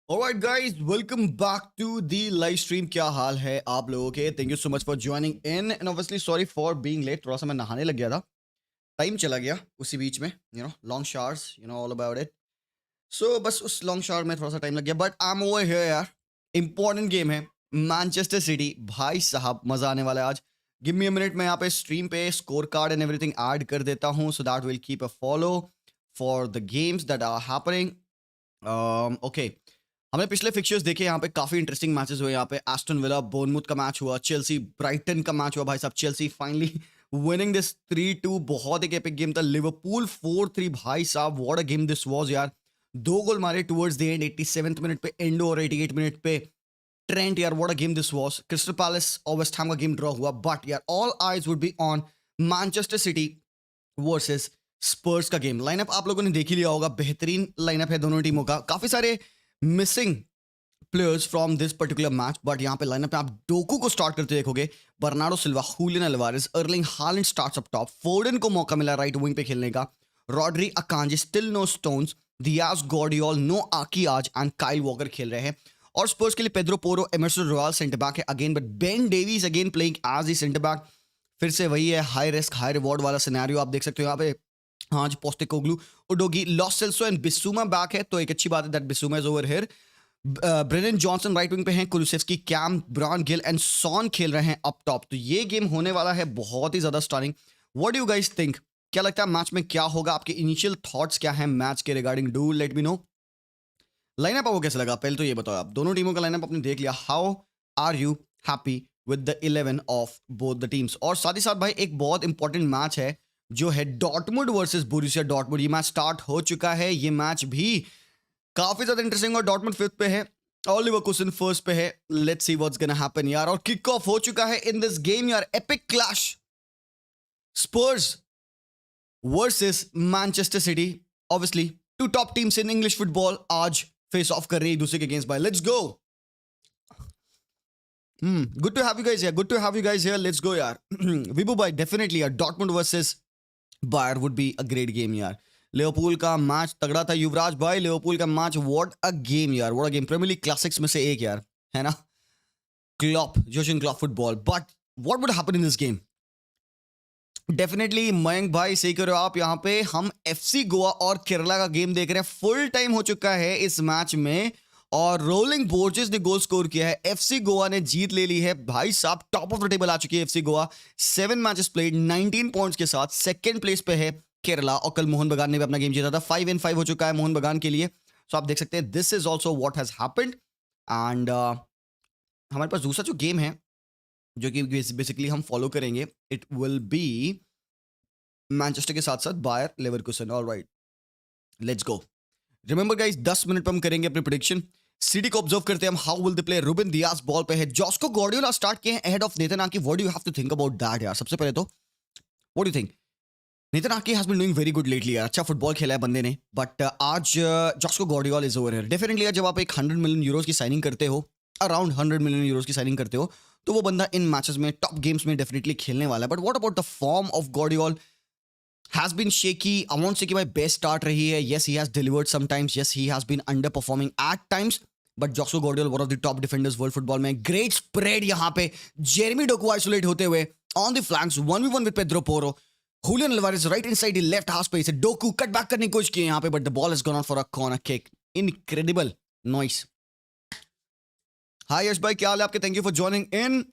Alright guys, welcome back to the live stream. क्या हाल है आप लोगों के? Thank you so much for joining in and obviously sorry for being late. थोड़ा सा मैं नहाने लग गया था, टाइम चला गया उसी बीच में, long showers, all about it. So बस उस long shower में थोड़ा सा टाइम लग गया, but I'm over here यार. Important game है, मैनचेस्टर सिटी. भाई साहब मजा आने वाला है आज. Give me a minute, मैं यहाँ पे स्ट्रीम पे score card and everything add कर देता हूँ, so that we'll keep a follow for the games that are happening. Okay. हमने पिछले फिक्चर्स देखे, यहाँ पे काफी इंटरेस्टिंग मैचेस हुए. यहाँ पे एस्टन विला बोर्नमूथ का मैच हुआ, चेल्सी ब्राइटन का मैच हुआ. भाई साहब चेल्सी फाइनली विनिंग दिस 3-2. बहुत एक एपिक गेम था. लिवरपूल 4-3. भाई साहब what a game this was यार. 2 गोल मारे towards the end, 87th minute पे एंडो और 88 मिनट पे ट्रेंट. यार what a game this was. Crystal Palace और वेस्ट हैम का गेम ड्रॉ हुआ, बट यार all eyes would be on Manchester City versus Spurs का गेम. लाइनअप आप लोगों ने देख ही लिया होगा, बेहतरीन लाइनअप है दोनों टीमों का. काफी सारे missing players from this particular match, but यहाँ पे लाइनअप में आप डोकू को स्टार्ट करते देखोगे. Bernardo Silva, Julian Alvarez, Erling Haaland starts up top. Foden को मौका मिला राइट विंग पे खेलने का. Rodri, Akanji, still no Stones. Dias, Gvardiol, no Ake आज एंड काइल वॉकर खेल रहे हैं. और स्पर्स के लिए Pedro Porro, Emerson Royal centre back है again, but Ben Davies again playing as the centre back. फिर से वही है, हाई रिस्क हाई रिवॉर्ड वाला सिनेरियो आप देख सकते हो यहाँ पे. हाँ, Postecoglou, Udogie, Lo Celso and Bissouma back है, तो एक अच्छी बात है that Bissouma is over here. Brennan Johnson right wing पे हैं, कुलुसेव्स्की, कैम, ब्राउन, गिल एंड सॉन खेल रहे हैं अप टॉप. तो ये गेम होने वाला है बहुत ही ज्यादा starting. What do you guys think? क्या लगता है मैच में क्या होगा? आपके इनिशियल थॉट्स क्या हैं मैच के regarding? Do let me know. Lineup आपको कैसा लगा पहले तो ये बताओ. आप दोनों टीमों का लाइनअप आपने देख लिया. How are you happy with the 11 of both the teams? और साथ ही साथ भाई एक बहुत इंपॉर्टेंट मैच है जो है डॉर्टमुंड वर्सेस बोरुसिया डॉर्टमुंड. ये मैच स्टार्ट हो चुका है. ये मैच भी काफी ज्यादा इंटरेस्टिंग और डॉर्टमुंड 5th पे है और लिवरकूसन 1st पे है. Let's see what's gonna happen यार. और किक ऑफ हो चुका है इन दिस गेम यार. Epic clash, Spurs versus Manchester City. Obviously two top teams in English football आज फेस ऑफ कर रही है एक दूसरे के against. Bye let's go. Good to have you guys here. Good to have you guys here. Let's go यार. विभू भाई definitely यार, Dortmund versus Bayer would be a great game यार. लिवरपूल का मैच तगड़ा था युवराज भाई. लिवरपूल का मैच व्हाट अ गेम यार, what a game. Premier League classics में से एक यार, है ना. Klopp, Jurgen Klopp football. But what would happen in this game? Definitely Mayank भाई सही करो आप. यहाँ पे हम एफसी गोवा और केरला का गेम देख रहे हैं. फुल टाइम हो चुका है इस मैच में और रोलिंग बोर्जेस ने गोल स्कोर किया है. एफसी गोवा ने जीत ले ली है भाई साहब. टॉप ऑफ द टेबल आ चुकी है FC Goa, 7 matches played, 19 points के साथ. सेकंड प्लेस पे है केरला और कल मोहन बगान ने भी अपना गेम जीता था. 5-5 हो चुका है मोहन बगान के लिए. सो आप देख सकते हैं this is also what has happened. And हमारे पास दूसरा जो गेम है जो कि बेसिकली हम फॉलो करेंगे, इट विल बी मैनचेस्टर के साथ साथ Bayer Leverkusen. Alright, let's go. Remember guys 10 minute पर हम करेंगे अपनी प्रेडिक्शन. सिटी को ऑब्जर्व करते हैं हम. How will the play? Ruben Dias ball पे है. जॉस्को गॉर्डियोला स्टार्ट किए हैं ahead of Nathan Ake. What do you have to think about that यार? सबसे पहले तो what do you think? Nathan Ake has been doing very good lately यार. अच्छा फुटबॉल खेला है बंदे ने, बट आज Josko Gvardiol is over here. Definitely यार, जब आप एक 100 मिलियन यूरोज की साइनिंग करते हो, अराउंड 100 मिलियन यूरोज की साइनिंग करते हो, तो वो बंदा इन मैचेस में टॉप गेम्स में डेफिनेटली खेलने वाला है. But what about the form of Gvardiol? has been shaky. I won't say कि भाई बेस्ट स्टार्ट रही है. Yes, he has delivered sometimes. Yes, he has been underperforming at times. But Joshua Gvardiol, one of the top defenders world football में. Great spread यहाँ पे. Jeremy Doku isolate होते हुए on the flanks, 1v1 with Pedro Porro. Julian Alvarez right inside the left half space. Doku cut back करने की कोशिश की यहाँ पे, but the ball has gone out for a corner kick. Incredible noise. Hi यश भाई, क्या हाल है आपके? Thank you for joining in.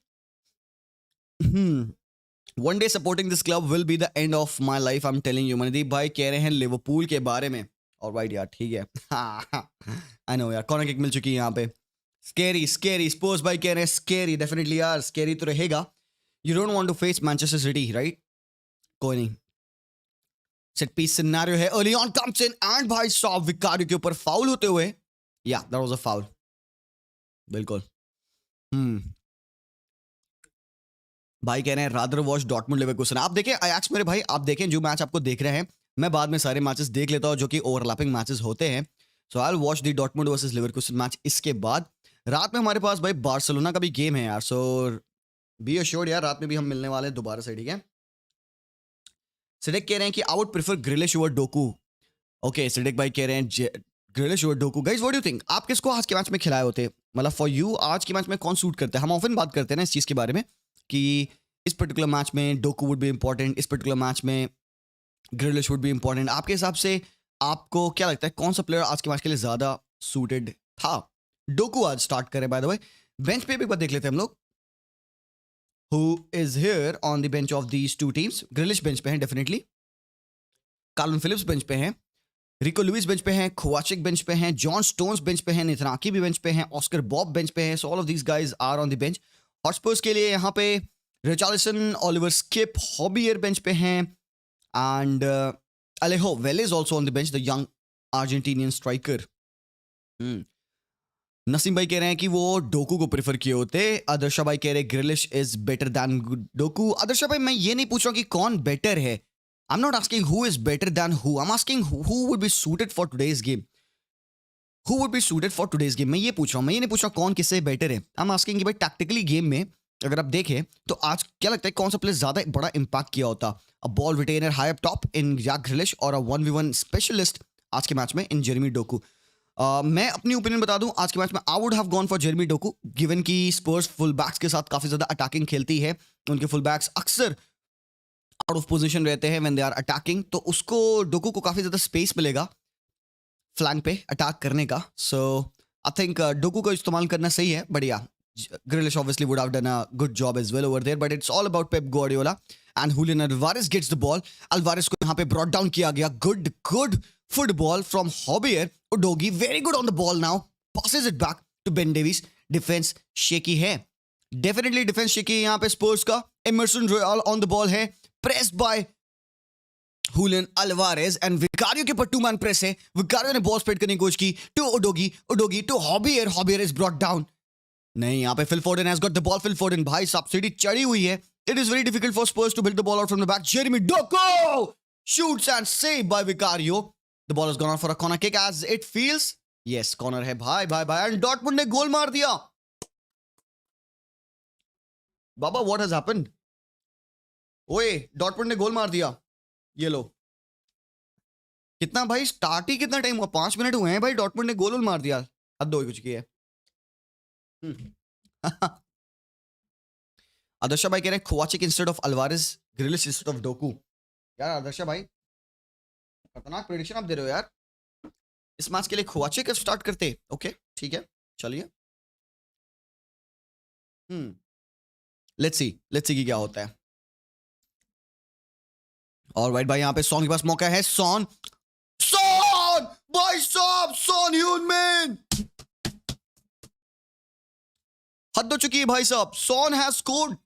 One day supporting this club will be the end of my life, I'm telling you. Mandeep भाई कह रहे हैं Liverpool के बारे में. ऑलराइट यार, ठीक है. आई नो यार, कॉर्नर किक मिल चुकी है यहाँ पे. Scary scary. स्पोर्ट्स भाई कह रहे हैं स्केरी. डेफिनेटली यार स्केरी तो रहेगा. You don't want to face Manchester City, right? कोई नहीं. सेट पीस सिनेरियो है. Early on comes in and भाई साहब विकारियो के ऊपर फाउल होते हुए. या दैट वाज अ फाउल. बिल्कुल. भाई कह रहे हैं रादर वॉच डॉर्टमुंड लेवरकुसन. आप देखें अयाक्स मेरे भाई, आप देखें जो मैच आपको देख रहे हैं. मैं बाद में सारे मैचेस देख लेता हूं जो कि ओवरलैपिंग मैचेस होते हैं. So I will watch the Dortmund versus Leverkusen match. इसके बाद रात में हमारे पास भाई बार्सिलोना का भी गेम है यार. सो बी अश्योर्ड यार, रात में भी हम मिलने वाले हैं दोबारा से, ठीक है? सिडिक कह रहे हैं कि I would prefer Grealish over Doku. Okay, Siddiq भाई कह रहे हैं ग्रिलिश और Doku, guys what do you think? आप किसको आज के मैच में खिलाए होते? मतलब फॉर यू आज के मैच में कौन सूट करता है? हम ऑफन बात करते हैं ना इस चीज़ के बारे में कि इस पर्टिकुलर मैच में डोकू वुड बी इंपॉर्टेंट, इस पर्टिकुलर मैच में ग्रिलिश वुड बी इंपॉर्टेंट। आपके हिसाब से आपको क्या लगता है कौन सा प्लेयर आज के मैच के लिए ज़्यादा सूटेड था? डोकू आज स्टार्ट करे बाय द वे। बेंच पे भी एक बार देख लेते हैं हम लोग। Who is here on the bench of these two teams? ग्रिलिश bench पे हैं डेफिनेटली, कार्लन फिलिप्स बेंच पे हैं, रिको लुइस बेंच पे हैं, खोवाचिक बेंच पे हैं, जॉन स्टोन्स बेंच पे हैं, नेथनाकी भी बेंच पे हैं, ऑस्कर बॉब बेंच पे हैं। So all of these guys are on the bench. Hotspurs के लिए यहाँ पे रिचार्लिसन, ऑलिवर स्किप, हॉबियर बेंच पे हैं and Alejo Veliz is also on the bench, the young Argentinian striker. Naseem भाई कह रहे हैं कि वो डोकू को प्रेफर किए होते। आदर्शा भाई कह रहे हैं ग्रिलिश is better than Docu. Adarsha भाई मैं ये नहीं पूछ रहा कि कौन बेटर है। I am not asking who is better than who, I am asking who would be suited for today's game. Who would be suited for today's game, मैं ये पूछ रहा हूँ। मैं ये नहीं पूछ रहा कौन किससे बेटर है। आई एम आस्किंग कि भाई टैक्टिकली गेम में अगर आप देखें तो आज क्या लगता है कौन सा प्लेयर ज्यादा बड़ा इंपैक्ट किया होता? A ball retainer high up top in Jack Grealish और अ 1v1 स्पेशलिस्ट आज के मैच में इन जेरेमी डोकू। मैं अपनी ओपिनियन बता दूं, आज के मैच में I would have gone for Jeremy Docu, given कि स्पर्स फुल बैक्स के साथ काफी ज्यादा अटैकिंग खेलती है। उनके फुल बैक्स अक्सर आउट ऑफ पोजीशन रहते हैं व्हेन दे आर अटैकिंग, तो उसको डोकू को काफी ज्यादा स्पेस मिलेगा फ्लैंक पे अटैक करने का। सो आई थिंक डोकू को इस्तेमाल करना सही है। बढ़िया, Grealish obviously would have done a good job as well over there, but it's all about Pep Guardiola and Julian Alvarez gets the ball. Alvarez को यहाँ पे brought down किया गया। Good football from Hobbier. Udogi very good on the ball now. Passes it back to Ben Davies. Defense shaky है, definitely defense shaky है यहाँ पे Spurs का। Emerson Royal on the ball है, pressed by Julian Alvarez and Vicario के पर 2-man press है। Vicario ने ball spread करने की कोशिश की to Udogi to Hobbier। Hobbier is brought down। नहीं, यहाँ पे Phil Foden has got the ball. Phil Foden भाई सब्सिडी चढ़ी हुई है। It is very difficult for Spurs to build the ball out from the back. Jeremy Doku shoots and save by Vicario. The ball is gone out for a corner kick as it feels. Yes, corner है भाई and Dortmund ने goal मार दिया। बाबा what has happened? ओए, Dortmund ने goal मार दिया। ये लो, कितना भाई स्टार्ट ही कितना टाइम हुआ? 5 मिनट हुए हैं भाई, डॉर्टमुंड ने गोल मार दिया। हद हो कुछ की है। आदर्शा भाई कह रहे हैं Kovacic instead of Alvarez, Grealish instead of Doku. यार आदर्शा भाई खतरनाक प्रेडिक्शन आप दे रहे हो यार। इस मैच के लिए खोवाचिक स्टार्ट करते। ओके ठीक है, चलिए लेट्स सी कि क्या होता है। और वाइट भाई यहाँ पे सॉन के पास मौका है। सॉन भाई साहब, सॉन ह्यूमन हद हो चुकी है भाई साहब। Son has scored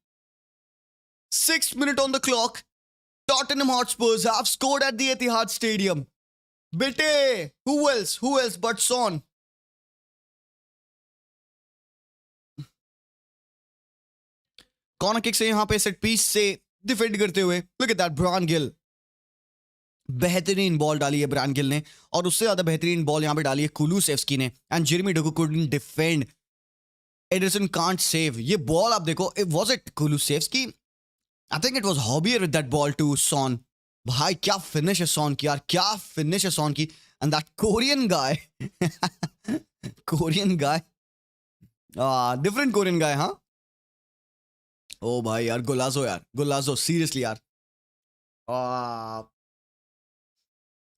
6 minutes on the clock. Tottenham Hotspurs have scored at the Etihad Stadium. बेटे, who else but Son? Corner kick से यहां पे सेट पीस से डिफेंड करते हुए look at that Bryan Gil. बेहतरीन बॉल डाली है ब्रायन गिल ने, और उससे ज्यादा बेहतरीन बॉल यहां पे डाली है कुलुसेव्स्की ने। And Jeremy Docu couldn't defend. Anderson can't save. ये बॉल आप देखो, was it Kulusevski? I think it was Hobbier with that ball to Son. भाई क्या फिनिश है Son की यार, क्या फिनिश है Son की। And that Korean guy, different Korean guy, हाँ। ओ भाई यार, गोलाजो सीरियसली यार।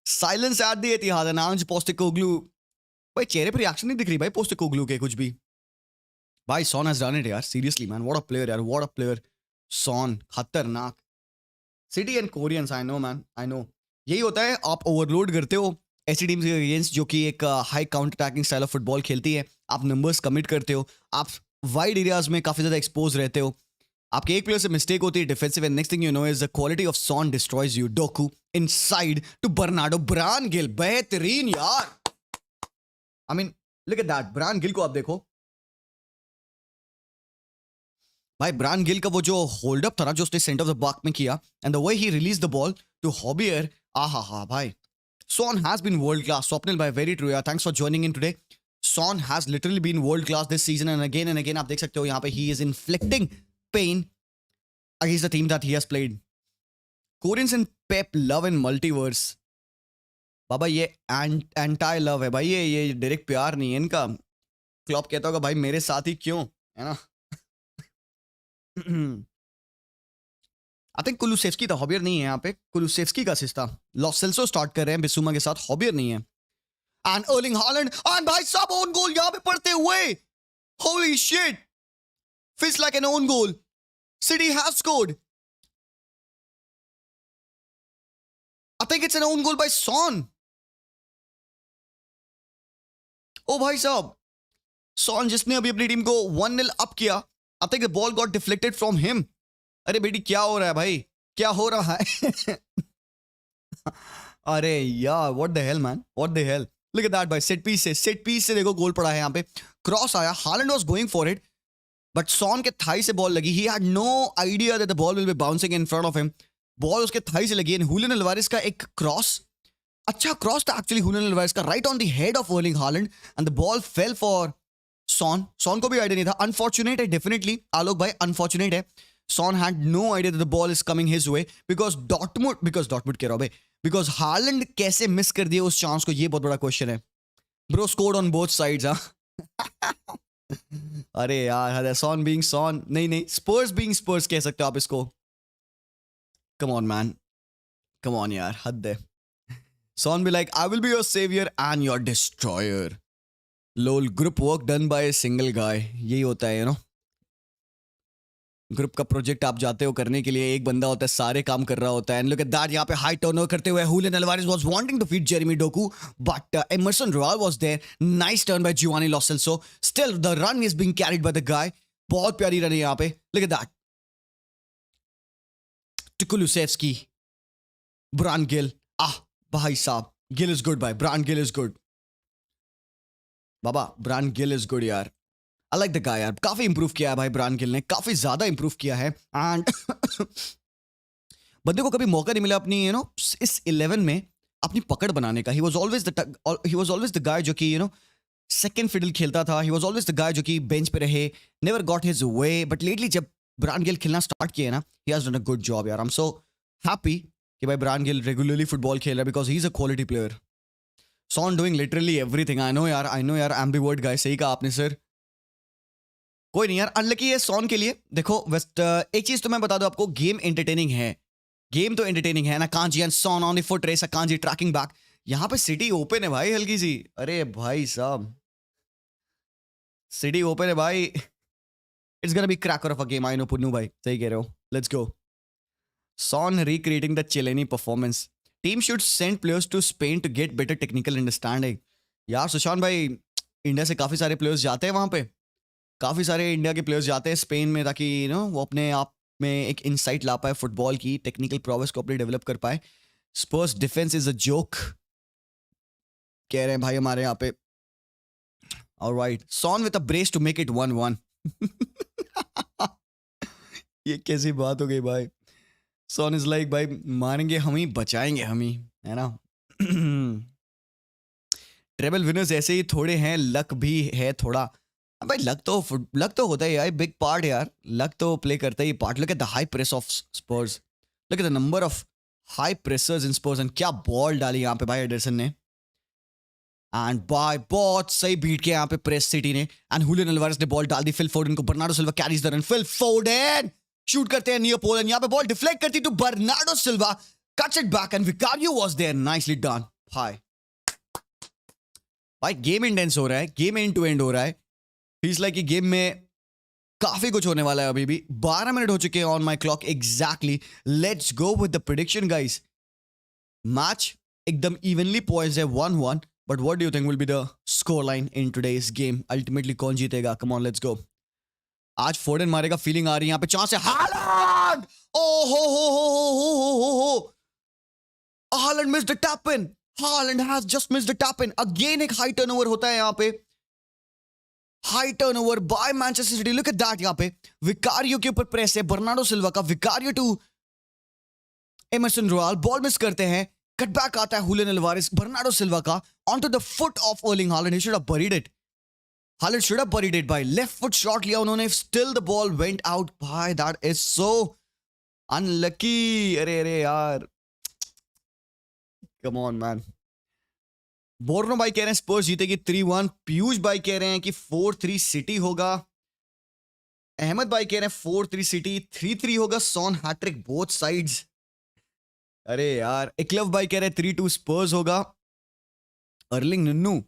Silence at the Etihad announce Postecoglou. भाई चेहरे पर रिएक्शन नहीं दिख रही भाई पोस्टेकोग्लू के कुछ भी। भाई Son has done it यार, seriously man, what a player यार, व्हाट अ प्लेयर। Son खतरनाक। City and Koreans, I know man, I know. यही होता है, आप ओवरलोड करते हो ऐसी टीम्स के अगेंस्ट जो कि एक high counter attacking style of football खेलती है। आप नंबर्स कमिट करते हो, आप वाइड एरियाज में काफी ज्यादा एक्सपोज रहते हो। आपके एक प्लेयर से मिस्टेक होती है defensive, and next thing you know is the quality of Son destroys you. Doku inside to Bernardo. Bryan Gil बेहतरीन यार। I mean look at that, Bryan Gil को आप देखो भाई। ब्रायन गिल का वो जो होल्ड अप था ना, जो उसने सेंटर ऑफ द बॉक्स में किया, and the way he release the ball to हॉबियर, आहा भाई। Son has been world class. Swapnil भाई, very true यार, thanks for joining in today. Son has literally been world class this season, and again आप देख सकते हो यहाँ पे he is inflicting pain against the team that he has played. Koreans and Pep love and multiverse. बाबा ये anti love है भाई, ये डायरेक्ट प्यार नहीं है इनका। क्लॉप कहता होगा भाई मेरे साथ ही क्यों, है ना। आई थिंक कुलुसेव्स्की था, हॉबियर नहीं है यहाँ पे, कुलुसेव्स्की का असिस्ट था। लॉस सेल्सो स्टार्ट कर रहे हैं बिसुमा के साथ, हॉबियर नहीं है। एंड अर्लिंग हालैंड, एंड भाई साहब ओन गोल यहाँ पे पड़ते हुए, holy shit, feels like an own goal. City has scored. I think it's an own goal by Son. ओ भाई साहब, सॉन जिसने अभी अपनी टीम को 1-0 अप किया, I think the ball got deflected from him. अरे बेटी क्या हो रहा है भाई, क्या हो रहा है। अरे यार what the hell man, what the hell. Look at that भाई, सेट पीस से देखो गोल पड़ा है यहाँ पे। क्रॉस आया, Haaland was going for it, but Son के थाई से बॉल लगी। He had no idea that the ball will be bouncing in front of him. Ball उसके थाई से लगी। हुलियन अल्वारेस का एक क्रॉस, अच्छा क्रॉस था एक्चुअली हुलियन अल्वारेस का, right on the head of Erling Haaland, and the ball fell for Son. Son को भी आइडिया नहीं था। अनफॉर्चुनेट है डेफिनेटली आलोक भाई, अनफॉर्चुनेट है। Son had no idea that the ball is coming his way, because Dortmund कह रहा हूं भाई, बिकॉज हालैंड कैसे मिस कर दिया उस चांस को, ये बहुत बड़ा क्वेश्चन है। Bro scored on both sides. हाँ अरे यार, सॉन बीइंग सॉन, नहीं स्पर्स बीइंग स्पर्स कह सकते हो आप इसको। Come on man, come on यार, हद है। Son be like I will be your saviour and your destroyer. Lol, group work done by a single guy, यही होता है यू नो। ग्रुप का प्रोजेक्ट आप जाते हो करने के लिए, एक बंदा होता है सारे काम कर रहा होता है। एंड लुक एट दैट, यहाँ पे हाई टर्नओवर करते हुए Julian Alvarez was wanting to feed Jeremy Doku, but Emerson Royal was there. Nice turn by Giovani Lo Celso, still the run is being carried by the guy. बहुत प्यारी run है यहाँ पे। Look at that, to Kulusevski, Bryan Gil, भाई साहब, Gil is good भाई, Bryan Gil is good बाबा, Bryan Gil is good यार। आई लाइक द गाय यार, काफी इंप्रूव किया है भाई ब्रान गिल ने, काफी ज्यादा इंप्रूव किया है। एंड बंदे को कभी मौका नहीं मिला अपनी यू नो इस 11 में अपनी पकड़ बनाने का। He was always the guy जो कि यू नो सेकंड फिडल खेलता था। He was always the guy जो कि बेंच पे रहे, never got his way. But lately जब ब्रान गिल खेलना स्टार्ट किया है ना, he has done a good job यार। आई एम सो हैप्पी कि भाई ब्रान गिल रेगुलरली फुटबॉल खेल रहा है, because he is a quality player. Son doing literally everything. I know यार, एम्बीवर्ट गाय, सही कहा आपने सर। कोई नहीं यार, अनलकी है सॉन के लिए। देखो वेस्ट, एक चीज तो मैं बता दूं आपको, गेम एंटरटेनिंग है, गेम तो एंटरटेनिंग है ना। Akanji and Son on the foot race, Akanji tracking back. यहाँ पे सिटी ओपन है भाई हल्की सी। अरे भाई साहब, सिटी ओपन है भाई। It's gonna be cracker of a game, I know Punnu भाई, सही कह रहे हो। Let's go. Son recreating the Chilean performance. Team should send players to Spain to get better technical understanding. यार सुशांत भाई, इंडिया से काफी सारे प्लेयर्स जाते हैं वहां पे, काफ़ी सारे इंडिया के प्लेयर्स जाते हैं स्पेन में, ताकि यू नो वो अपने आप में एक इनसाइट ला पाए फुटबॉल की, टेक्निकल प्रोग्रेस को अपने डेवलप कर पाए। Spurs defence is a joke कह रहे हैं भाई हमारे यहाँ पे। Alright, Son with a brace to make it 1-1। ये कैसी बात हो गई भाई। सॉन इज लाइक भाई मारेंगे हम ही, बचाएंगे हम ही, है ना। ट्रेबल विनर्स ऐसे ही थोड़े हैं, लक भी है थोड़ा। भाई लक तो होता है यार, बिग पार्ट यार, लक तो प्ले करता ही part. Look at the high press of Spurs, look at the number of high pressers in Spurs, and क्या बॉल डाली यहाँ पे भाई एडरसन ने। एंड बाय बहुत सही बीट किया यहाँ पे प्रेस सिटी ने। एंड हुलियन अल्वारेस ने बॉल डाल दी फिल फोर्डन को। Bernardo Silva carries the run, Phil Foden shoot करते हैं नियर पोल, एंड यहाँ पे बॉल डिफ्लेक्ट करती to Bernardo Silva, cuts it back and Vicario was there, nicely done भाई। भाई गेम इंटेंस हो रहा है, गेम एंड टू एंड हो रहा है। फील्स लाइक कि गेम में काफी कुछ होने वाला है। अभी भी 12 मिनट हो चुके हैं on my clock exactly. Let's go with the prediction guys. Match एकदम इवनली पॉइंट्स है 1-1, but what do you think will be the score line in today's game? Ultimately कौन जीतेगा? कम ऑन लेट्स गो। आज फोर्डन मारेगा, फीलिंग आ रही है यहाँ पे। चांस है हालैंड, ओ हो Haaland missed the tap in, Haaland has just missed the tap in. Again एक हाई टर्नओवर होता है यहाँ पे, high turnover by Manchester City. Look at that, यहाँ पे विकारियो के ऊपर प्रेस है बर्नार्डो सिल्वा का, Vicario to Emerson Royal, ball miss करते हैं, कटबैक आता है हुलियन अल्वारेस, बर्नार्डो सिल्वा का onto the foot of Erling Haaland. He should have buried it. Haaland should have buried it by left foot shot लिया उन्होंने, still the ball went out. Bhai, that is so unlucky. अरे यार, come on man. बोर्नो भाई कह रहे हैं स्पर्स जीतेगी 3-1। पीयूष भाई कह रहे हैं कि 4-3 सिटी होगा। अहमद भाई कह रहे हैं 4-3 सिटी, 3-3 होगा, सॉन हैट्रिक बोथ साइड्स। अरे यार, एकलव भाई कह रहे हैं 3-2 स्पर्स होगा। अर्लिंग नन्नू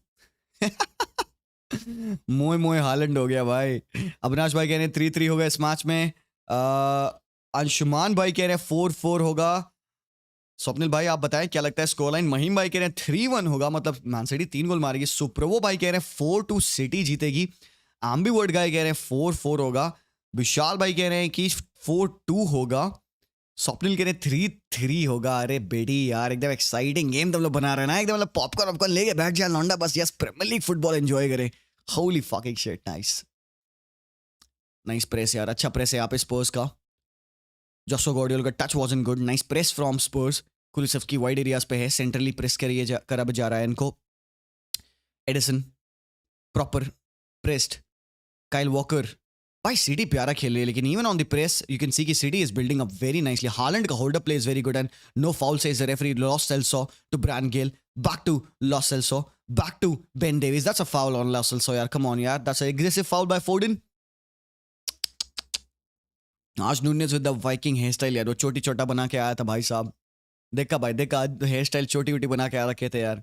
मोए मोए हालैंड हो गया भाई। अविनाश भाई कह रहे हैं 3-3 होगा इस मैच में। अंशुमान भाई कह रहे हैं 4-4 होगा। स्वप्निल भाई आप बताएं क्या लगता है स्कोर लाइन। महीम भाई कह रहे हैं 3-1 होगा, मतलब मैन सिटी 3 गोल मारेगी। सुप्रवो भाई कह रहे हैं 4-2 सिटी जीतेगी। एम्बीवर्ड गाय कह रहे हैं 4-4 होगा। विशाल भाई कह रहे हैं कि 4-2 होगा। स्वप्निल कह रहे हैं 3-3 होगा। अरे बेटी यार, एकदम एक्साइटिंग गेम तुम लोग बना रहे हैं ना, एकदम मतलब पॉपकॉर्न वॉपकॉर्न लेके बैठ जाए लौंडा, बस yes Premier League football enjoy करे। Holy fucking shit, nice nice press यार, अच्छा प्रेस है यहाँ पे स्पर्स का। जोशो गॉर्डियोल का touch wasn't good, nice press from Spurs. Kulusevski wide areas पे है, सेंट्रली प्रेस करा जा रहा है इनको। Maddison proper pressed. Kyle Walker भाई सिटी प्यारा खेल रही है, लेकिन even on the press you can see कि City is building up very nicely. Haaland का hold up play is very good and no foul says the referee. Lo Celso to Bryan Gil, back to loss Celso, back to Ben Davies. That's a foul on Lo Celso यार, come on यार, that's a aggressive foul by Foden. आज Nunez with the Viking hair style यार, वो छोटी छोटा बना के आया था भाई साहब। देखा भाई, देखा हेयर स्टाइल छोटी छोटी बना के आ रखे थे यार।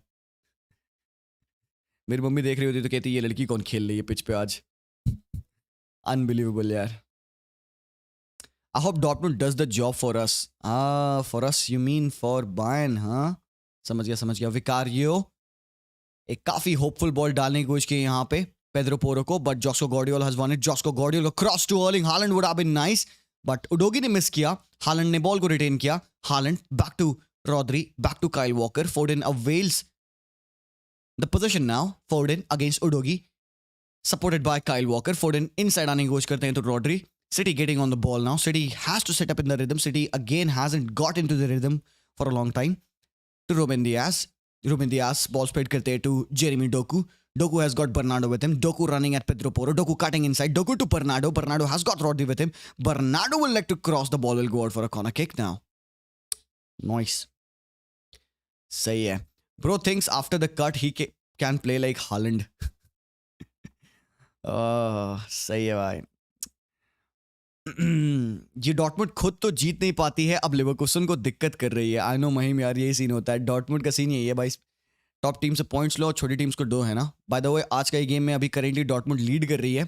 मेरी मम्मी देख रही होती तो कहती ये लड़की कौन खेल रही है पिच पे आज। अनबिलीवेबल यार। I hope Dortmund does the job for us. Ah, for us you mean for Bayern, हाँ? समझ गया। विकारियो एक काफी होपफुल बॉल डालने की कोशिश की यहाँ पे पेड्रो पोरो को, but Josko Gvardiol has won it. Josko Gvardiol का cross to Erling Haaland would have been nice, but Udogie ने मिस किया। हालैंड ने बॉल को रिटेन किया। Haaland back to Rodri, back to Kyle Walker. Foden avails the position now. Foden against Udogie, supported by Kyle Walker. Foden inside आने की कोशिश करते हैं तो Rodri. City getting on the ball now. City has to set up in the rhythm. City again hasn't got into the rhythm for a long time. To Ruben Diaz. Ruben Diaz ball spread karte to Jeremy Doku. Doku has got Bernardo with him. Doku running at Pedro Porro. Doku cutting inside. Doku to Bernardo. Bernardo has got Rodri with him. Bernardo will like to cross. The ball will go out for a corner kick now. Nice. सही है. Bro thinks after the cut he can play like Haaland. सही है भाई. ये Dortmund खुद तो जीत नहीं पाती है, अब लिवरकूसन को दिक्कत कर रही है. आई नो महिम यार, यही सीन होता है डॉर्टमुंड का. सीन यही है भाई, टॉप टीम से पॉइंट्स लो और छोटी टीम्स को दो, है ना. बाय द वे आज का ये गेम में अभी करेंटली डॉर्टमुंड लीड कर रही है.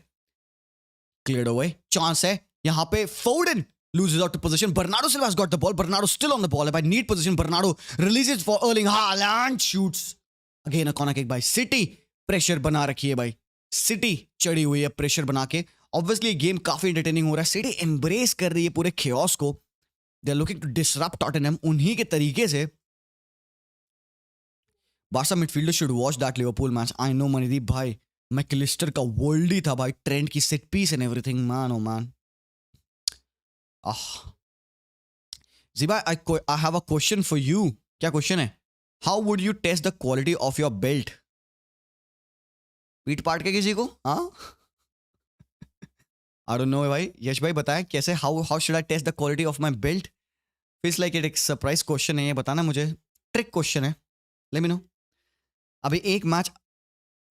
क्लियर्ड अवे, चांस है यहाँ पे. फोर्डन loses out to position. Bernardo Silva has got the ball. Bernardo still on the ball. By need position, Bernardo releases for Erling Haaland. Shoots. Again a corner kick by City. Pressure बना रखी है भाई. City चढ़ी हुई है pressure बना के. Obviously game काफी entertaining हो रहा है. City embrace कर रही है पूरे chaos को. They are looking to disrupt Tottenham उन्हीं के तरीके से. Barca midfielder should watch that Liverpool match. I know मनीदीप भाई, मैकलिस्टर का वर्ल्ड ही था भाई. ट्रेंड की set piece and everything. Man oh man. Ziba, I have a question for you. क्या क्वेश्चन है? How would you test the quality of your belt? पीठ पाट के किसी को? हाँ? I don't know भाई. यश भाई बताएं कैसे? How should I test the quality of my belt? Feels like it एक सरप्राइज क्वेश्चन है ये, बताना मुझे. ट्रिक क्वेश्चन है. Let me know. अभी एक मैच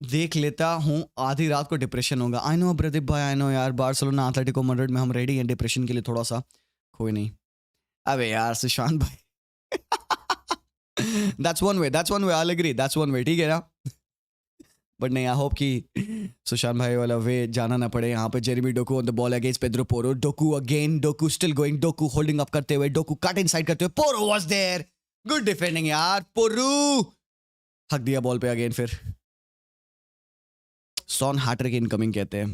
देख लेता हूँ, आधी रात को डिप्रेशन होगा. आई नो प्रदीप भाई, आई नो यार. बार्सिलोना एथलेटिको मैड्रिड में हम रेडी हैं डिप्रेशन के लिए थोड़ा सा. कोई नहीं. अबे यार सुशांत भाई. That's one way. I'll agree. That's one way. ठीक है ना. बट नहीं, आई होप कि सुशांत भाई वाला वे जाना ना पड़े. यहाँ पे Jeremy Docu on the ball against Pedro Porro. Docu again. Docu still going. Docu holding up करते हुए. डोकू कट इनसाइड करते हुए. पोरो वाज देयर. गुड डिफेंडिंग यार. पोरू हक दिया बॉल पे अगेन. फिर सॉन हैट्रिक इनकमिंग कहते हैं.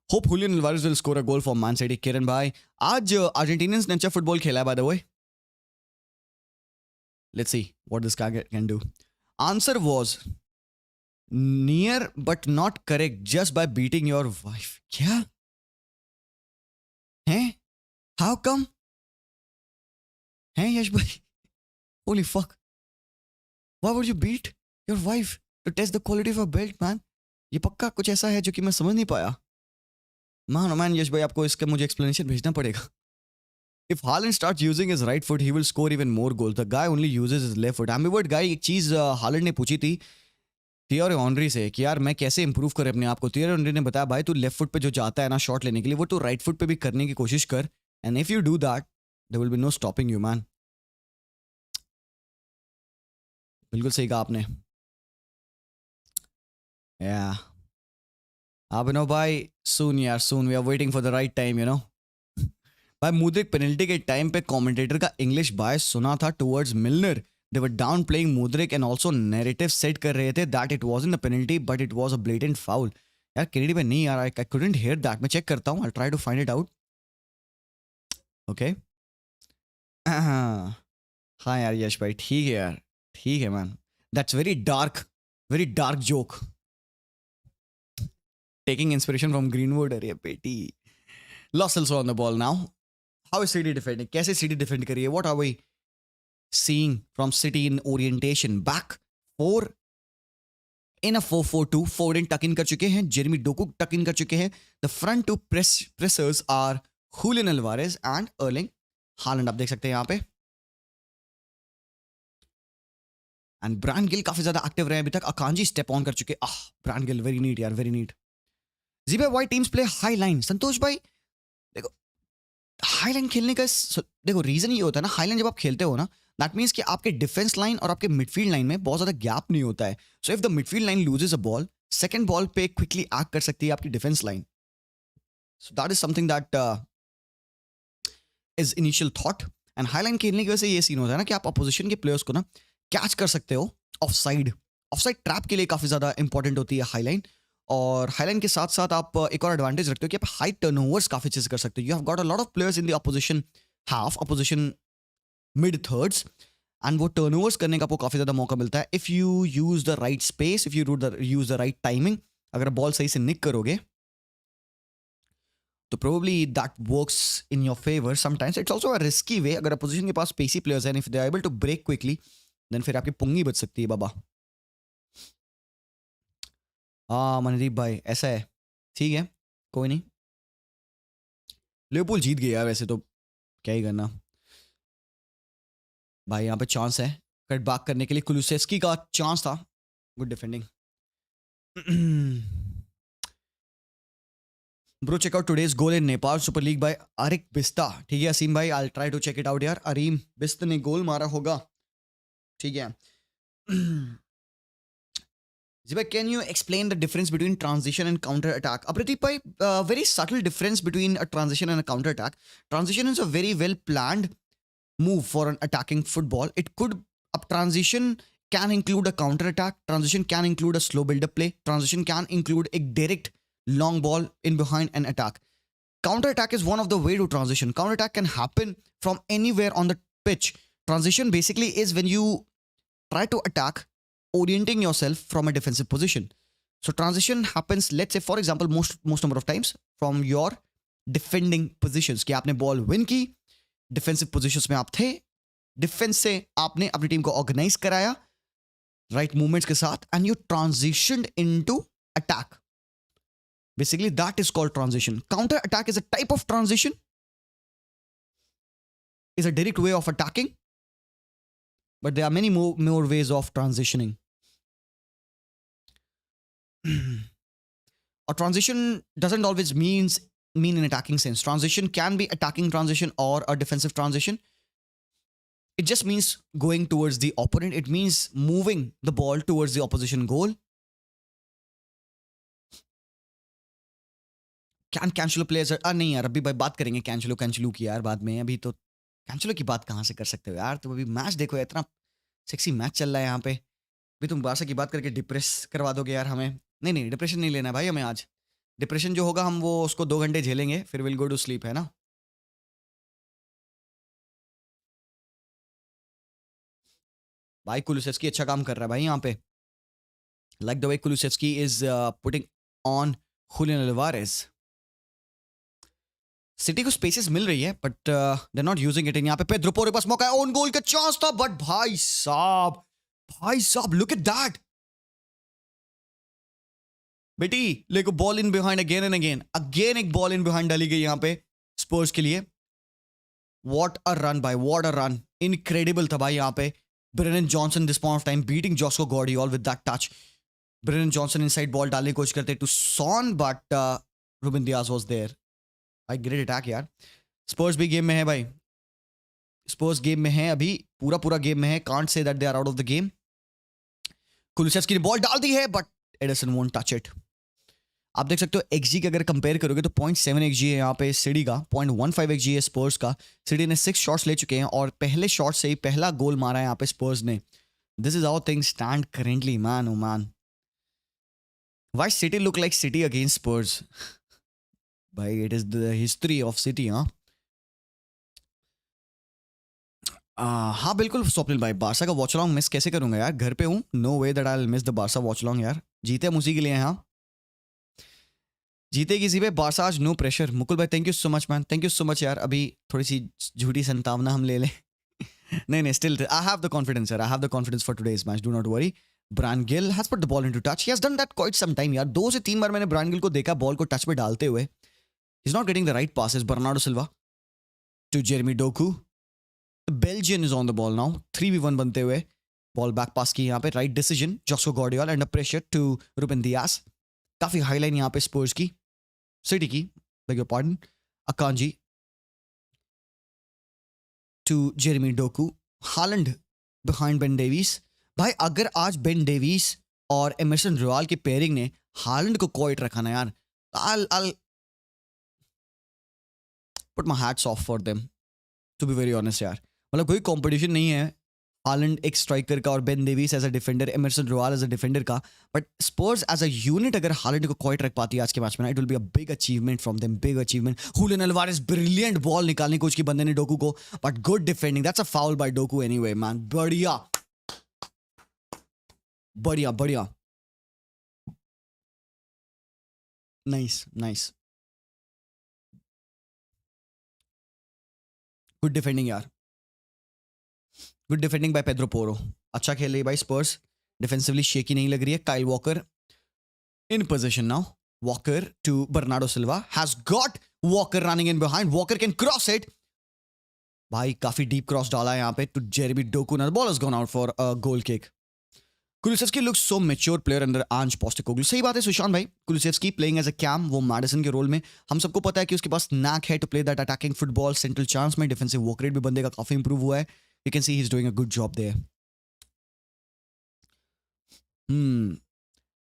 Hope Julian Alvarez will score a goal for Man City. Kiran भाई, आज अर्जेंटीनियंस ने अच्छा फुटबॉल खेला है by the way. Let's see what this guy can do. Answer was near but not correct just by beating your wife. क्या है? How come है यश भाई? Holy fuck, why would you beat your wife to test the quality of a belt man? ये पक्का कुछ ऐसा है जो कि मैं समझ नहीं पाया. Man, यश भाई आपको इसका मुझे एक्सप्लेनेशन भेजना पड़ेगा. If Haaland starts using his right foot, he will score even more goals. The guy only uses his left foot. Ambivert guy, एक चीज Haaland ने पूछी थी थियरी ऑनरी से कि यार मैं कैसे इंप्रूव करें अपने आप को। थियरी ऑनरी ने बताया भाई तू लेफ्ट फुट पे जो जाता है ना शॉट लेने के लिए, वो तू राइट फुट पे भी करने की कोशिश कर, and if you do that there will be no stopping you man. बिल्कुल सही कहा आपने। या आप नो भाई, सून यार soon, we are waiting for the right time, you know. भाई मुद्रिक पेनल्टी के टाइम पे कमेंटेटर का इंग्लिश बायस सुना था towards Milner. They were down playing Mudryk and also narrative set कर रहे थे that it wasn't a penalty but it was a blatant foul. यार कैनेडी में नहीं आ रहा है, आई कुडंट हियर दैट। मैं चेक करता हूँ, I try to find it out. Okay. हाँ यार यश भाई ठीक है यार, ठीक है man. That's very dark joke, taking inspiration from Greenwood. अरे बेटी, Lo Celso on the ball now. How is City defending? कैसे सिटी डिफेंड करी है? What are we seeing from City in orientation? Back four in a 4-4-2. Foden tuck in कर चुके हैं, Jeremy Docu tuck in कर चुके हैं. The front two pressers are Julian Alvarez and Erling Haaland. आप देख सकते हैं यहाँ पे. एंड ब्रांड गिल काफी ज्यादा एक्टिव रहे अभी तक. अकांजी स्टेप ऑन कर चुके. ब्रांड गिल वेरी नीट यार, वेरी नीट. जी भाई, why teams play high line? Santosh भाई देखो, हाई लाइन खेलने का देखो रीजन ये होता है ना, हाई लाइन जब आप खेलते हो ना, दैट मीन्स कि आपके डिफेंस लाइन और आपके मिडफील्ड लाइन में बहुत ज्यादा गैप नहीं होता है. So if the midfield line loses a ball, second ball पे क्विकली एक्ट कर सकती है आपकी defence line. So that is something that is initial thought. And high line खेलने की वजह से ये सीन होता है ना कि आप अपोजिशन के प्लेयर्स को ना कैच कर सकते हो of side. Of side trap के लिए काफी ज्यादा इंपॉर्टेंट होती है हाई लाइन. और हाईलाइन के साथ साथ आप एक और एडवांटेज रखते हो कि आप हाई टर्नओवर्स काफी चीज कर सकते हो. You have got a lot of players in the opposition half, opposition mid thirds, and वो टर्नओवर्स करने का आपको काफी ज्यादा मौका मिलता है if you use the right space, if you use the right timing. अगर बॉल सही से निक करोगे तो probably that works in your favour. Sometimes it's also a risky way. अगर अपोजिशन के पास स्पेसी प्लेयर्स हैं, if they are able to break quickly, then फिर आपकी पुंगी बच सकती है बाबा. मनदीप भाई ऐसा है, ठीक है, कोई नहीं. लिवरपूल जीत गया वैसे तो, क्या ही करना भाई. यहाँ पे चांस है कट बैक करने के लिए. कुलुसेस्की का चांस था. Good defending. Bro check out today's goal in Nepal super league by Arik Bista. ठीक है असीम भाई, I try to check it out यार. अरीम बिस्त ने गोल मारा होगा, ठीक है. Ziba, can you explain the difference between transition and counter attack? Apradeep bhai, very subtle difference between a transition and a counter attack. Transition is a very well planned move for an attacking football. It could, a transition can include a counter attack. Transition can include a slow build up play. Transition can include a direct long ball in behind an attack. Counter attack is one of the way to transition. Counter attack can happen from anywhere on the pitch. Transition basically is when you try to attack orienting yourself from a defensive position. So transition happens, let's say for example, most number of times from your defending positions. कि आपने ball win की, defensive positions में आप थे, defense से आपने अपनी team को organize कराया right movements के साथ, and you transitioned into attack. Basically that is called transition. Counter attack is a type of transition, is a direct way of attacking, but there are many more ways of transitioning. A transition doesn't always mean in attacking sense. Transition can be attacking transition or a defensive transition. It just means going towards the opponent. It means moving the ball towards the opposition goal. Can Cancelo players नहीं यार, अभी भाई बात करेंगे कैंचलो की यार बाद में. अभी तो कैंचलो की बात कहाँ से कर सकते हो यार. तुम अभी मैच देखो, इतना सेक्सी मैच चल रहा है यहाँ पे. अभी तुम बारसा की बात करके डिप्रेस करवा दोगे यार हमें. नहीं डिप्रेशन नहीं लेना भाई हमें आज. डिप्रेशन जो होगा हम वो उसको 2 घंटे झेलेंगे, फिर विल गो टू स्लीप, है ना. भाई कुलुसेस्की अच्छा काम कर रहा है भाई यहाँ पे. Like the way Kulusevski is putting on Julian Alvarez. City को स्पेसेस मिल रही है but they not using it. यहाँ पे पेड्रो पोरो के पास मौका है, ओन गोल का चांस था, बट भाई साहब लुक एट दैट. बेटी लेको ball in behind again and again एक बॉल इन बिहाइंड डाली गई यहाँ पे स्पर्स के लिए. व्हाट अ रन भाई, व्हाट अ रन. इनक्रेडिबल था भाई यहाँ पे. Brennan Johnson this point of time beating Josko Gvardiol with that touch. Brennan Johnson inside ball डालने की कोशिश करते to Son, but Ruben Dias was there. भाई ग्रेट अटैक यार. स्पर्स भी गेम में है भाई. स्पर्स गेम में है अभी, पूरा पूरा गेम में है. Can't say that they are out of the game. Kulusevski ने बॉल डाल दी है, but Ederson won't touch it. आप देख सकते हो एक्सजी की अगर कंपेयर करोगे तो 0.7 एक्सजी है यहाँ पे सिटी का, 0.15 एक्सजी है स्पर्स का. सिटी ने 6 शॉट्स ले चुके हैं और पहले शॉट से ही पहला गोल मारा है यहाँ पे स्पर्स ने. This is how things stand currently. Man oh man, why City look like City against Spurs? भाई it is the history of City. हाँ हाँ बिल्कुल स्वप्निल भाई. बारसा का वॉचलॉन्ग मिस कैसे करूंगा यार, घर पे हूँ. No way that I will miss the Barca watchalong यार. जीते हम उसी के लिए हैं. हाँ जीते किसी पे. बारसा आज नो प्रेशर. मुकुल भाई thank you so much man, thank you so much यार. अभी थोड़ी सी झूठी संतावना हम ले लें. नहीं still I have the confidence यार. I have the confidence for today's match, do not worry. Bryan Gil has put the ball into touch. He has done that quite some time यार. 2 से 3 बार मैंने ब्रायन गिल को देखा ball को touch पे डालते हुए. He is not getting the right passes. Bernardo Silva to Jeremy Doku. Belgian is on the ball now. 3v1 बनते हुए बॉल बैक पास की यहाँ पे. Right decision Josko Gvardiol and pressure to Ruben Dias. काफी high line यहाँ पे Spurs की, City की, beg your pardon. Akanji to Jeremy Doku. Haaland behind Ben Davies. भाई अगर आज बेन डेविस और एमरसन रॉयल की पेयरिंग ने हालैंड को क्वाइट रखा ना यार, I'll put my hats off for them, to be very honest यार. मतलब कोई कंपटीशन नहीं है हालैंड एक स्ट्राइकर का और Ben Davies as a defender, Emerson Royal as a defender का. But Spurs as a unit अगर हालैंड को क्वाइट रख पाती है आज के मैच में, it will be a big achievement from them, big achievement. Julian Alvarez brilliant ball निकालने को उसकी बंदे ने डोकू को, but good defending. That's a foul by Doku anyway man. बढ़िया बढ़िया बढ़िया. Nice nice. गुड डिफेंडिंग यार. Good defending by Pedro Porro. अच्छा खेल रही है भाई स्पर्स. डिफेंसिवली शेकी नहीं लग रही है. Kyle walker in position now. Walker to Bernardo Silva. Has got Walker running in behind. Walker can cross it. भाई काफी डीप क्रॉस डाला है यहाँ पे टू जेरेमी डोकू. ना ball has gone out for a goal kick. Kulusevski looks so mature player under Ange Postecoglou. सही बात है सुशांत भाई. Kulusevski playing as a CAM, वो मैडिसन के रोल में. हम सबको पता है कि उसके पास नैक है to play that attacking football. Central chance में डिफेंसिव वर्क रेट भी बंदे का काफी इंप्रूव हुआ है. You can see he is doing a good job there.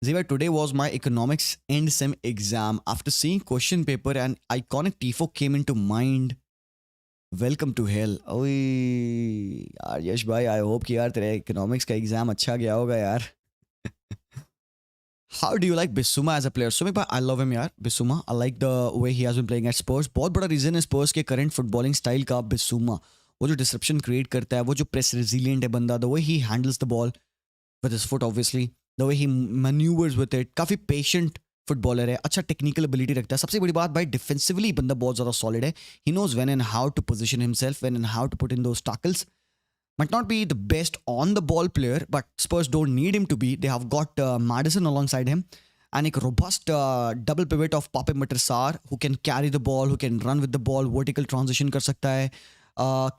Ziva, today was my economics end sem exam. After seeing question paper, an iconic tifo came into mind. Welcome to hell. ओए यार यश भाई, I hope कि यार तेरे economics का exam अच्छा गया होगा यार. How do you like Bissouma as a player? Sumit bhai, I love him यार. Bissouma, I like the way he has been playing at Spurs. बहुत बड़ा रीजन है Spurs के करंट फुटबॉलिंग स्टाइल का Bissouma. वो जो डिसरप्शन क्रिएट करता है, वो जो प्रेस रेजिलिएंट है बंदा, the way he handles the ball with his foot obviously, the way he maneuvers with it. काफी पेशेंट फुटबॉलर है. अच्छा टेक्निकल एबिलिटी रखता है. सबसे बड़ी बात भाई, डिफेंसिवली बंदा बहुत ज्यादा सॉलिड है. He knows when and how to position himself, when and how to put in those tackles. Might not be the best on the ball player, but Spurs don't need him to be. They have got Maddison alongside him, and a robust double pivot of Pape Matar who can carry the ball, who can run with the ball, vertical transition कर सकता है,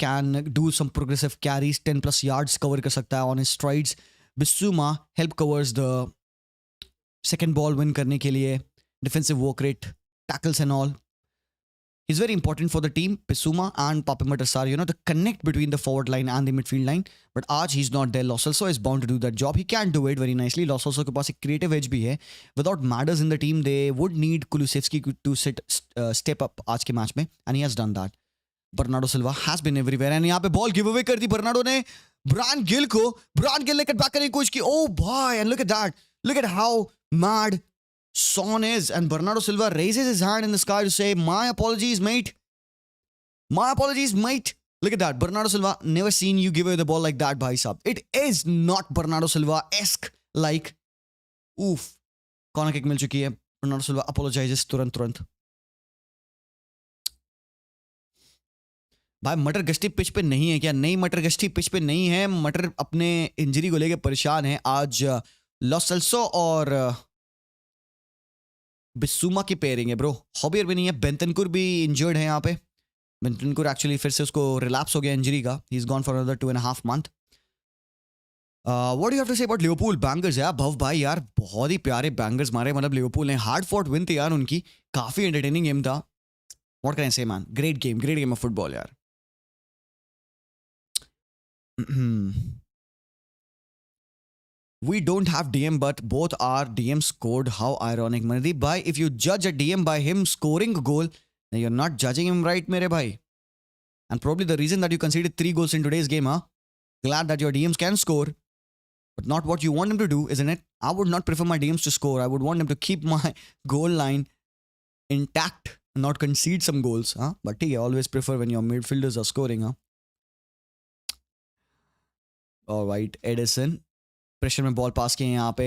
can do some progressive carries, 10 plus yards cover कर सकता है on his strides. Bissouma help covers the second ball win करने के लिए, defensive work rate, tackles and all. He's very important for the team, Bissouma and Pape Matar, you know, the connect between the forward line and the midfield line. But आज he's not there. Lo Celso is bound to do that job. He can do it very nicely. Lo Celso के पास एक creative edge भी है. Without Madders in the team, they would need Kulusevski to step up आज के match में, and he has done that. Bernardo Silva has been everywhere, and यहाँ पे ball give away कर दी बर्नार्डो ने ब्रायन गिल को. ब्रायन गिल ने cut back करने की कोशिश की. Oh boy, and look at that. Look at how mad Son is, and Bernardo Silva raises his hand in the sky to say, my apologies, mate. My apologies, mate. Look at that. Bernardo Silva, never seen you give away the ball like that, bhai sahab. It is not Bernardo Silva-esque like, oof. Corner kick मिल चुकी है. Bernardo Silva apologizes तुरंत. भाई मटर गश्ती pitch पे नहीं है क्या? नहीं, मटर गश्ती पिच पे नहीं है. मटर अपने इंजरी को लेकर परेशान है. आज लो सेल्सो और बिस्सूमा की पेयरिंग है ब्रो. हॉबियर भी नहीं है. बेंटनकुर भी इंजर्ड है यहाँ पे. बेंटनकुर एक्चुअली फिर से उसको रिलैप्स हो गया इंजरी का. He is gone for another 2.5 months. What you have to say about Liverpool bangers यार भव भाई यार बहुत ही प्यारे बैंगर्स मारे मतलब लिवरपूल ने हार्ड फॉट विन थी यार उनकी काफी एंटरटेनिंग गेम था व्हाट कैन आई से man great game of football यार We don't have DM, but both our DM scored. How ironic, Mandeep bhai. If you judge a DM by him scoring a goal, then you're not judging him right, mere bhai. And probably the reason that you conceded 3 goals in today's game, huh? Glad that your DMs can score, but not what you want them to do, isn't it? I would not prefer my DMs to score. I would want them to keep my goal line intact, not concede some goals, huh? But I always prefer when your midfielders are scoring, huh? All right, Edison. Pressure में ball pass किए यहाँ पे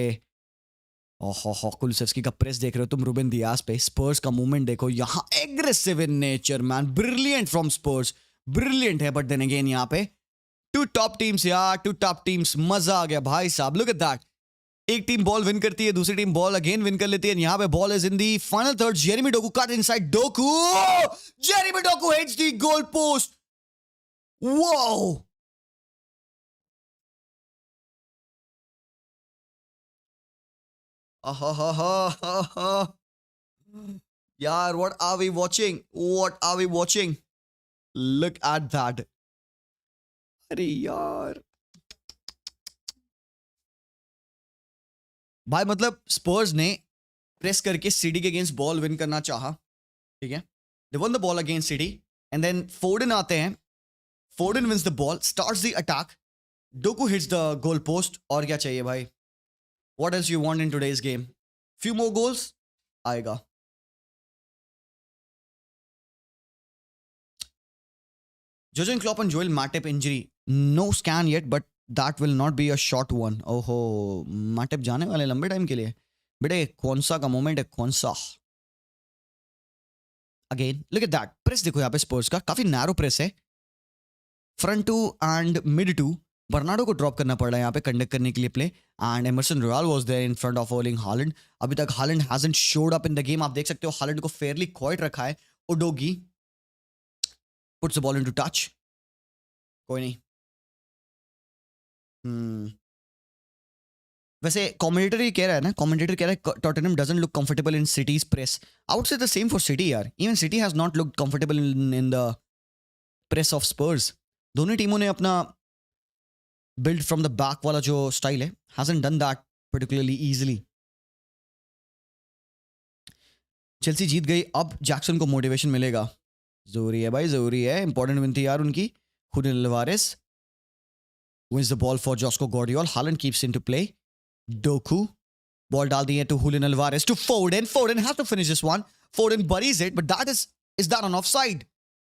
ओहो Kulusevski का press देख रहे हो तुम रूबेन दियास पे स्पर्स का मूवमेंट देखो यहाँ aggressive in nature man brilliant from Spurs brilliant है बट देन अगेन यहाँ पे टू टॉप टीम्स यार टू टॉप टीम्स मजा आ गया भाई साहब लुक एट दैट एक टीम बॉल विन करती है दूसरी टीम बॉल अगेन विन कर लेती है यहाँ पे ball is in the final third Jeremy Docu cut inside Docu Jeremy Docu hits the goal post wow यार what are we watching? What are we watching? Look at that. अरे यार भाई मतलब स्पर्स ने प्रेस करके सिटी के against ball win करना चाहा ठीक है they won the ball against City and then Foden आते हैं Foden wins the ball starts the attack Doku hits the goal post और क्या चाहिए भाई What else you want in today's game? Few more goals? आएगा. Jurgen Klopp and Joel Matip injury. No scan yet, but that will not be a short one. ओहो Matip जाने वाले लंबे time के लिए. बेटे कौन सा का मोमेंट है कौन सा? Again, look at that. Press देखो यहाँ पे स्पर्स का काफी नैरो प्रेस है. Front two and mid two. Bernardo को ड्रॉप करना पड़ रहा है यहाँ पे कंडक्ट करने के लिए play and Emerson Royal was there in front of Erling Haaland अभी तक Haaland hasn't showed up in the game आप देख सकते हो हालैंड को फेयरली क्वाइट रखा है उडोगी puts the ball into touch कोई नहीं वैसे कमेंटेटर ये कह रहा है ना कमेंटेटर कह रहा है Tottenham doesn't look comfortable in City's press I would say the same for City यार even City has not looked comfortable in the press of Spurs दोनों टीमों ने अपना build from the back वाला जो स्टाइल है hasn't done that particularly easily. Chelsea जीत गई अब जैक्सन को मोटिवेशन मिलेगा जरूरी है भाई जरूरी है इंपॉर्टेंट विन थी यार उनकी Julian Alvarez wins the ball for Josko Gvardiol. Haaland keeps into play. Doku ball डाल दी है to Julian Alvarez to Foden. Foden has to finish this one. Foden buries it, but that is that an offside?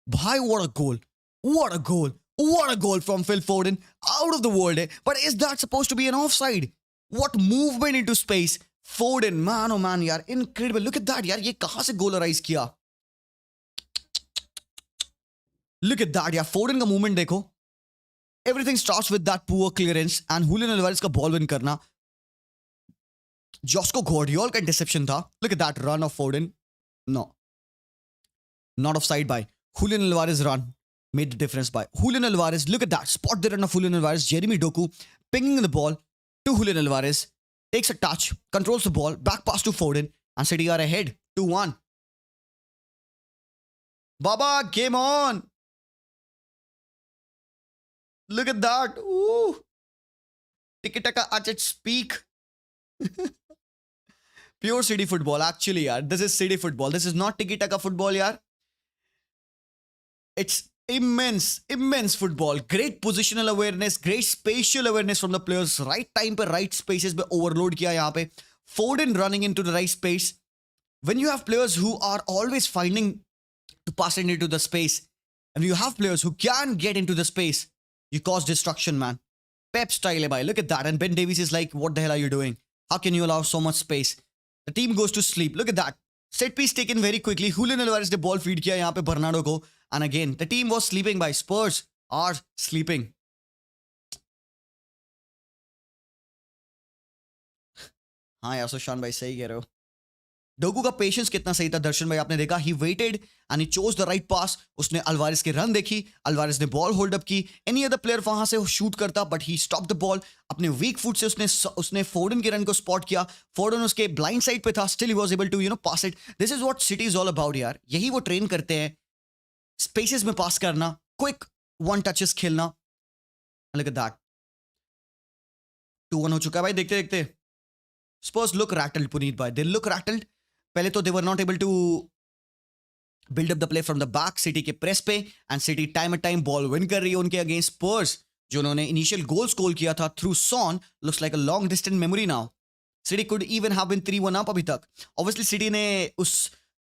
Bhai, what a goal! What a goal! What a goal from Phil Foden. Out of the world, eh? But is that supposed to be an offside? What movement into space. Foden, man oh man, yaar. Incredible. Look at that, yaar. Ye kahan se goal arise kiya? Look at that, yaar. Foden ka movement dekho. Everything starts with that poor clearance and Julian Alvarez ka ball win karna. Josko Gvardiol ka interception tha. Look at that run of Foden. No. Not offside by. Julian Alvarez run. Made the difference by Julian Alvarez. Look at that. Spot the run of Julian Alvarez. Jeremy Doku pinging the ball to Julian Alvarez. Takes a touch. Controls the ball. Back pass to Foden. And City are ahead. 2-1. Baba, game on. Look at that. Ooh. Tiki-taka at its peak. Pure City football. Actually, yaar. This is City football. This is not tiki-taka football, yaar. It's immense football. Great positional awareness, great spatial awareness from the players. Right time पे right spaces पे overload किया यहाँ पे. Foden running into the right space. When you have players who are always finding to pass it into the space, and you have players who can get into the space, you cause destruction, man. Pep style है भाई. Look at that. And Ben Davies is like, what the hell are you doing? How can you allow so much space? The team goes to sleep. Look at that. Set piece taken very quickly. Julian Alvarez ने ball feed किया यहाँ पे Bernardo को. And again, the team was sleeping by Spurs are sleeping. हाँ यार सुशांत भाई सही कह रहे हो डोगू का पेशेंस कितना सही था दर्शन भाई, आपने देखा, he waited and he chose the right pass. उसने अल्वारेस के रन देखी, अल्वारेस ने बॉल होल्ड अप की, एनी अदर प्लेयर वहां से शूट करता but he stop the ball. अपने वीक फुट से उसने फोर्डन के रन को स्पॉट किया. फोर्डन उसके ब्लाइंड साइड पे था, still he was able to pass it. This is what City is all about यार. यही वो ट्रेन करते हैं, स्पेसेस में पास करना, क्विक वन टचेस खेलना. Look at that. 2-1 हो चुका है भाई. देखते देखते Spurs look rattled, Puneet bhai. They look rattled. पहले तो they were not able to build up the play from the back. City के press पे and City time at time ball win कर रही है उनके against Spurs, जो उन्होंने initial goal score किया था through Son, looks like a long distant memory now. City could even have been 3-1 up अभी तक. Obviously City ने उस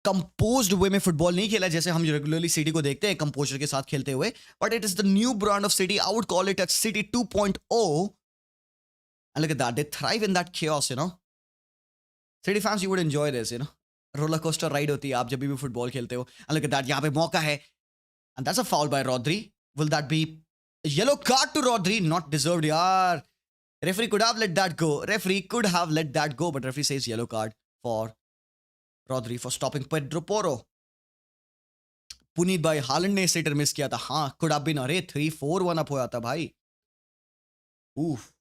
composed way में फुटबॉल नहीं खेला जैसे हम रेगुलरली सिटी को देखते हैं कंपोजर के साथ खेलते हुए. But it is the new brand of City. I would call it a City 2.0. And look at that. They thrive in that chaos, City fans, you would enjoy this, roller coaster ride होती है आप जब भी football खेलते हो. And look at that, यहाँ पे मौका है, and that's a foul by Rodri. Will that be a yellow card to Rodri? Not deserved, यार. Referee could have let that go. But referee says yellow card for Rodri for stopping Pedro Porro. Puneet भाई, Holland ने shutter miss किया था. हाँ, could have been. अरे 3-4-1 up होया था भाई. उफ.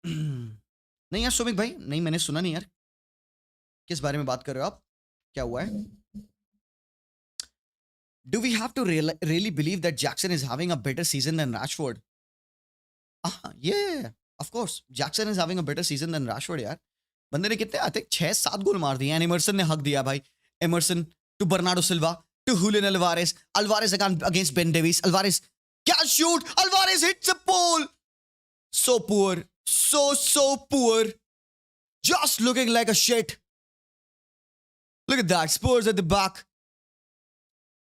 नहीं यार सुमित भाई, नहीं मैंने सुना नहीं यार. किस बारे में बात कर रहे हो आप? क्या हुआ है? Do we have to really believe that Jackson is having a better season than Rashford? Yeah, of course. Jackson is having a better season than Rashford यार. बंदे ने कितने आते 6-7 गोल मार दिए. एंड एमरसन ने हक दिया भाई. Emerson to Bernardo Silva to Julian Alvarez. Alvarez against Ben Davies. Alvarez क्या shoot. Alvarez hits a pole. So poor. So poor. Just looking like a shit. Look at that. Spurs at the back.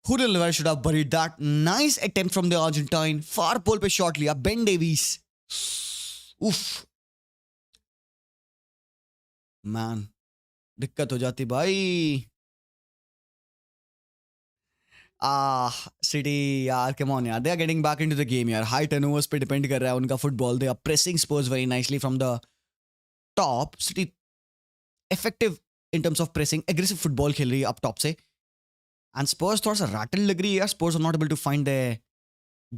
Julian Alvarez should have buried that. Nice attempt from the Argentine. Far pole पे shot लिया. Ben Davies. Oof. Man. दिक्कत हो जाती भाई. City यार, come on यार. They are getting back into the game यार. High turnovers पे depend कर रहा है उनका football. They are pressing Spurs very nicely from the top. City effective in terms of pressing, aggressive football खेल रही है up top से. And Spurs थोड़ा सा rattle लग रही है यार. Spurs are not able to find their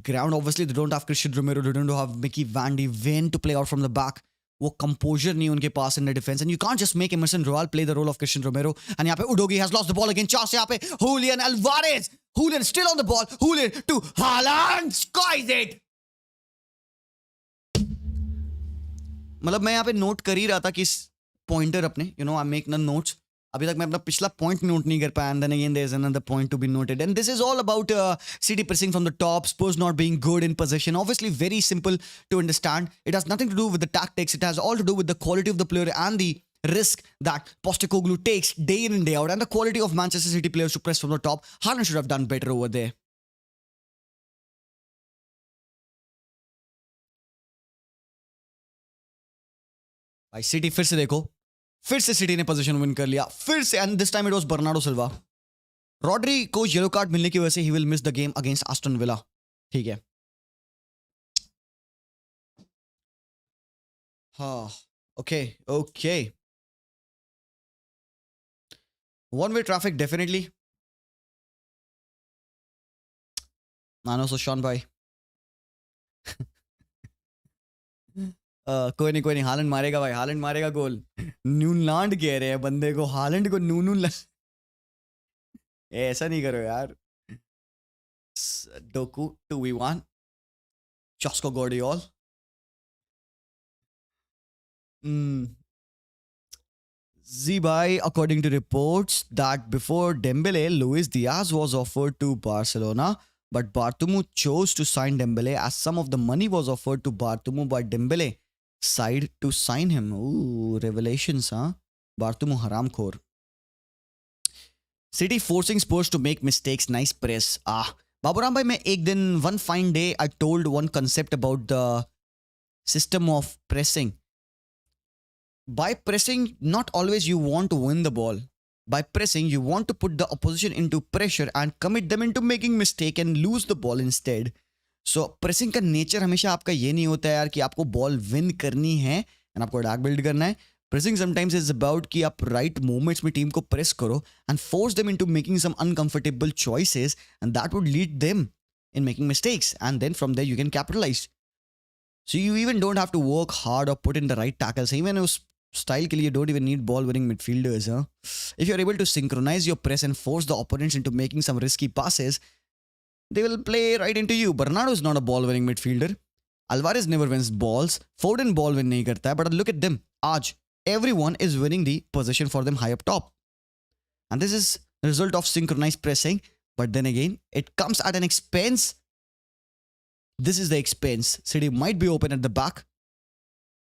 ground. Obviously they don't have Christian Romero, they don't have Mickey Van de Ven to play out from the back. वो composure नहीं उनके पास in the defense. And you can't just make Emerson Royal play the role of Christian Romero. And यहाँ पे Udogie has lost the ball again. Chance यहाँ पे Julian Alvarez. Julian still on the ball. Julian to Haaland. Skies it. मतलब मैं यहाँ पे note कर ही रहा था कि पॉइंटर अपने आई मेक द नोट्स. अभी तक मैं अपना पिछला पॉइंट नोट नहीं कर पाया. And then again there is another point to be noted. And this is all about City pressing from the top. Spurs not being good in possession. Obviously very simple to understand. It has nothing to do with the tactics. It has all to do with the quality of the player and the risk that Postecoglou takes day in and day out, and the quality of Manchester City players to press from the top. Haaland should have done better over there. भाई city फिर से देखो, फिर से city ने position win कर लिया फिर से. And this time it was Bernardo Silva. Rodri को येलो कार्ड मिलने की वजह से he will miss the game against Aston villa. ठीक है. हाँ, okay. One way traffic definitely. मानो सुशांत भाई. कोई नहीं हालैंड मारेगा भाई. हालैंड मारेगा गोल. न्यूलैंड कह रहे हैं बंदे को. हालैंड को नूनू ऐसा नहीं करो यार. Docu 2v1. Josko Gvardiol. Zibai, according to reports that before Dembele, Luis Diaz was offered to Barcelona, but Bartomeu chose to sign Dembele as some of the money was offered to Bartomeu by Dembele side to sign him. Ooh, revelations, huh? Bartomeu Haramkhor. City forcing Spurs to make mistakes. Nice press. Baburam bhai, मैं एक दिन, one fine day, I told one concept about the system of pressing. By pressing, not always you want to win the ball. By pressing, you want to put the opposition into pressure and commit them into making mistake and lose the ball instead. So pressing का nature हमेशा आपका ये नहीं होता है यार कि आपको बॉल विन करनी है and आपको अटैक बिल्ड करना है. Pressing sometimes is about कि आप right moments में team को press करो and force them into making some uncomfortable choices, and that would lead them in making mistakes, and then from there you can capitalize. So you even don't have to work hard or put in the right tackles. Even उस style के लिए you don't even need ball winning midfielders. Huh? If you're able to synchronize your press and force the opponents into making some risky passes, they will play right into you. Bernardo is not a ball winning midfielder. Alvarez never wins balls. Foden ball win नहीं करता है. But look at them. आज everyone is winning the position for them high up top. And this is the result of synchronized pressing. But then again, it comes at an expense. This is the expense. City might be open at the back,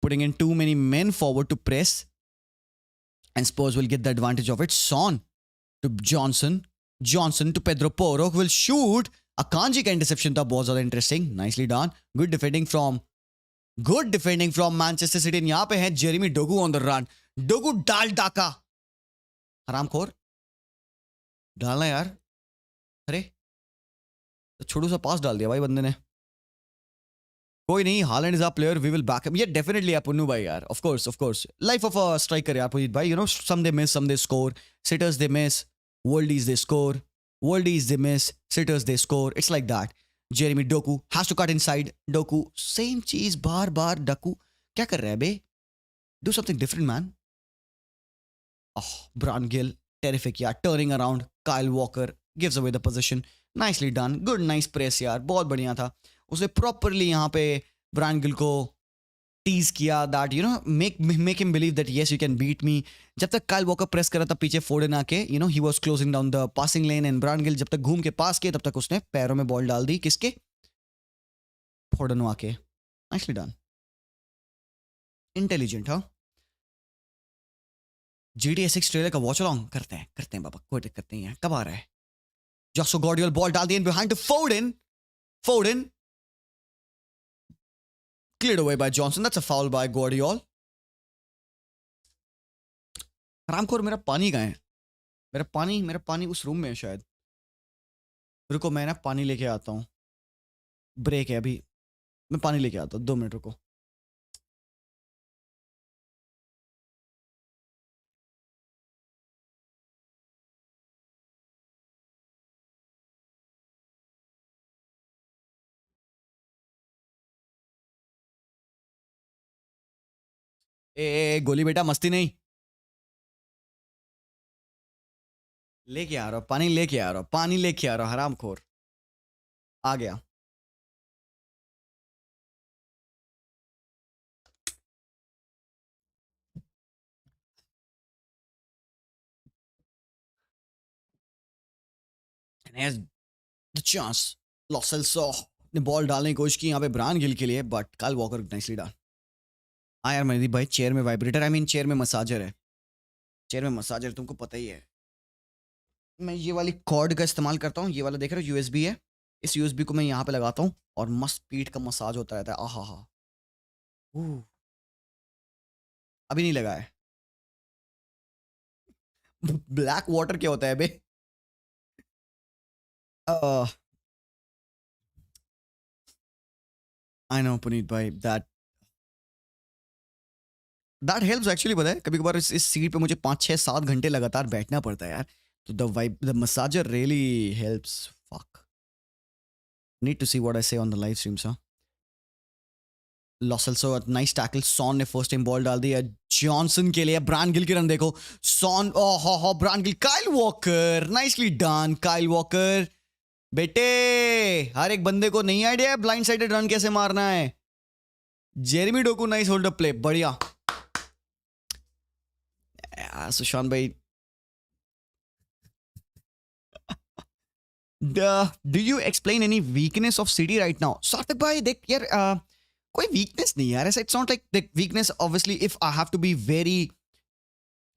putting in too many men forward to press, and Spurs will get the advantage of it. Son to Johnson. Johnson to Pedro Porro, who will shoot. Akanji का interception था बहुत ज़्यादा interesting. Nicely done. Good defending from Manchester City. And यहाँ पे है Jeremy Doku on the run. Doku डाल डाका. हरामखोर. डालना यार. अरे तो छोटू सा पास डाल दिया भाई बंदे ने. कोई नहीं, Haaland is our player, we will back him. Yeah, definitely Punnu bhai yaar. Of course. Life of a striker yaar, Puneet bhai. You know, some they miss, some they score. Sitters they miss. Worldies they score. Worldies they miss. Sitters they score. It's like that. Jeremy Doku has to cut inside. Doku, same cheese, bar. Doku. क्या कर रहा है बे? Do something different, man. Oh, Bran Gill, terrific yaar. Turning around. Kyle Walker gives away the position. Nicely done. Good, nice press यार. बहुत बढ़िया था. उसने properly यहाँ पे ब्रायन गिल को टीज किया that you know make him believe that yes you can beat me. जब तक काइल वॉकर प्रेस कर रहा था पीछे फोर्डन आके you know he was closing down the passing lane, and Bryan Gil जब तक घूम के पास किया तब तक उसने पैरों में बॉल डाल दी. किसके? फोर्डन आके. Nicely done. इंटेलिजेंट. हाँ, GTA 6 ट्रेलर का वॉच अलोंग करते हैं बाबा, कोई दिक्कत नहीं है. कब आ रहा है? जॉसो गॉर्डियल बॉल डाल दिया behind to Foden cleared away by Johnson. That's a foul by Guardiol. हरामखोर, मेरा पानी कहाँ है? मेरा पानी उस रूम में है शायद. रुको मैं ना पानी लेके आता हूँ. ब्रेक है अभी, मैं पानी लेके आता हूँ. 2 मिनट रुको. गोली बेटा, मस्ती नहीं. लेके आ रहा हूँ पानी, लेके आ रहा हूँ. हरामखोर आ गया. And has the chance. Lo Celso ने बॉल डालने की कोशिश की यहाँ पे ब्रायन गिल के लिए, बट काइल वॉकर नाइसली डाल. हाँ यार मनदीप भाई, चेयर में वाइब्रेटर, चेयर में मसाजर है. तुमको पता ही है. मैं ये वाली कॉर्ड का इस्तेमाल करता हूँ. ये वाला देख रहे हो यूएसबी है. इस यूएसबी को मैं यहाँ पे लगाता हूँ और मस्त पीठ का मसाज होता रहता है. आहा हा. अभी नहीं लगा है. ब्लैक वाटर क्या होता है बे? आई नो पुनीत भाई, दैट हेल्प्स एक्चुअली. पता है कभी कभार इस सीट पे मुझे 5 6 7 घंटे लगातार बैठना पड़ता है यार. तो the massager really helps. Fuck, need to see what I say on the live streams. Lo Celso nice tackle. Son ने फर्स्ट टाइम बॉल डाल दी है जॉनसन के लिए. ब्रायन गिल की रन देखो. सॉन, ओहो Bryan Gil. Kyle Walker nicely done. Kyle Walker बेटे, हर एक बंदे को नहीं आइडिया है ब्लाइंड साइडेड रन कैसे मारना है. Jeremy Docu nice hold up play, बढ़िया. सुशांत भाई, do you explain any weakness of City right now? सार्थक भाई देख यार, कोई weakness नहीं यार ऐसा. It's not like the weakness obviously if I have to be very,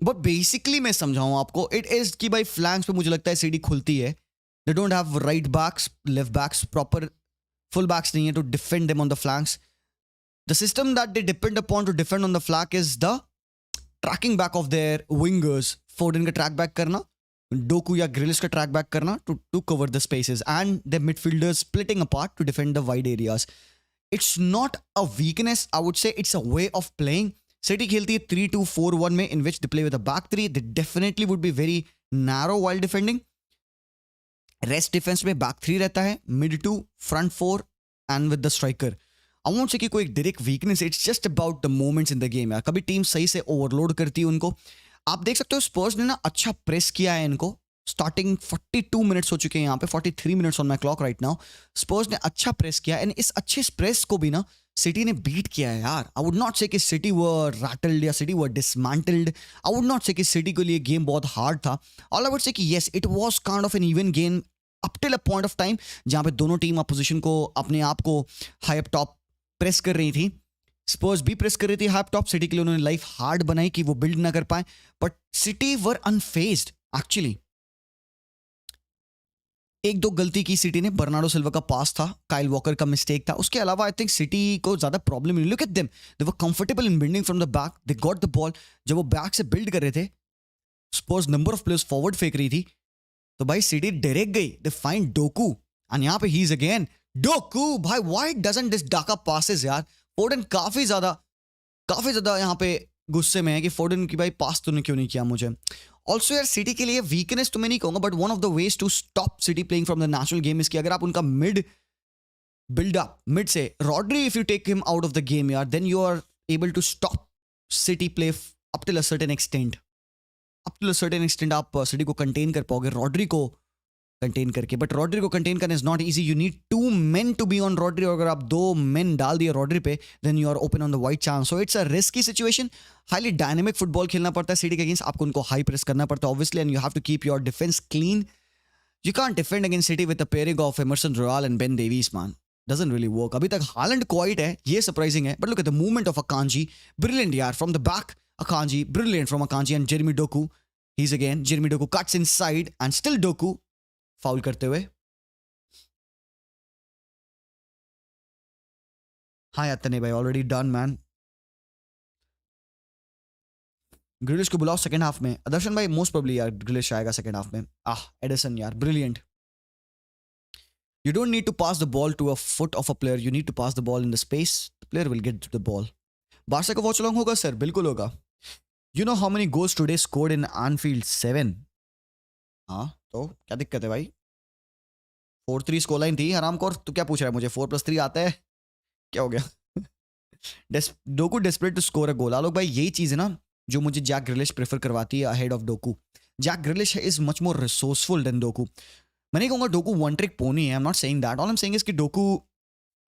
but basically मैं समझाऊँ आपको, it is कि भाई flanks पे मुझे लगता है City खुलती है. They don't have right backs, left backs, proper full backs नहीं है to defend them on the flanks. The system that they depend upon to defend on the flank is the tracking back of their wingers. Foden का track back करना, Doku या Grealish का track back करना to cover the spaces, and the midfielders splitting apart to defend the wide areas. It's not a weakness, I would say it's a way of playing. City खेलती है 3-2-4-1 में, in which they play with a back three. They definitely would be very narrow while defending. Rest defence में back three रहता है, mid two, front four and with the striker. I won't say कि कोई direct weakness, it's just about the moments in the game यार. कभी team सही से overload करती है उनको. आप देख सकते हो स्पर्स ने ना अच्छा प्रेस किया है इनको. स्टार्टिंग 42 मिनट्स हो चुके हैं यहाँ पे, 43 minutes on my clock right now. Spurs ने अच्छा प्रेस किया एंड इस अच्छे प्रेस को भी ना सिटी ने बीट किया है यार. आई वुड नॉट से कि सिटी वर रैटल्ड या City were dismantled. I would not say कि सिटी के लिए गेम बहुत हार्ड था. ऑल आई वुड से कि yes, it was kind of an even game up till a point of time जहां पे दोनों टीम अपोजिशन को अपने आप को हाई अप टॉप प्रेस कर रही थी. स्पर्स भी प्रेस कर रही थी हाई अप टॉप. सिटी के लिए उन्होंने लाइफ हार्ड बनाई कि वो बिल्ड ना कर पाए, बट सिटी वर अनफेज्ड एक्चुअली. एक दो गलती की सिटी ने. बर्नार्डो सिल्वा का पास था, काइल वॉकर का मिस्टेक था. उसके अलावा आई थिंक सिटी को ज्यादा प्रॉब्लम नहीं. Look at them, they were comfortable in building from the back. They got the ball. जब वो बैक से बिल्ड कर रहे थे, स्पर्स नंबर ऑफ प्लेयर्स फॉरवर्ड फेंक रही थी, तो भाई सिटी डायरेक्ट गई. दे फाइंड डोकू एंड यहाँ पे ही इज अगेन डोकू. भाई व्हाई डजंट दिस डाका पासेस यार. फोर्डन काफी ज्यादा यहाँ पे गुस्से में है कि फोर्डन की भाई पास तूने क्यों नहीं किया मुझे. ऑल्सो यार सिटी के लिए वीकनेस तो मैं नहीं कहूंगा, but one of the ways to stop City playing from the national game is कि अगर आप उनका मिड बिल्डअप मिड से Rodri, if you take him out of the game यार, then you are able to stop City play up till a certain extent. Up to a certain extent आप City को contain कर पाओगे Rodri को contain करके. But Rodri को contain करना is not easy. You need 2 men to be on Rodri. और अगर आप 2 men डाल दिए रॉड्री पे, then you are open on the wide chance. So it's a risky situation. Highly dynamic football खेलना पड़ता है सिटी के अगेंस्ट. आपको उनको हाई प्रेस करना पड़ता है obviously, and you have to keep your defence clean. You can't defend against City with the pairing of Emerson Royal and Ben Davies man. Doesn't really work. अभी तक Holland quite है, ये surprising है. But look at the movement of Akanji. Brilliant यार from the back. Akanji brilliant from Akanji and Jeremy Doku. He's again, Jeremy Doku cuts inside and still Doku foul करते हुए. हाँ यार तने भाई, ऑलरेडी डन मैन. ग्रिलिश को बुलाओ second half में. दर्शन भाई मोस्ट प्रोबब्ली यार ग्रिलिश आएगा सेकंड हाफ में. एडिसन यार brilliant. You don't need to pass the ball to a foot of a player. You need to pass the ball in the space. The player will get the ball. Barça का वॉचलॉन्ग होगा sir, बिल्कुल होगा. You know how many goals today scored in Anfield? 7. हाँ तो क्या दिक्कत है भाई. 4-3 स्कोर लाइन थी. हरामखोर तू क्या पूछ रहा है मुझे? 4+3 आता है क्या हो गया. Doku desperate to score a goal. Alok भाई यही चीज है ना जो मुझे जैक ग्रिलिश प्रेफर करवाती है ahead of Doku. Jack Grealish is much more resourceful than Doku. मैं नहीं कहूंगा डोकू वन ट्रिक पोनी है. I am not saying that. All I am saying is कि डोकू,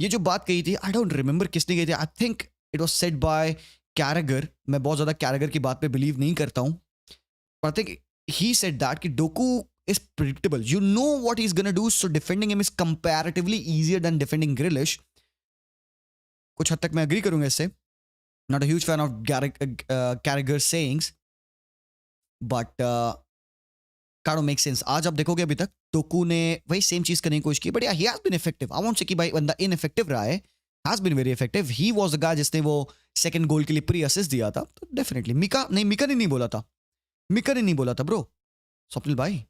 ये जो बात कही थी, आई डोंट रिमेंबर किसने कही थी. I think it was said by Carragher. मैं बहुत ज्यादा कैरेगर की बात पे बिलीव नहीं करता हूं, पर I think he said that कि Docu is predictable. You know what he's gonna do, so defending him is comparatively easier than defending Grealish. कुछ हद तक मैं agree करूंगा इससे. Not a huge fan of Carragher's sayings, but kind of makes sense. आज आप देखोगे अभी तक टोकू ने वही सेम चीज करने की कोशिश की, but yeah, he has been effective. I won't say कि भाई बंदा ineffective रहा है. Has been very effective. He was the guy जिसने वो second goal के लिए प्री असिस्ट दिया था. तो definitely मिका ने नहीं बोला था. मिका ने नहीं बोला था ब्रो. स्वप्निल भाई,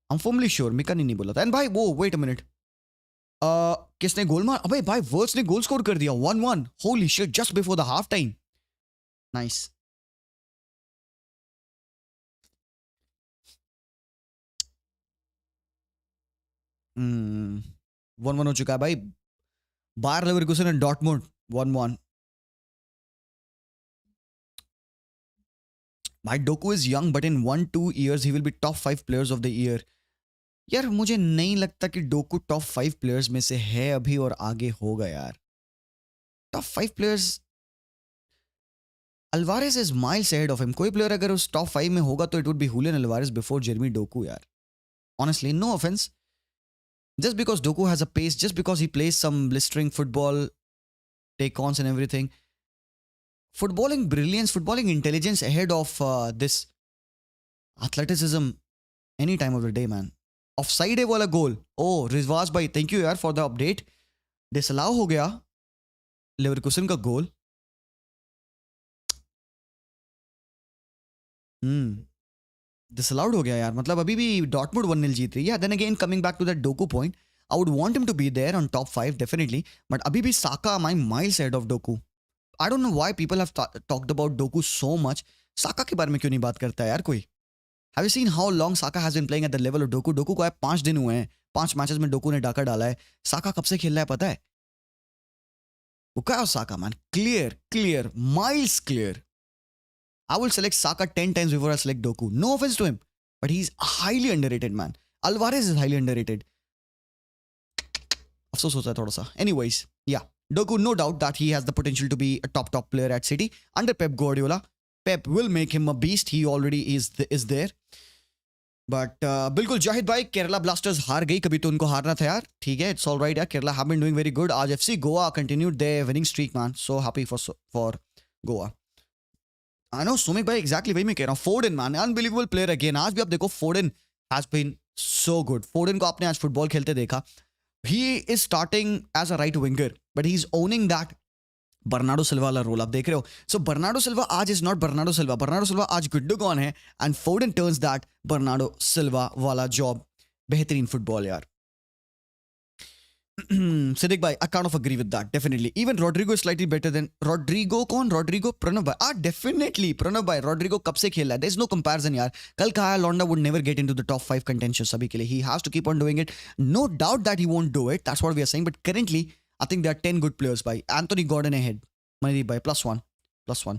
I'm firmly sure मिका ने नहीं बोला था. एंड भाई वो वेट अ मिनट, किसने गोल मार? अबे भाई वर्ड्स ने गोल स्कोर कर दिया 1-1. Holy shit, just before the half time. Nice. Hmm 1-1 हो चुका है भाई. Bayer Leverkusen and Dortmund 1-1. भाई Doku is young but in 1-2 years he will be top 5 players of the year. यार मुझे नहीं लगता कि डोकू टॉप 5 प्लेयर्स में से है अभी और आगे होगा यार. Top 5 players, Alvarez is miles ahead of him. कोई प्लेयर अगर उस टॉप 5 में होगा तो it would be Julian Alvarez before Jeremy Docu यार. Honestly, no offense. Just because Doku has a pace, just because he plays some blistering football, take-ons and everything, footballing brilliance, footballing intelligence ahead of this athleticism any time of the day, man. Offside है वाला गोल. Oh, रिजवाज भाई thank you यार for the update. Disallow हो गया Leverkusen का गोल. Disallowed हो गया यार. मतलब अभी भी डॉर्टमुंड 1-0 जीत रही है. Then again coming back to that Doku point, I would want him to be there on top 5 definitely, but abhi bhi Saka my miles ahead of Doku. I don't know why people have talked about Doku so much. Saka के बारे में क्यों नहीं बात करता है यार कोई? Have you seen how long Saka has been playing at the level of Doku? Doku को आए 5 दिन हुए हैं, 5 मैचेस में डोकू ने डाका डाला है. साका कब से खेल रहा है पता है? Bukayo Saka, man. Clear, miles clear. I will select Saka 10 times before I select Doku. No offense to him, but he's highly underrated, man. Alvarez is highly underrated. अफसोस होता है थोड़ा सा. Anyways, yeah. Doku, no doubt that he has the potential to be a top player at City. Under Pep Guardiola, Pep will make him a beast. He already is there. But बिल्कुल जाहिद भाई, Kerala blasters हार गई, कभी तो उनको हारना था यार. ठीक है, इट्स ऑल राइट यार. Kerala have been doing very good. आज FC Goa continued their winning streak, man. So happy for Goa. I know Sumit भाई, एग्जैक्टली वही मैं कह रहा हूँ. Foden, man, unbelievable player again. आज भी आप देखो, Foden has been so good. Foden को आपने आज फुटबॉल खेलते देखा. He is starting as a right winger, but he is owning that Bernardo Silva वाला रोल. आप देख रहे हो. सो बर्नार्डो सिल्वा आज is not Bernardo Silva. Bernardo Silva आज गुड्डुगॉन है, and फोर्डन turns that Bernardo Silva वाला जॉब. बेहतरीन फुटबॉल यार. सिद्दीक भाई, I kind of agree with that, definitely. Even Rodrigo is slightly better than Rodrigo. कौन? Rodrigo प्रणव भाई. Definitely प्रणव भाई. Rodrigo कब से खेल रहा है? There's no comparison यार. कल कहा है Londa would never get into the top 5 contention सभी के लिए. He has to keep on doing it. No doubt that he won't do it. That's what we are saying. But currently, I think there are 10 good players by Anthony Gordon ahead. Mandeep bhai, +1.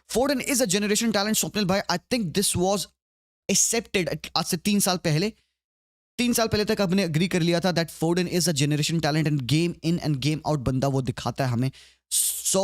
Foden is a generation talent. Swapnil bhai, I think this was accepted आज से 3 साल पहले. 3 साल पहले तक आपने agree कर लिया था that फोर्डन is a generation talent, end game in end game out बंदा वो दिखाता है हमें. So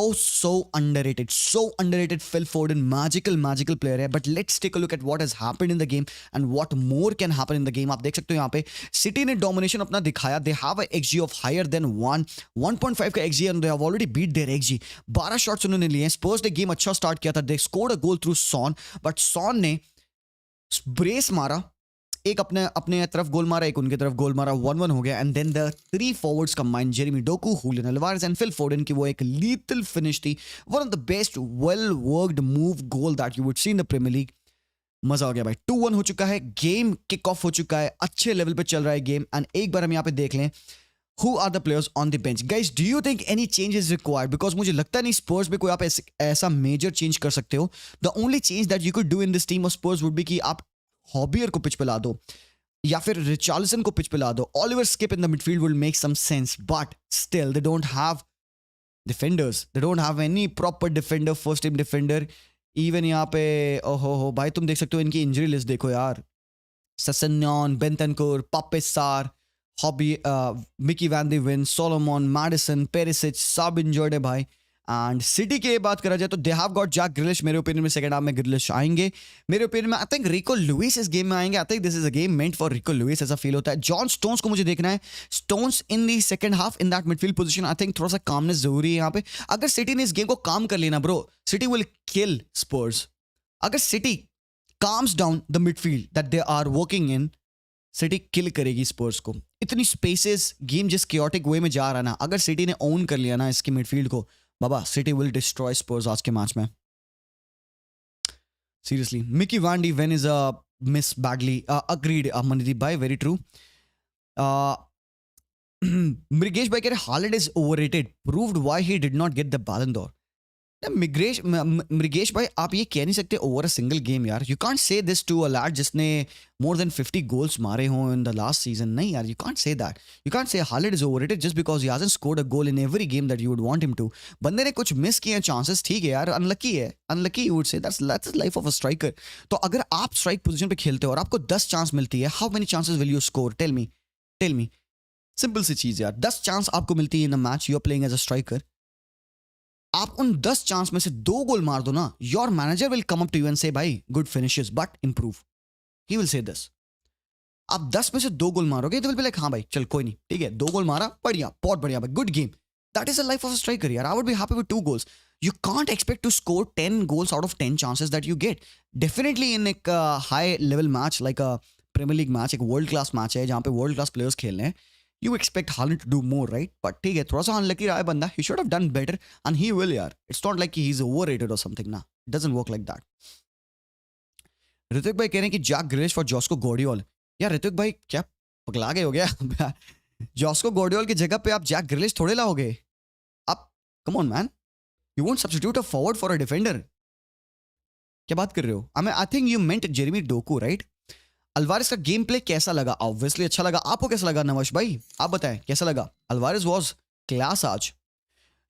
underrated Phil Foden. Magical player है. But let's take a look at what has happened in the game and what more can happen in the game. आप देख सकते हो यहाँ पे सिटी ने डोमिनेशन अपना दिखाया. They have a XG of higher than 1.5 का XG, and they have already beat their XG. 12 shots उन्होंने लिए. स्पर्स ने गेम अच्छा स्टार्ट किया था. They scored a goal through Son, but Son ने ब्रेस मारा. एक अपने तरफ गोल मारा, एक उनके तरफ गोल मारा. 1-1 हो गया. And then the 3 forwards combined, Jeremy Doku, Julian Alvarez and Phil Foden की वो एक लीथल फिनिश थी. One of the best well worked move goal that you would see in the Premier League. मजा आ गया भाई. 2-1 हो चुका है. गेम किक ऑफ हो चुका है. अच्छे लेवल पे चल रहा है गेम. एंड एक बार हम यहाँ पे देख लें who are the players on the bench. Guys, do you think any change is required? Because मुझे लगता नहीं स्पर्स में कोई आप ऐसा मेजर चेंज कर सकते हो. The only change that you could do in this team of Spurs would be कि आप हॉबियर को पिच पे ला दो या फिर रिचार्लिसन को पिच पे ला दो. Oliver Skipp in the midfield will make some sense, but still they don't have defenders. They don't have any proper defender, first team defender. Even यहाँ पे ओहो भाई, तुम देख सकते हो इनकी इंजरी लिस्ट देखो यार. ससन्यॉन, बेंटनकोर, पापेसार, हॉबी, Micky van de Ven, Solomon, Maddison, Perisic, सब इंजर्ड है भाई. एंड सिटी की बात करा जाए तो they have got Jack Grealish. मेरे ओपिनियन में सेकंड हाफ में ग्रिलिश आएंगे. मेरे ओपिनियन में आई थिंक रिको लुइस इस गेम में आएंगे. I think this is a game meant for RIICO Louis, ऐसा फील होता है. जॉन स्टोन्स को मुझे देखना है. Stones in the second half in that midfield position. I think थोड़ा सा कामनेस जरूरी है यहाँ पे. अगर सिटी ने इस गेम को काम कर लेना bro, City will kill Spurs. अगर City calms down the midfield that they are working in, City kill करेगी स्पर्स को. इतनी स्पेसेस, गेम जिस क्योटिक वे में जा रहा है ना, अगर सिटी ने ओन कर लिया ना इसकी मिडफील्ड को, बाबा सिटी विल डिस्ट्रॉय स्पर्स आज के मैच में. Seriously. Micky van de Ven is a miss badly. Agreed Mandeep भाई, वेरी ट्रू. मृगेश भाई कह रहे Haaland is overrated, proved why he did not get the Ballon d'Or. Mrigesh भाई, आप ये कह नहीं सकते ओवर अ सिंगल गेम यार. You can't say this to a lad जिसने मोर देन 50 गोल्स मारे हों इन द लास्ट सीजन. नहीं यार, you can't say that. You can't say Haaland is overrated just because he hasn't scored a goal in every game that you would want him to. बंदे ने कुछ miss किए chances, ठीक है यार, unlucky है. Unlucky you would say, that's life of a striker. तो अगर आप स्ट्राइक पोजीशन पे खेलते हो और आपको 10 चांस मिलती है, how many chances will you score? Tell me. Simple सी चीज यार. 10 चांस आपको मिलती है in a match, you are playing as a striker. आप उन 10 चांस में से 2 गोल मार दो ना, your manager will come up to you and say भाई good finishes but improve. He will say this. आप 10 में से 2 गोल मारोगे तो विल बी लाइक हाँ भाई चल कोई नहीं, ठीक है 2 गोल मारा, बढ़िया, बहुत बढ़िया भाई, good game. That is the life of a striker यार. I would be happy with 2 goals. You can't expect to score 10 goals out of 10 chances that you get. Definitely in एक high level match like a Premier League match, एक world class match है जहाँ पे world class players खेल रहे हैं, you expect Haaland to do more, right? But ठीक है, थोड़ा सा अनलकी रहा है बंदा. He should have done better and he will यार. It's not like he's overrated or something ना. It doesn't work like that. Hrithik भाई कह रहे हैं कि जैक ग्रिलिश फॉर जॉस्को गॉर्डियोल. यार ऋतिक भाई क्या पगला गए हो गया? जॉस्को गॉर्डियोल की जगह पे आप जैक ग्रिलिश थोड़े लाओगे आप। Come on man, you won't substitute a forward for a defender. क्या बात कर रहे हो? I think you meant Jeremy Doku right. Alvarez का गेम प्ले कैसा लगा? ऑब्वियसली अच्छा लगा। आपको कैसा लगा नवश भाई? आप बताएं कैसा लगा? अल्वारेस वाज क्लास आज।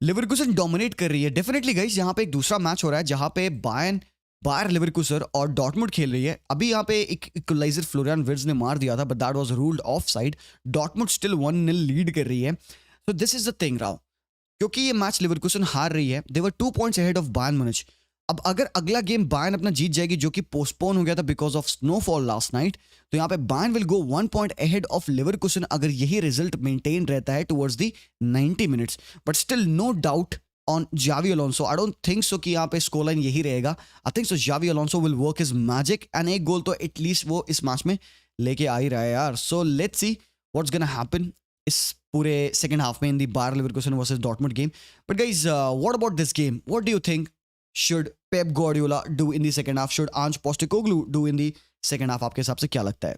लिवरकूसन डोमिनेट कर रही है डेफिनेटली गाइस। यहाँ पे एक दूसरा मैच हो रहा है जहां पे बायर्न बायर लिवरकूसन और डॉर्टमुंड खेल रही है। अभी यहाँ पे एक इक्वलाइजर फ्लोरियन विर्ट्ज ने मार दिया था but that was ruled of side. Dortmund still 1-0 lead कर रही है। सो this is the thing Rao, क्योंकि ये मैच लिवरकूसन हार रही है। दे वर 2 points ahead of Bayern Munich. अब अगर अगला गेम बायर्न अपना जीत जाएगी जो कि पोस्टपोन हो गया था because of snowfall last night, तो यहाँ पे Bayern will go 1 point ahead of Leverkusen अगर यही रिजल्ट मेंटेन रहता है towards the 90 minutes. But still no doubt on जावी Alonso. I don't think so कि यहाँ पे स्कोर लाइन यही रहेगा। आई थिंक सो जावी Alonso will work his magic and एक गोल तो एटलीस्ट वो इस मैच में लेके आ ही रहा है यार। So let's see what's gonna happen इस पूरे सेकंड हाफ में in the Bayer Leverkusen versus Dortmund game. But guys what about this game? What do you think should Pep Guardiola do in the second half? Should Ange Postecoglou do in the second half? आपके हिसाब से क्या लगता है?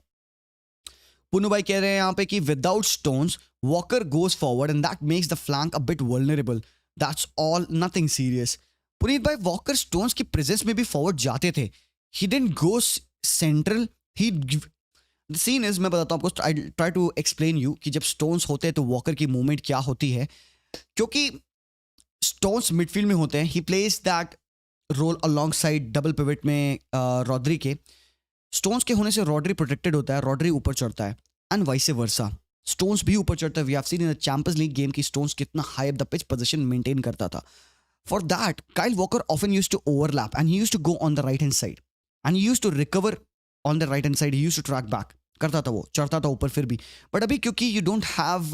पुन्नू भाई कह रहे हैं यहाँ पे कि without stones walker goes forward and that makes the flank a bit vulnerable. That's all, nothing serious. Puneet भाई वॉकर स्टोन्स की प्रेजेंस में भी फॉरवर्ड जाते थे। He didn't go central. He the scene is, मैं बताता हूँ आपको, ट्राई टू एक्सप्लेन यू कि जब स्टोन्स होते हैं तो वॉकर की मूवमेंट क्या होती है। क्योंकि स्टोन्स मिडफील्ड में होते हैं, he plays that role alongside double pivot में रॉड्री के। स्टोन्स के होने से रॉड्री प्रोटेक्टेड होता है, रॉड्री ऊपर चढ़ता है एंड वाइस वर्सा। स्टोन्स भी ऊपर चढ़ता है। We have seen in the Champions League game की स्टोन्स कितना high up the pitch position maintain करता था। For that Kyle Walker often used to overlap and he used to go on the right hand side and he used to recover on the right hand side. He used to track back करता था, वो चढ़ता था ऊपर फिर भी। But अभी क्योंकि you don't have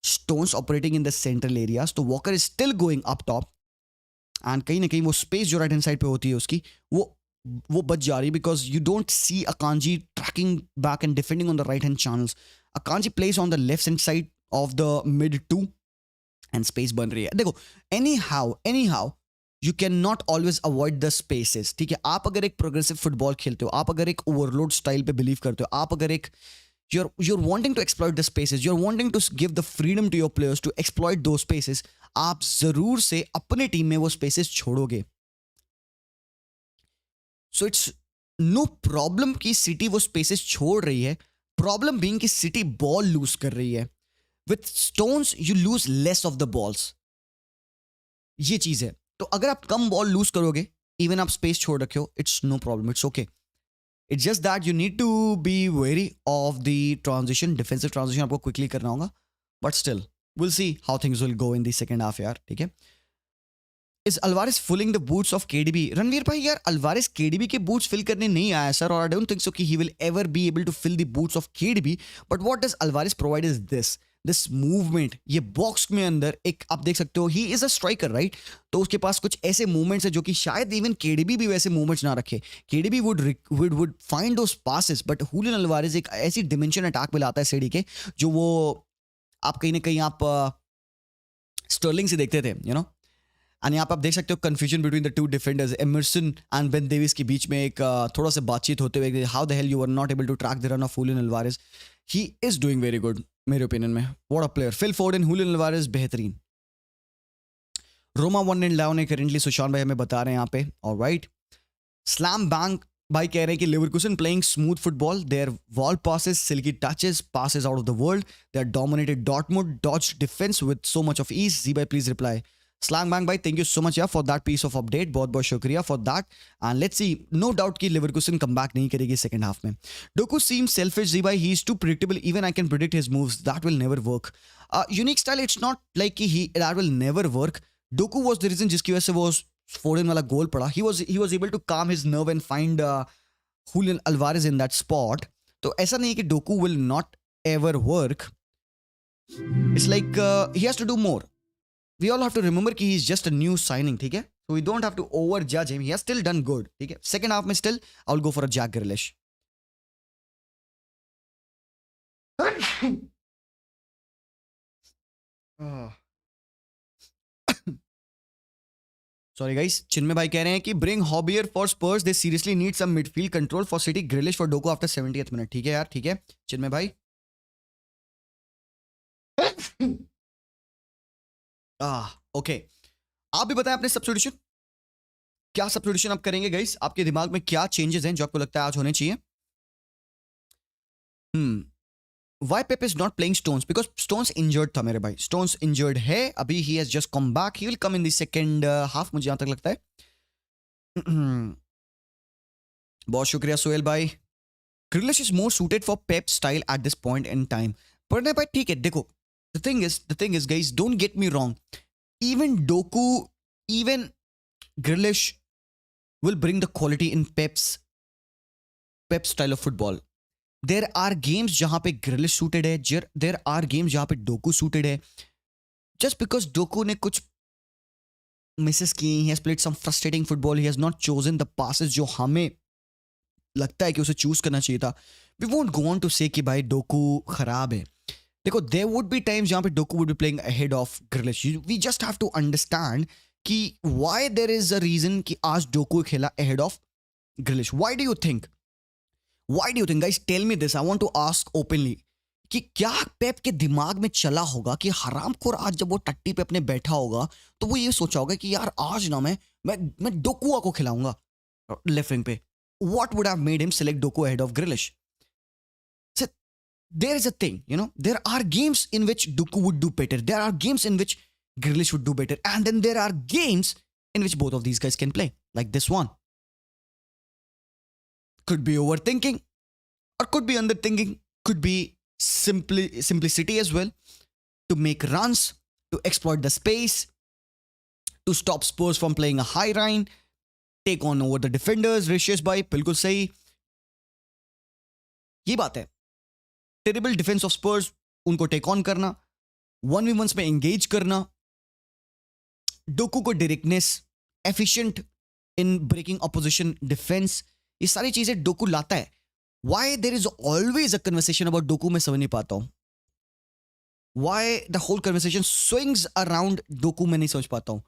Stones operating in the central areas, तो Walker is still going up top and कहीं ना कहीं वो स्पेस जो राइट हैंड साइड पे होती है उसकी वो बच जा रही है because you don't see Akanji tracking back and defending on the right hand channels. Akanji plays on the left hand side of the mid two and space बन रही है। देखो any how you can not always avoid the spaces, ठीक है। आप अगर एक progressive football खेलते हो, आप अगर एक ओवरलोड स्टाइल पे बिलीव करते हो, आप अगर एक you're wanting to exploit the spaces, you're wanting to give the freedom to your players to exploit those spaces, आप जरूर से अपने टीम में वो स्पेसेस छोड़ोगे। सो इट्स नो प्रॉब्लम कि सिटी वो स्पेसेस छोड़ रही है। प्रॉब्लम बीइंग कि सिटी बॉल लूज कर रही है। With Stones you lose less of the balls, ये चीज है। तो अगर आप कम बॉल लूज करोगे, इवन आप स्पेस छोड़ रखे हो, it's no problem, it's okay. It's just that you need to be very of the transition, defensive transition आपको क्विकली करना होगा। But still will see how things will go in the second half यार, ठीक है। Is Alvarez filling the boots of KDB? Ranveer भाई यार Alvarez KDB के boots fill करने नहीं आया सर, और आई डोंट थिंक सो कि he will ever be able to fill the boots of KDB. But what does Alvarez provide is this movement. ये box में अंदर एक आप देख सकते हो, he is a striker right, तो उसके पास कुछ ऐसे मूवमेंट्स है जो कि शायद इवन केडीबी भी वैसे मूवमेंट्स ना रखे। KDB would find those passes, but Julian Alvarez एक ऐसी डिमेंशन अटैक में लाता है सीडी के, जो वो आप कहीं ना कहीं आप स्टर्लिंग से देखते थे, यू नो। एंड यहाँ पे आप देख सकते हो confusion between the two defenders, Emerson and Ben Davies के बीच में एक थोड़ा सा बातचीत होते हुए, how the hell you are not able to track the run of Julian Alvarez. He is doing very good मेरे ओपिनियन में। What a player. Phil Foden, Julian Alvarez बेहतरीन। रोमा 1-11 है करेंटली, सुशांत भाई हमें बता रहे हैं यहाँ पे। ऑलराइट, स्लैम बैंग भाई कह रहे हैं कि Leverkusen playing smooth football, their wall passes, silky touches, passes out of the world, they are dominated Dortmund, dodge defence with so much of ease. जी भाई प्लीज रिप्लाई। स्लैंग बैंग भाई thank you so much यार for that piece of update, बहुत बहुत शुक्रिया for that. And let's see, no doubt कि Leverkusen come back नहीं करेगी सेकंड हाफ में। डोकू सीम सेल्फिश जी भाई, he is too predictable, even I can predict his moves, that will never work. Unique style, it's not like कि he that will never work. Doku was the reason जिसकी वजह से वो Foden वाला goal पड़ा। He was able to calm his nerve and find Julian Alvarez in that spot. तो ऐसा नहीं है कि Doku will not ever work, it's like he has to do more. We all have to remember कि he is just a new signing, ठीक है? So we don't have to overjudge him. He has still done good, ठीक है? Second half में still, I'll go for a Jack Grealish. Sorry guys, चिन्मय भाई कह रहे हैं कि bring Hobbier for Spurs. They seriously need some midfield control for City. Grealish for Doku after 70th minute. ठीक है यार, ठीक है चिन्मय भाई। ओके, आप भी बताएं अपने सब्स्टिट्यूशन, क्या सब्स्टिट्यूशन आप करेंगे गाइस? आपके दिमाग में क्या चेंजेस हैं जो आपको लगता है आज होने चाहिए? Why Pep is not playing Stones? Because Stones injured था मेरे भाई. Stones injured है अभी. He has just come back. He will come in the second half, मुझे यहाँ तक लगता है. बहुत शुक्रिया सोहेल भाई. Grealish is more suited for Pep style at this point in time. पर नहीं भाई, ठीक है. देखो, the thing is guys, don't get me wrong. Even Doku, even Grealish will bring the quality in Pep style of football. There are games जहां पे ग्रिलिश suited है, देर are games जहां पे डोकू सूटेड है. जस्ट बिकॉज डोकू ने कुछ misses की, he has played some frustrating football, he has not chosen the passes जो हमें लगता है कि उसे चूज करना चाहिए था. We won't go on to say कि भाई डोकू खराब है. देखो, देयर वुड बी टाइम्स जहां पे Doku would be playing ahead of Grealish. We just have to understand कि why there is a reason कि आज डोकू खेला ahead of Grealish. Why do you think? Why do you think, guys? Tell me this. I want to ask openly. कि क्या पेप के दिमाग में चला होगा कि हरामखोर आज जब वो टट्टी पे अपने बैठा होगा तो वो ये सोचा होगा कि यार आज ना मैं डोकुआ को खिलाऊंगा लेफ्ट विंग पे. What would have made him select Doku ahead of Grealish? So there is a thing, there are games in which Doku would do better. There are games in which Grealish would do better. And then there are games in which both of these guys can play. Like this one. Could be overthinking or could be underthinking, could be simplicity as well, to make runs, to exploit the space, to stop Spurs from playing a high line, take on over the defenders. Rishis bhai, बिल्कुल सही. ये बात है. Terrible defense of Spurs, उनको take on करना, 1v1s में engage करना, Docu को directness, efficient in breaking opposition defense, ये सारी चीजें डोकू लाता है. Why there is always a conversation about Docu, मैं समझ नहीं पाता हूं. Why the whole conversation swings around Docu, मैं नहीं समझ पाता हूं.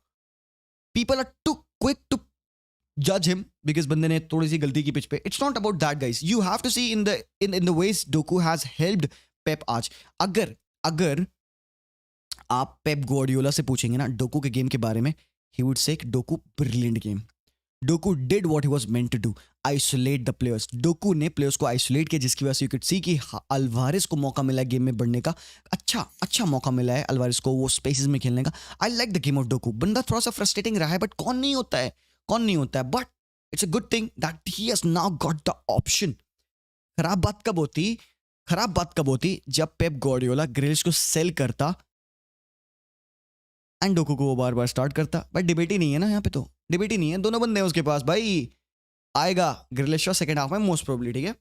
People are too quick to judge him because बंदे ने थोड़ी सी गलती की पिच पे. It's not about that, guys. You have to see in the ways Docu has helped Pep आज. अगर आप पेप गॉर्डियोला से पूछेंगे ना डोकू के गेम के बारे में, he would say Docu brilliant game. Docu did what he was meant to do, isolate the players. Docu ने प्लेयर्स को आइसोलेट किया जिसकी वजह से यू कुड सी कि अल्वारेस को मौका मिला गेम में बढ़ने का. अच्छा मौका मिला है अल्वारेस को वो स्पेसेस में खेलने का. I like the game of Docu. बंदा थोड़ा सा फ्रस्ट्रेटिंग रहा है बट कौन नहीं होता है but it's a good thing that he has now got the option. खराब बात कब होती जब पेप गॉर्डियोला ग्रिलिश को सेल करता एंड डोकू को वो बार बार स्टार्ट करता. बट डिबेट ही नहीं है ना यहाँ पे, तो डिबेट ही नहीं है. दोनों बंदे हैं उसके पास भाई. आएगा ग्रिलिश सेकंड हाफ में मोस्ट प्रोबेबली. ठीक है,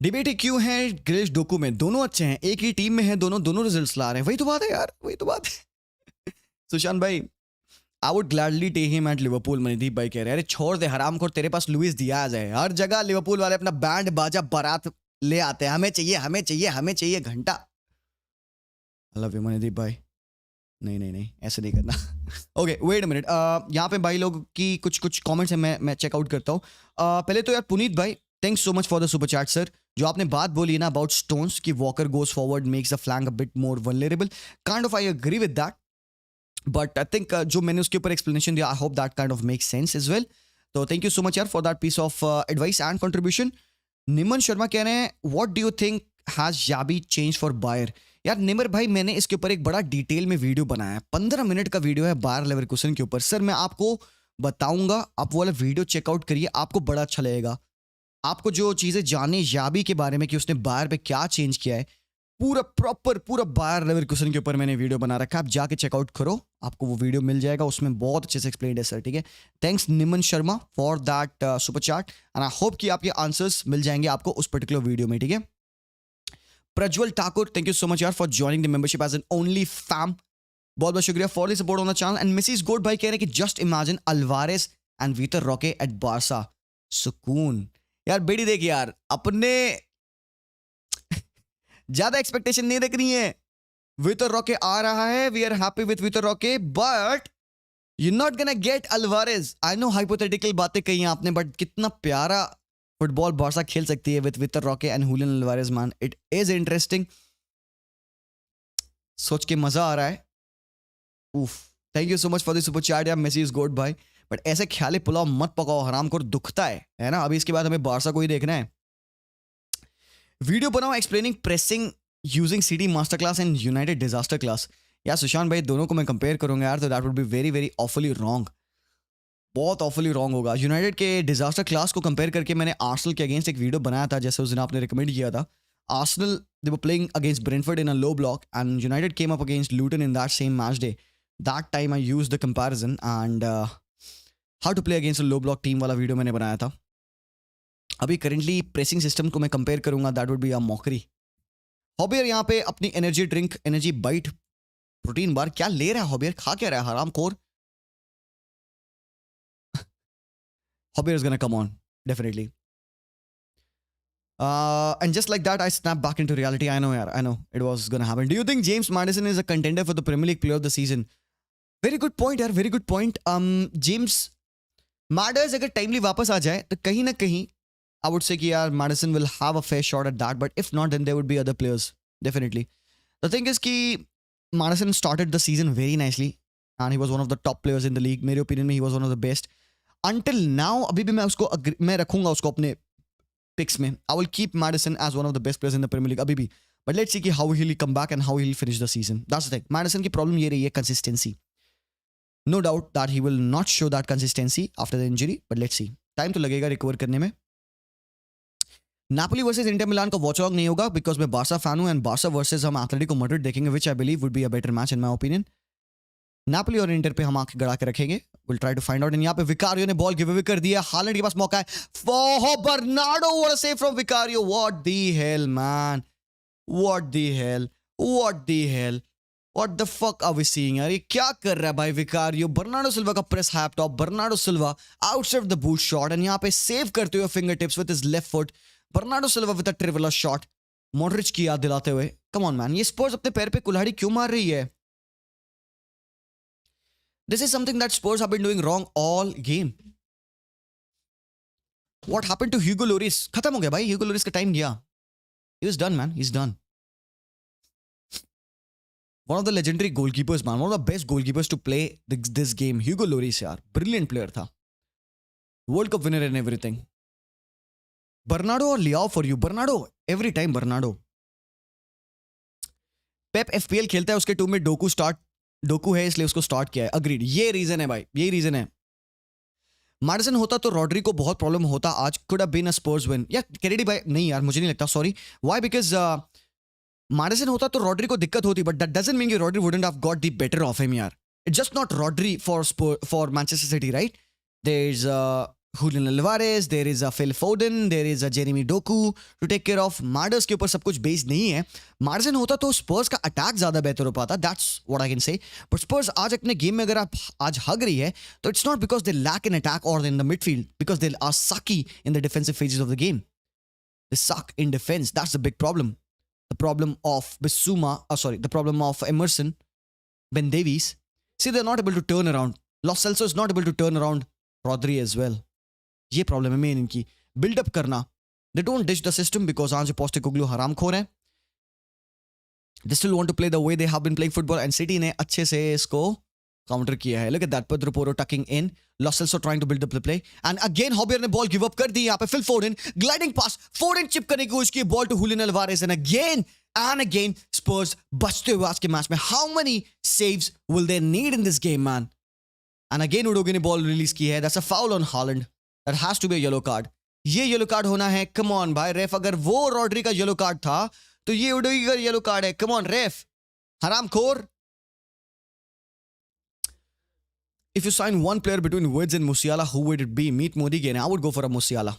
डिबेट ही क्यों है ग्रिलिश डोकू में? दोनों अच्छे हैं, एक ही टीम में है, दोनों रिजल्ट्स ला रहे हैं. वही तो बात है यार, वही तो बात है. सुशांत भाई, I would gladly take him at Liverpool. Manideep भाई कह रहे हैं अरे छोड़ दे हरामखोर, तेरे पास लुइस दियाज है. हर जगह लिवरपूल वाले अपना बैंड बाजा बारात ले आते हैं. हमें चाहिए घंटा. आई लव यू मनीदीप भाई. नहीं ऐसे नहीं करना. Okay wait a minute. यहाँ पे भाई लोग की कुछ कमेंट्स हैं, मैं चेकआउट करता हूँ. पहले तो यार पुनीत भाई, thanks so much for the super chat sir. जो आपने बात बोली ना अबाउट स्टोन्स कि Walker goes forward makes the flank a bit more vulnerable, kind of I agree with that. But I think जो मैंने उसके ऊपर एक्सप्लेनेशन दिया, I hope that kind of makes sense as well. तो thank you so much यार for that piece of advice and contribution. Niman Sharma कह रहे हैं what do you think has याबी चेंज फॉर बायर? यार निमर भाई, मैंने इसके ऊपर एक बड़ा डिटेल में वीडियो बनाया है. 15 मिनट का वीडियो है बायर लेवरकुसन के ऊपर. सर मैं आपको बताऊंगा, आप वो वाला वीडियो चेकआउट करिए, आपको बड़ा अच्छा लगेगा. आपको जो चीज़ें जाने याबी के बारे में कि उसने बायर पे क्या चेंज किया है, पूरा बायर लेवरकुसन के ऊपर मैंने वीडियो बना रखा है. आप जाके चेकआउट करो, आपको वो वीडियो मिल जाएगा. उसमें बहुत अच्छे से एक्सप्लेन है सर. ठीक है, थैंक्स निमन Sharma for that super chat and I hope कि आपके आंसर्स मिल जाएंगे आपको उस पर्टिकुलर वीडियो में. ठीक है, Prajwal Thakur, thank you so much यार for joining the membership as an only fam. बहुत बहुत शुक्रिया for the support on the channel. And मिसिस गोड भाई कह रहे हैं कि just imagine Alvarez and Vitor Roque at Barca. सुकून यार. बेटी देख यार, अपने ज्यादा एक्सपेक्टेशन नहीं रखनी है. वितर रॉके आ रहा है, we are happy with Vitor Roque, but you not gonna get Alvarez. I know hypothetical बातें कही हैं आपने, बट कितना प्यारा फुटबॉल बारसा खेल सकती है with Vitor Roque and Julian Alvarez. Man, it is interesting. सोच के मजा आ रहा है. उफ, thank you so much for the super chat यार. मेसी इज गुड भाई, बट ऐसे ख्याली पुलाव मत पकाओ, हरामखोर दुखता है ना. अभी इसके बाद हमें बारसा को ही देखना है. वीडियो बनाओ explaining pressing using city master class and United disaster class. यार सुशांत भाई, दोनों को मैं कंपेयर करूंगा यार, तो that would be very very awfully wrong. बहुत ऑफुली रॉन्ग होगा. यूनाइटेड के डिजास्टर क्लास को कंपेयर करके मैंने आर्सेनल के अगेंस्ट एक वीडियो बनाया था, जैसे उस दिन आपने रिकमेंड किया था. Arsenal they were playing against Brentford in a low block and United came up against Luton in that same match day. That time I used the comparison and how to play against a low block team वाला video मैंने बनाया था. अभी currently pressing system को मैं compare करूंगा, that would be a mockery. हॉबियर यहाँ पे अपनी energy drink, energy bite, protein bar क्या ले रहा है हॉबियर, खा क्या रहा है हरामखोर. Hobby is gonna come on, definitely. And just like that, I snapped back into reality. I know, yaar. I know it was gonna happen. Do you think James Madison is a contender for the Premier League Player of the Season? Very good point, yaar. Very good point. James Madders अगर timely वापस आ जाए तो कहीं ना कहीं I would say कि यार Madison will have a fair shot at that. But if not, then there would be other players. Definitely. The thing is कि Madison started the season very nicely and he was one of the top players in the league. मेरे opinion में he was one of the best. Until now, अभी भी मैं उसको मैं रखूंगा उसको अपने पिक्स में. I will keep Madison as one of the best players in the Premier League अभी भी. But let's see कि how he'll come back and how he'll finish the season. That's the thing. Madison की problem ये रही है consistency. No doubt that he will not show that consistency after the injury. But let's see. Time तो लगेगा recover करने में. Napoli versus Inter Milan का वॉचलॉन्ग नहीं होगा बिकॉज मैं बारसा फैन हूं एंड बारसा वर्सेस हम एथलेटिको मैड्रिड देखेंगे which I believe would be a better match in my opinion. Napoli और इंटर पे हम आंखें गड़ा के रखेंगे. Will try to find out. And यहाँ पे विकारियो ने बॉल गिव अवे कर दिया. हालैंड के पास मौका है for Bernardo. What a save from Vicario. What the hell man, what the hell, what the hell, what the fuck are we seeing यार. ये क्या कर रहा है भाई विकारियो. बर्नार्डो सिल्वा का प्रेस हैप टॉप. Bernardo Silva outside the boot shot and यहाँ पे सेव करते हुए finger tips with his left foot. Bernardo Silva with a trivela shot. Modric की याद दिलाते हुए. कम ऑन मैन, ये स्पर्स अपने पैर पे कुल्हाड़ी क्यों मार रही है. This is something that Spurs have been doing wrong all game. What happened to Hugo Lloris? खत्म हो गया भाई. Hugo Lloris का टाइम गया. He was done, man. He's done. One of the legendary goalkeepers, man. One of the best goalkeepers to play this game. Hugo Lloris, यार. Brilliant player था. World Cup winner and everything. Bernardo और Leao for you. Bernardo. Every time Bernardo. Pep FPL खेलता है, उसके team में Docu है इसलिए उसको स्टार्ट किया है. अग्रीड. ये रीजन है भाई, यही रीजन है. मार्टिसन होता तो रॉड्री को बहुत प्रॉब्लम होता आज. Could have been a Spurs win. या केरेडी भाई नहीं यार, मुझे नहीं लगता. सॉरी. व्हाई? बिकॉज मार्टिसन होता तो रॉड्री को दिक्कत होती, बट दैट डजंट मीन कि Rodri wouldn't have got the better of him यार. It's just not Rodri for Manchester City, right? There is Julian Alvarez, there is a Phil Foden, there is a Jeremy Doku to take care of. Madders के ऊपर सब कुछ based नहीं है. मार्टिसन होता तो स्पर्स का अटैक ज्यादा बेहतर हो पाता. That's what I can say. But स्पर्स आज अपने गेम में अगर आप आज हग रही है तो it's not because they lack in attack or in the midfield, because they are sucky in the defensive phases of the game. They suck in defense. That's the big problem. The problem of the problem of Emerson, Ben Davies. See, they're not able to turn around. Lo Celso is not able to turn around Rodri as well. ये problem है main इनकी. Buildup करना. They don't ditch the system because आज Postecoglou हरामखोर है. They still want to play the way they have been playing football and City ने अच्छे से इसको काउंटर किया है. Look at that. Pedro Porro tucking in. Lo Celso trying to build up the play. And again Hobbier ने ball give up कर दी. यहाँ पे Phil Foden gliding pass. Foden chip करने की कोशिश की. Ball to Julian Alvarez and again Spurs बचते हुए आज के मैच में. How many saves will they need in this game, man? And again Udogie ने बॉल रिलीज की है. That's a foul on Haaland. That has to be a yellow card. ये yellow card होना है. कम ऑन भाई रेफ. अगर वो Rodri का येलो कार्ड था तो ये उडोगी का येलो कार्ड है. Come on ref. हरामखोर. If you sign one player between Woods and Musiala, who would it be? Meet Modi again. I would go for a Musiala.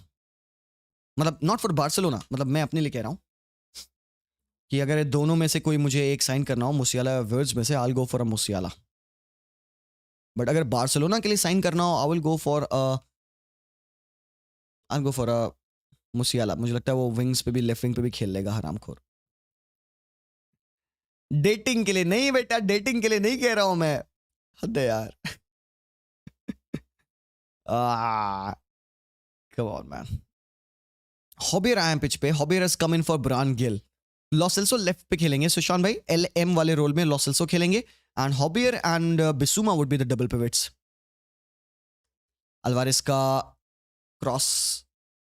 मतलब not for Barcelona. मतलब मैं अपने लिए कह रहा हूं कि अगर दोनों में से कोई मुझे एक साइन करना हो, मुसियाला या वर्ड्स में से, I'll go for a Musiala. But अगर बार्सिलोना के लिए साइन करना हो, I'll go for a Musiala. मुझे लगता है वो विंग्स पे भी, लेफ्ट विंग पे भी खेल लेगा हरामखोर. डेटिंग के लिए नहीं बेटा, डेटिंग के लिए नहीं कह रहा हूं मैं. हद है यार. Come on man. Hobbier I am pitch पे. Hobbier has come in for Bran Gill. Lo Celso left पे खेलेंगे सुशांत भाई, LM वाले रोल में लॉसेल्सो खेलेंगे, एंड हॉबियर and Bissouma would be the double pivots. Alvarez का cross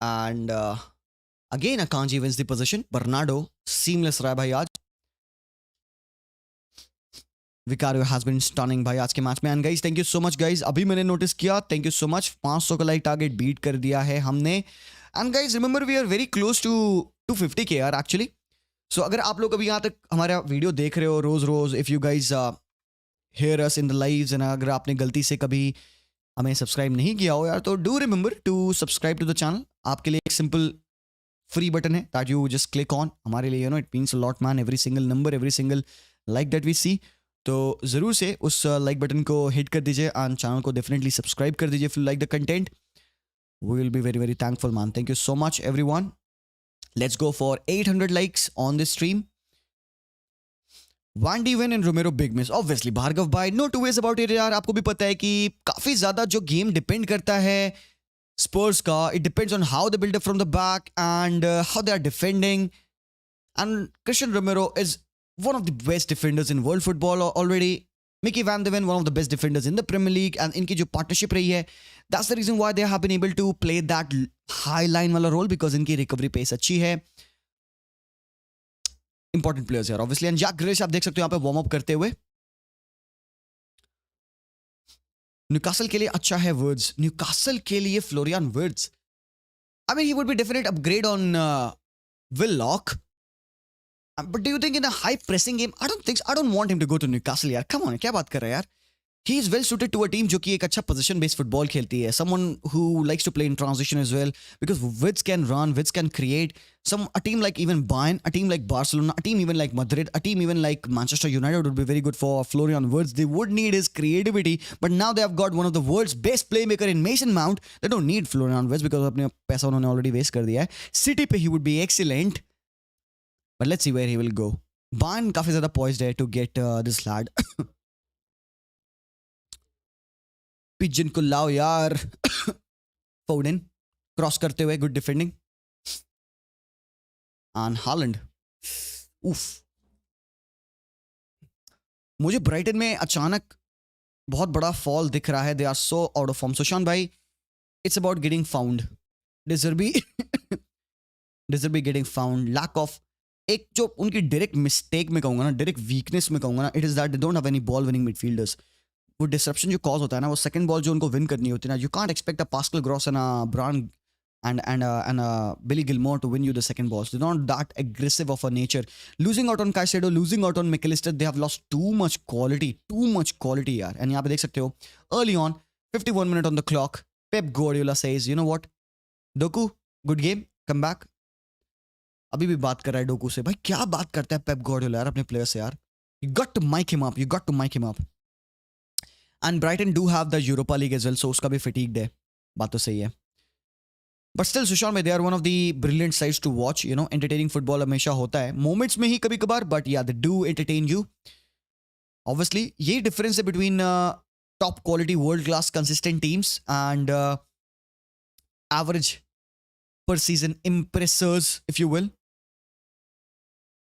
and again Akanji wins the position. Bernardo seamless रहा है भाई आज. विकारियो हैज बीन स्टनिंग भाई आज के मैच में. And guys thank you so much guys, अभी मैंने नोटिस किया, थैंक यू सो मच, 500 का लाइक टारगेट बीट कर दिया है हमने. And guys remember we are very close to 250 के यार एक्चुअली. सो अगर आप लोग अभी यहाँ तक हमारा वीडियो देख रहे हो रोज रोज, if you guys hear us in the lives, and अगर आपने गलती से कभी हमें सब्सक्राइब नहीं किया हो यार, तो do remember to subscribe to the channel. आपके लिए एक सिंपल फ्री बटन है that you just click on. हमारे लिए it means a lot man. Every single number, every single like that we see, तो ज़रूर से उस लाइक बटन को हिट कर दीजिए एंड चैनल को डेफिनेटली सब्सक्राइब कर दीजिए if you like the content. We will be very very thankful man. Thank you so much everyone. Let's go for 800 likes on this stream. Van de Ven and Romero big miss. Obviously, Bhargav bhai, no two ways about it यार. आपको भी पता है कि काफी ज्यादा जो game depend करता है स्पर्स का, it depends on how they build up from the back and how they are defending. And Cristian Romero is one of the best defenders in world football already. Mickey Van de Ven, one of the best defenders in the Premier League, and इनकी जो partnership रही है, that's the reason why they have been able to play that high line वाला role, because इनकी recovery pace अच्छी है. Important players here obviously. And Jack Grealish आप देख सकते हो यहाँ पे warm up करते हुए. न्यूकासल के लिए अच्छा है वर्ड्स. न्यूकासल के लिए Florian words, I mean he would be definite upgrade on Will Lock. But do you think in a high pressing game, I don't want him to go to Newcastle यार. Come on, क्या बात कर रहा है यार. He is well suited to a team जो कि एक अच्छा position based football खेलती है. Someone who likes to play in transition as well, because Wits can run, Wits can create. A team like even Bayern, a team like Barcelona, a team even like Madrid, a team even like Manchester United would be very good for Florian Wirtz. They would need his creativity, but now they have got one of the world's best playmaker in Mason Mount. They don't need Florian Wirtz because अपने पैसा उन्होंने already waste कर दिया है. City पे he would be excellent. But let's see where he will go. Bayern काफी ज़्यादा poised है to get this lad. Pigeon को लाओ यार. Foden क्रॉस करते हुए, गुड डिफेंडिंग. एंड हालैंड, उफ. मुझे ब्राइटन में अचानक बहुत बड़ा फॉल दिख रहा है. They are so out of form. Sushant भाई, it's about getting found. De Zerbi getting found. Lack of, एक जो उनकी डायरेक्ट मिस्टेक में कहूंगा ना, डायरेक्ट वीकनेस में कहूंगा ना, it is that they don't have any ball winning midfielders. वो डिसरप्शन जो कॉज होता है ना, वो सेकंड बॉल जो उनको विन करनी होती है ना, you can't expect a pascal gross and a brand and Billy Gilmore to win you the second balls. They're not that aggressive of a nature. Losing out on Caicedo, losing out on McAllister, they have lost too much quality यार. And यहाँ पे देख सकते हो, early on, 51 minute on the clock, Pep Guardiola says, you know what, Doku, good game, come back. अभी भी बात कर रहा है डोकू से. भाई क्या बात करता है पेप गार्डियोला यार अपने प्लेयर से यार. You got to mic him up. And Brighton do have the Europa League as well, so उसका भी fatigued है. बात तो सही है. But still सुशांत में they are one of the brilliant sides to watch. You know, entertaining football हमेशा होता है. Moments में ही कभी कभार, but yeah, they do entertain you. Obviously, यही difference है between top quality world class consistent teams and average per season impressors, if you will.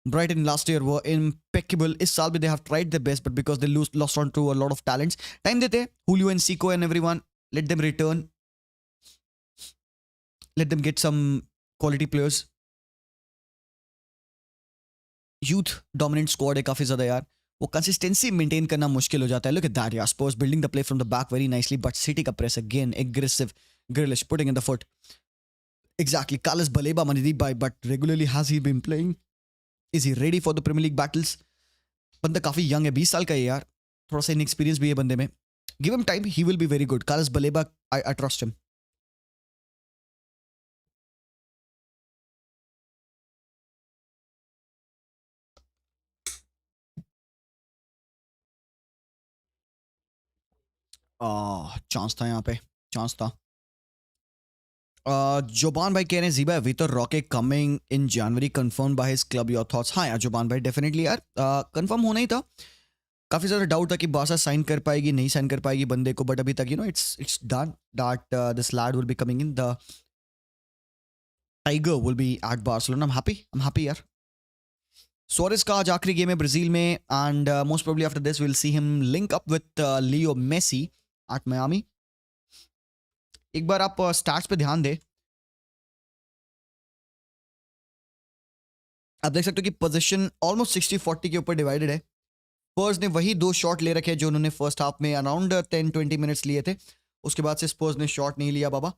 Brighton last year were impeccable. इस साल भी they have tried their best, but because they lost on to a lot of talents. Time देते, Julio and Zico and everyone, let them return. Let them get some quality players. Youth dominant squad है काफी ज़्यादा यार. वो consistency maintain करना मुश्किल हो जाता है. Look at that, yeah. Spurs building the play from the back very nicely, but City का press again aggressive. Grealish putting in the foot. Exactly. Carlos Baleba Manidi by, but regularly has he been playing? Is he ready for the Premier League battles? बंदा काफी young है, 20 साल का है यार. थोड़ा सा inexperience भी है बंदे में. Give him time, he will be very good. Carlos Baleba, I trust him. Chance था यहाँ पे, चांस था. जोबान भाई कह रहे हैं जीबा Vitor Roque coming in January confirm by his club. Your thoughts? हाँ यार जोबान भाई डेफिनेटली यार कंफर्म होना ही था. काफी ज्यादा डाउट था कि बारसा साइन कर पाएगी नहीं साइन कर पाएगी बंदे को, बट अभी तक it's done that this lad will be coming in. The tiger will be at Barcelona. I am happy यार. सोरेस का आज आखिरी गेम है ब्राजील में and most probably after this will see him link up with Leo Messi at Miami. एक बार आप stats पे ध्यान दें. आप देख सकते हो कि पोजीशन ऑलमोस्ट 60-40 के ऊपर डिवाइडेड है. स्पर्स ने वही 2 शॉट ले रखे हैं जो उन्होंने फर्स्ट हाफ में अराउंड 10-20 मिनट्स लिए थे. उसके बाद से स्पर्स ने शॉट नहीं लिया बाबा.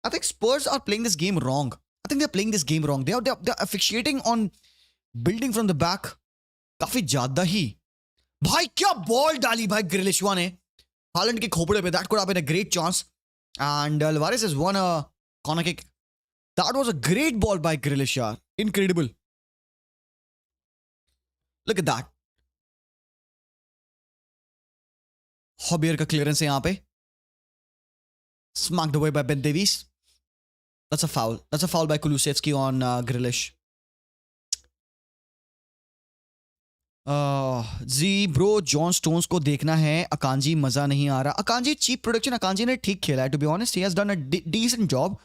I think Spurs are playing this game wrong. I think they are playing this game wrong. They are fixating on building from the back काफी ज्यादा ही. भाई क्या बॉल डाली भाई ग्रिलिशवा ने हालैंड के खोपड़े पे. That could have been a great chance and Alvarez has won a corner kick. That was a great ball by Grealish यार. इनक्रेडिबल. Look at that. हॉबियर का क्लियरेंस है यहां पे. Smacked away by Ben Davies. That's a foul. That's a foul by Kulusevski on Grealish. जी bro John Stones को देखना है. अकांजी मजा नहीं आ रहा. अकांजी चीप प्रोडक्शन. अकांजी ने ठीक खेला है to be honest. He has done a decent job.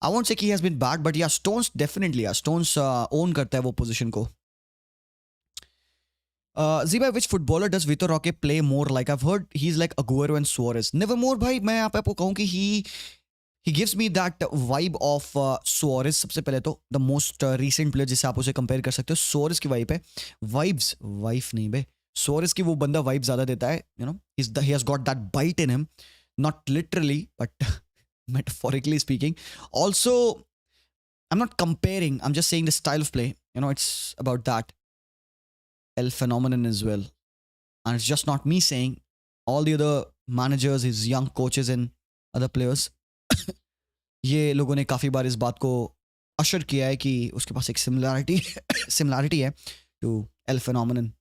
I won't say कि he has been bad but yeah Stones definitely yeah Stones own करता है वो पोजीशन को. जी भाई, which footballer does Vitor Roque play more like? I've heard he's like Aguero and Suarez. Nevermore भाई, मैं यहाँ पे आपको कहूँ कि he gives me that vibe of Suarez. सबसे पहले तो the most recent player जिसे आप उसे कंपेयर कर सकते हो, Suarez की वाइब है. वाइब्स वाइफ नहीं बे. Suarez की वो बंदा वाइब ज्यादा देता है. You know, he has got that bite in him, not literally but metaphorically speaking. Also, I'm not comparing. I'm just saying the style of play. You know, it's about that. El phenomenon as well. And it's just not me saying. All the other managers, his young coaches and other players, ये लोगों ने काफ़ी बार इस बात को अशर किया है कि उसके पास एक सिमिलैरिटी है to El phenomenon.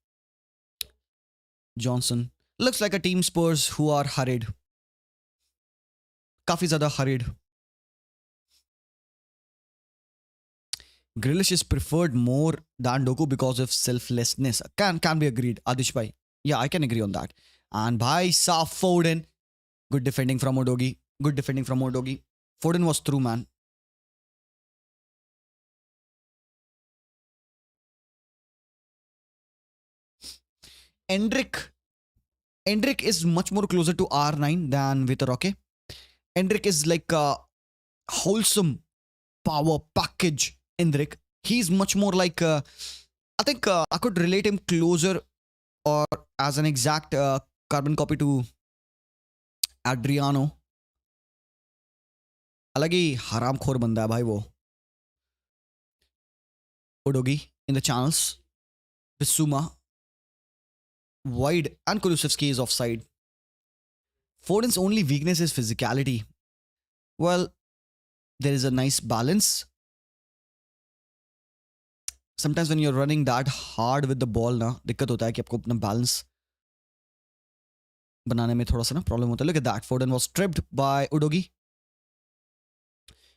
Johnson looks like a team Spurs who are hurried. काफ़ी ज़्यादा hurried. Grealish is preferred more than Doku because of selflessness. Can be agreed, Adish bhai. Yeah, I can agree on that. And bhai Saf Foden, good defending from Odogi. Good defending from Odogi. Foden was through, man. Endrick is much more closer to R9 than Vitor. Endrick is like a wholesome power package. Endrick. He's much more like I think I could relate him closer or as an exact carbon copy to Adriano. अलग ही हरामखोर बंदा है भाई वो. Odogi in the channels. Bissouma. Wide and Kulusevski is offside. Foden's only weakness is physicality. Well, there is a nice balance. Sometimes when you're running that hard with the ball ना दिक्कत होता है कि आपको अपना balance बनाने में थोड़ा सा ना प्रॉब्लम होता है. Look at that. Foden was stripped by Udogi.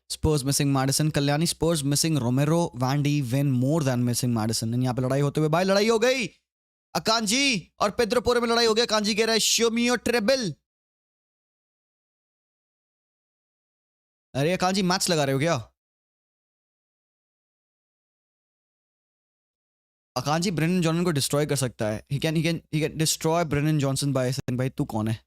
Spurs missing Madison. Kalyani Spurs missing Romero. Vandy win more than missing Madison. यहाँ पे लड़ाई होते हुए भाई लड़ाई हो गई. अकांजी और पेद्रो पोरे में लड़ाई हो गई. अकांजी कह रहा है शो मी योर ट्रेबल. अरे अकांजी मैच लगा रहे हो क्या? अकांजी ब्रेनन जॉनसन को डिस्ट्रॉय कर सकता है. He can destroy Brennan Johnson by saying भाई तू कौन है.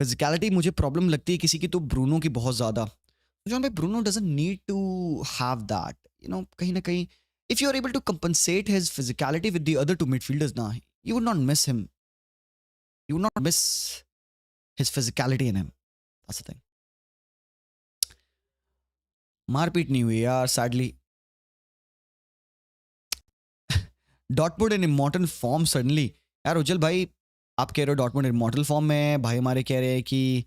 फिजिकलिटी मुझे प्रॉब्लम लगती है किसी की तो ब्रूनो की बहुत ज्यादा. जॉन भाई Bruno doesn't need to have that. You know कहीं ना कहीं if you are able to compensate his physicality with the other two midfielders now, you would not miss him. You would not miss his physicality in him. That's the thing. मारपीट नहीं हुई यार sadly. डॉटमुड इन immortal form suddenly. यार उज्जवल भाई आप कह रहे हो डॉटमुड इमॉर्टल फॉर्म में. भाई हमारे कह रहे हैं कि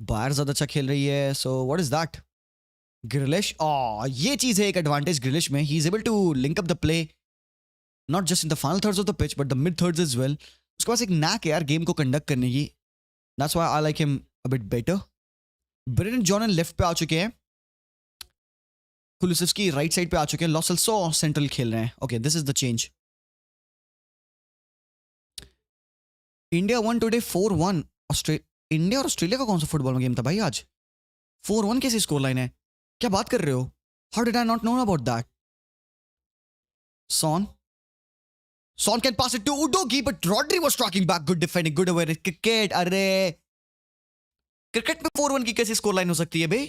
बायर ज़्यादा अच्छा खेल रही है. So what is that. Grealish. ये चीज़ है एक एडवांटेज ग्रिलिश में. He is able to link up the play not just in the final thirds of the pitch but the mid thirds as well. उसके पास एक नैक है यार गेम को कंडक्ट करने की. That's why I like him a bit better. Brennan Johnson left पे आ चुके हैं. कुलुसेव्स्की राइट साइड पे आ चुके हैं. लॉ सेल्सो सेंट्रल खेल रहे हैं. Okay this is the change. India one today 4-1. India और ऑस्ट्रेलिया का कौन सा फुटबॉल में गेम था भाई आज. 4-1 कैसी स्कोर लाइन है. क्या बात कर रहे हो? How did I not know about that? Son. Son can pass it to Udogi, but Rodri was tracking back. Good defending, good awareness. Cricket, अरे क्रिकेट में 4-1 की कैसी स्कोर लाइन हो सकती है बे?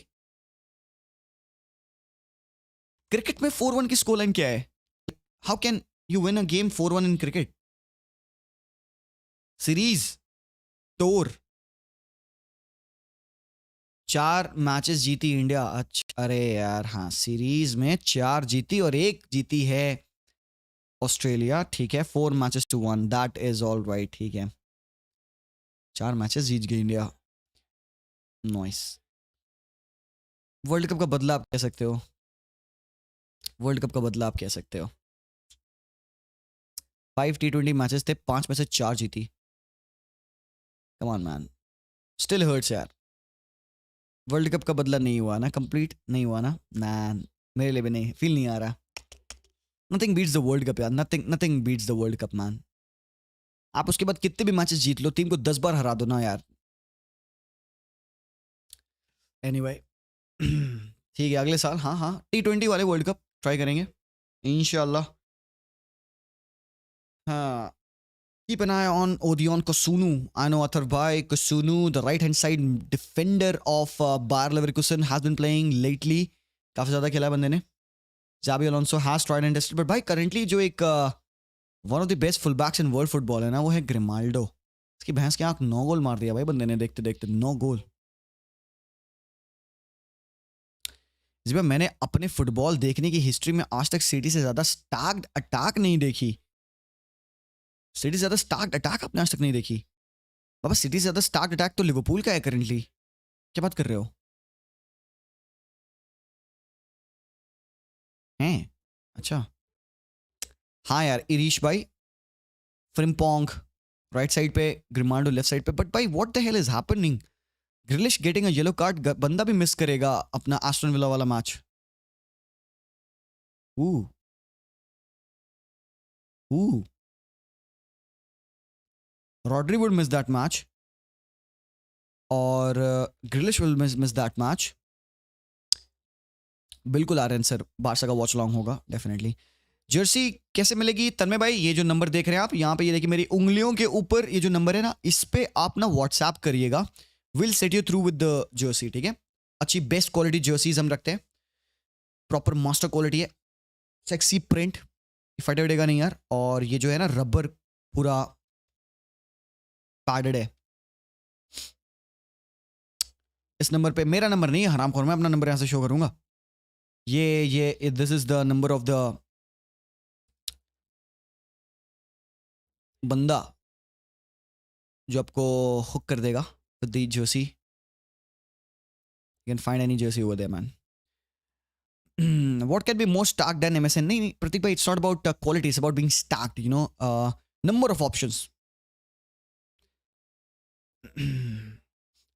क्रिकेट में 4-1 की स्कोर लाइन क्या है? How can you win a game 4-1 in cricket? Series, tour, 4 matches जीती इंडिया। अच्छा, अरे यार हाँ, सीरीज में 4 जीती और 1 जीती है ऑस्ट्रेलिया। ठीक है, 4 matches to 1, that is all right. ठीक है, 4 मैचेस जीत गई इंडिया। नाइस। वर्ल्ड कप का बदला आप कह सकते हो। वर्ल्ड कप का बदला आप कह सकते हो। 5 T20 मैचेस थे, 5 में से 4 जीती। Come on man, still hurts यार। वर्ल्ड कप का बदला नहीं हुआ ना, कंप्लीट नहीं हुआ ना। मेरे लिए भी नहीं, फील नहीं आ रहा। Nothing beats the World Cup यार, nothing beats the World Cup man. आप उसके बाद कितने भी मैचेस जीत लो, टीम को 10 बार हरा दो ना यार। एनीवे ठीक है, अगले साल हाँ हाँ T20 वाले वर्ल्ड कप ट्राई करेंगे इंशाल्लाह। हाँ, keep an eye on Odion Kosunu. I know Athar Bhai Kosunu, the right-hand side defender of Bayer Leverkusen, has been playing lately. काफी ज्यादा खेला बंदे ने। Xabi Alonso has tried and tested, but भाई currently जो एक one of the best fullbacks in world football है ना, वो है ग्रिमाल्डो। इसकी भैंस के आंख 9 गोल मार दिया भाई बंदे ने, देखते देखते 9 गोल। इस बार मैंने अपने फुटबॉल देखने की हिस्ट्री में आज तक सिटी से ज्यादा स्टैक्ड अटैक नहीं देखी। सिटी से ज्यादा स्टैक्ड अटैक आपने आज तक नहीं देखी। बाबा सिटी से ज्यादा स्टैक्ड अटैक तो लिवरपूल का है करंटली। क्या बात कर रहे हो? हैं? अच्छा हाँ यार, इरीश भाई, फ्रिम्पोंग राइट साइड पे, ग्रिमाल्डो लेफ्ट साइड पे। बट भाई what the hell is happening? ग्रिलिश getting a yellow card, बंदा भी मिस करेगा अपना एस्टन विला वाला मैच। ऊ ऊ Rodri would miss that match और Grealish will miss that match. बिल्कुल आर्यन सर, बारसा का वॉच लॉन्ग होगा डेफिनेटली। जर्सी कैसे मिलेगी तन्मय भाई? ये जो नंबर देख रहे हैं आप यहाँ पे, ये देखिए मेरी उंगलियों के ऊपर ये जो नंबर है ना, इस पे आप ना व्हाट्सएप करिएगा। Will set you through with the Jersey. ठीक है, अच्छी बेस्ट क्वालिटी जर्सीज हम रखते हैं, प्रॉपर मास्टर क्वालिटी है, सेक्सी प्रिंट, फटे फटेगा नहीं यार। और ये जो है ना रबर पूरा पैडेड है। इस नंबर पे, मेरा नंबर नहीं है हरामखोर, मैं अपना नंबर यहाँ से शो करूंगा। ये this is the number of the बंदा जो आपको हुक कर देगा with the jersey. You can find any jersey over there man. What can be more stacked than MSN? नहीं प्रतीक भाई, it's not about quality, it's about being stacked, you know, number of options.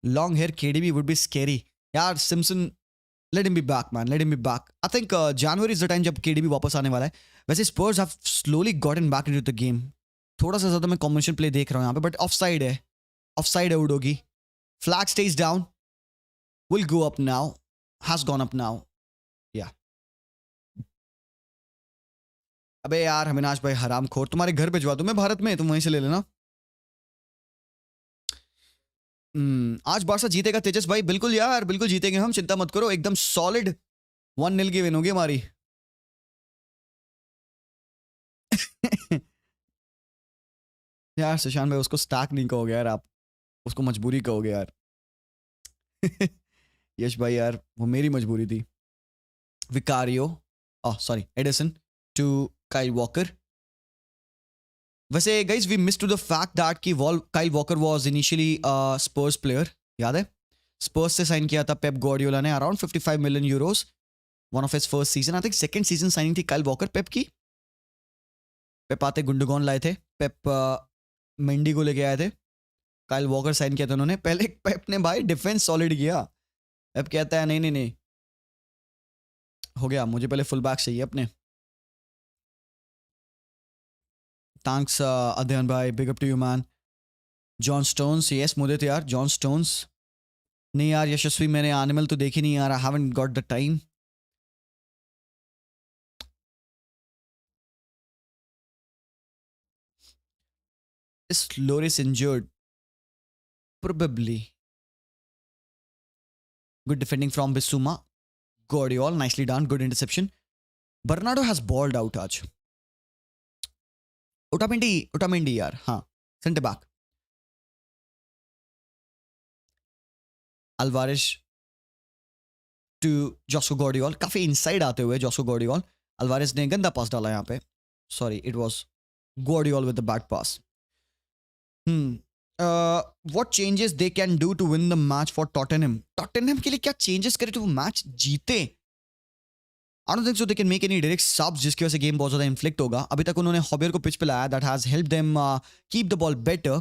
Long hair KDB would be scary. यार Simpson, let him be back man, let him be back. I think January is the time जब KDB वापस आने वाला है। वैसे Spurs have slowly gotten back into the game. थोड़ा सा ज़्यादा मैं कॉम्बिनेशन प्ले देख रहा हूँ यहाँ पे, बट ऑफसाइड है उडोगी। Flag stage down, will go up now, has gone up now. या अबे यार अविनाश भाई हरामखोर, तुम्हारे घर भिजवा दूं मैं भारत में, तुम वहीं से ले लेना। आज बारसा जीतेगा तेजस भाई? बिल्कुल यार, बिल्कुल जीतेंगे हम, चिंता मत करो। एकदम सॉलिड 1-0 की विन होगी हमारी। यार सुशांत भाई, उसको स्टैक नहीं कहोगे यार आप, उसको मजबूरी कहोगे यार। यश भाई यार, वो मेरी मजबूरी थी। Vicario, sorry addition to Kyle Walker. वैसे guys we miss to the fact that कि Kyle Walker was initially Spurs player, याद है? स्पर्स से साइन किया था पेप गॉर्डियोला ने, around 55 million euros, one of his first season. I think second season signing थी Kyle Walker Pep की। Pep आते गुंडोगॉन लाए थे, पेप मेंडी को लेके आए थे, काइल वॉकर साइन किया था उन्होंने। पहले पेप ने भाई डिफेंस सॉलिड किया, पेप कहता है नहीं नहीं नहीं हो गया, मुझे पहले फुल बैक चाहिए अपने। थैंक्स अध्ययन भाई, big up to you man. John Stones, yes मुझे तो यार जॉन स्टोन्स। नहीं यार यशस्वी, मैंने एनिमल तो देखी नहीं यार, I haven't got the time. Is Loris injured? Probably. Good defending from Bissouma. Guardiola, nicely done. Good interception. Bernardo has balled out आज. Otamendi यार, हाँ, centre back. Alvarez to Josko Guardiola. काफी इनसाइड आते हुए Josko Guardiola. Alvarez ने गंदा पास डाला यहाँ पे. Sorry, it was Guardiola with the bad pass. What changes they can do to win the match for Tottenham? Tottenham के लिए क्या changes करे तो वो मैच जीते? I don't think so they can make any direct subs जिसकी वजह से गेम बहुत ज़्यादा इन्फ्लिक्ट होगा. अभी तक उन्होंने हॉबियर को पिच पे लाया. That has helped them keep the ball better.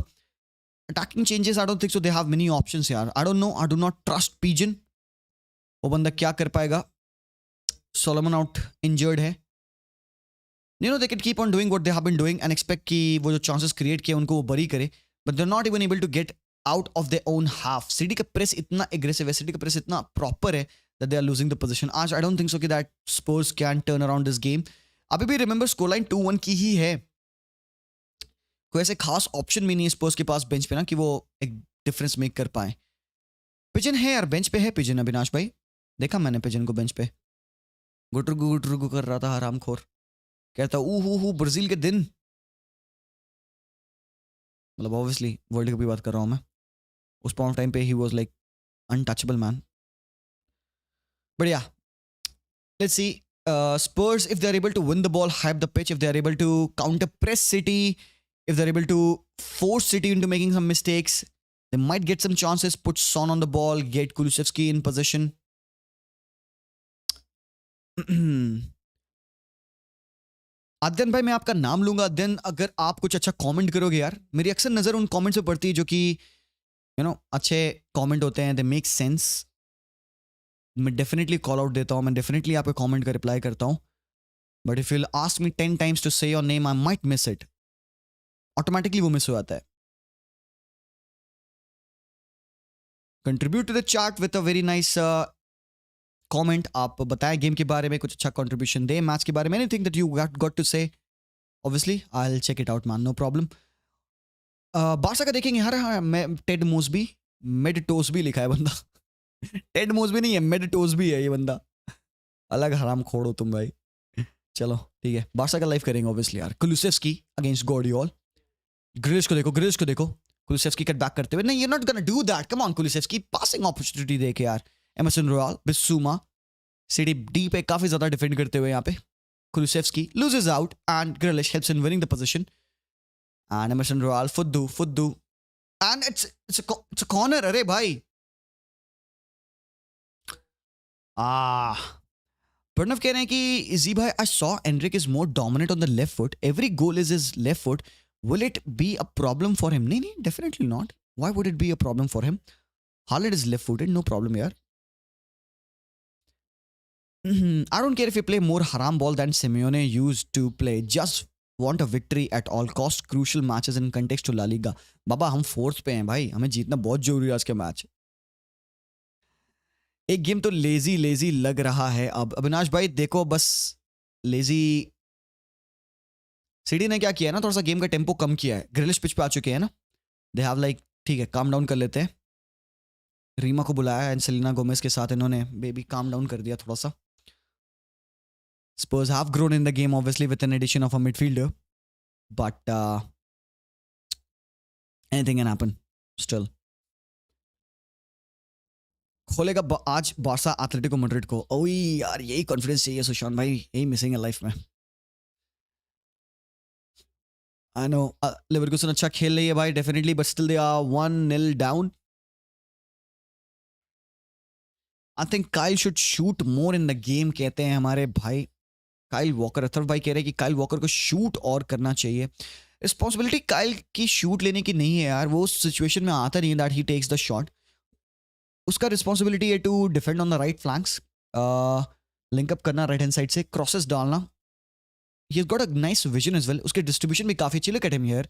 Attacking changes, I don't think so they have many options यार. I don't know. I do not trust Pigeon. वो बंदा क्या कर पाएगा? Solomon out injured है. You know they can keep on doing what they have been doing and expect कि वो जो chances create किए उनको वो बरी करे. But they're not even able to get out of their own half. City का press इतना aggressive है. City का press इतना proper है that they are losing the position. आज I don't think so कि that Spurs can turn around this game. अभी भी remember scoreline 2-1 की ही है. कोई ऐसे खास ऑप्शन भी नहीं है स्पर्स के पास बेंच पे ना कि वो एक डिफरेंस मेक कर पाए. पिजन है यार, बेंच पे है पिजन. अविनाश भाई, देखा मैंने पिजन को बेंच पे गुटरगु कर रहा था. हरामखोर कहता ऊ ब्राजील के दिन. मतलब ऑब्वियसली वर्ल्ड कप की बात कर रहा हूँ मैं. उस पॉइंट टाइम पे he was like untouchable man. But yeah, let's see. Spurs, if they're able to win the ball, hype the pitch, if they're able to counter press City, if they're able to force City into making some mistakes, they might get some chances. Put Son on the ball, get Kulusevski in position. अध्ययन भाई, मैं आपका नाम लूंगा. अध्ययन, अगर आप कुछ अच्छा कमेंट करोगे यार, मेरी अक्सर नजर उन कमेंट्स पे पड़ती है जो कि अच्छे कमेंट होते हैं. They make sense. मैं डेफिनेटली कॉल आउट देता हूँ. मैं डेफिनेटली आपके कमेंट का रिप्लाई करता हूँ. But if you ask me 10 times to say your name, I might miss it. Automatically वो मिस हो जाता है. Contribute to the chat with a very nice comment. आप बताएं गेम के बारे में, कुछ अच्छा कंट्रीब्यूशन दें मैच के बारे में. Anything that you got to say, obviously I will check it out man, no problem. Barca का देखेंगे यार. हाँ, मैं टेड मोसबी, मिड टोस भी लिखा है बंदा. टेड मोसबी नहीं है, मिड टोस भी है ये बंदा. अलग हराम खोड़ हो तुम भाई. चलो ठीक है, बारसा का लाइव करेंगे ऑब्वियसली यार. Kulusevski against गॉर्डियोल. ग्रिलिश को देखो. कुलुसेव्स्की कट बैक करते हुए. नहीं, you're not gonna do that. Come on Kulusevski, passing opportunity देके यार. एमरसन रॉयल, बिस्सूमा, सिटी डी पे काफी ज्यादा डिफेंड करते हुए यहाँ पे. Kulusevski loses out and Grealish helps in winning the position. And Emerson Royal, Fuddu. And it's a corner. अरे भाई. प्रणव कह रहे हैं कि जी भाई, I saw Enric is more dominant on the left foot. Every goal is his left foot. Will it be a problem for him? नहीं, definitely not. Why would it be a problem for him? Haaland is left-footed, no problem यार. I don't care if you play more haram ball than Simeone used to play. Just want a victory at all cost. Crucial matches in context to La Liga. बाबा हम fourth पे हैं भाई, हमें जीतना बहुत जरूरी है आज के मैच. एक गेम तो लेजी लग रहा है अब. अविनाश भाई देखो, बस लेजी सिटी ने क्या किया है ना, थोड़ा सा गेम का टेम्पो कम किया है. ग्रिलिश पिच पे आ चुके हैं ना. दे हैव लाइक, ठीक है, काम डाउन कर लेते हैं. रीमा को बुलाया एंड सेलिना गोमेज के साथ इन्होंने बेबी काम डाउन कर दिया थोड़ा सा. Spurs have grown in the game obviously with an addition of a midfielder, but anything can happen still. खोलेगा आज बारसा एथलेटिको मैड्रिड को. ओए यार, यही कॉन्फिडेंस चाहिए सुशांत भाई, यही मिसिंग है लाइफ में. आई नो लिवरकूसन अच्छा खेल रही है भाई, definitely, but still they are 1-0 down. I think Kyle should shoot more in the game, कहते हैं हमारे भाई काइल वॉकर. अथर्व भाई कह रहे हैं कि काइल वॉकर को शूट और करना चाहिए. रिस्पॉन्सिबिलिटी काइल की शूट लेने की नहीं है यार. वो उस सिचुएशन में आता नहीं है that he takes the shot. उसका रिस्पॉन्सिबिलिटी है to defend on the right flanks, link up करना राइट हैंड साइड से, क्रॉसेस डालना. He has got a nice vision as well. उसके डिस्ट्रीब्यूशन भी काफी अच्छी. Look at him here.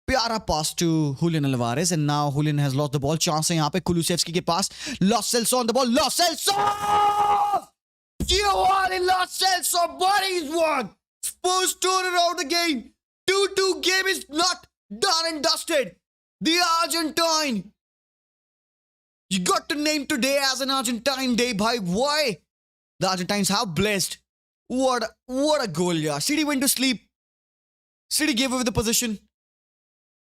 प्यारा pass to Julian Alvarez and now Julian has lost the ball. Chance है यहाँ पे कुलुसेव्स्की के पास. Lo Celso on the ball. Lo Celso, Giovanni Lo Celso, buddies won. Spurs turn around the game. 2-2 game is not Done and dusted. The Argentine. You got to name today as an Argentine day, bhai. Why? The Argentines have blessed. What a goal, yeah. City went to sleep. City gave away the position.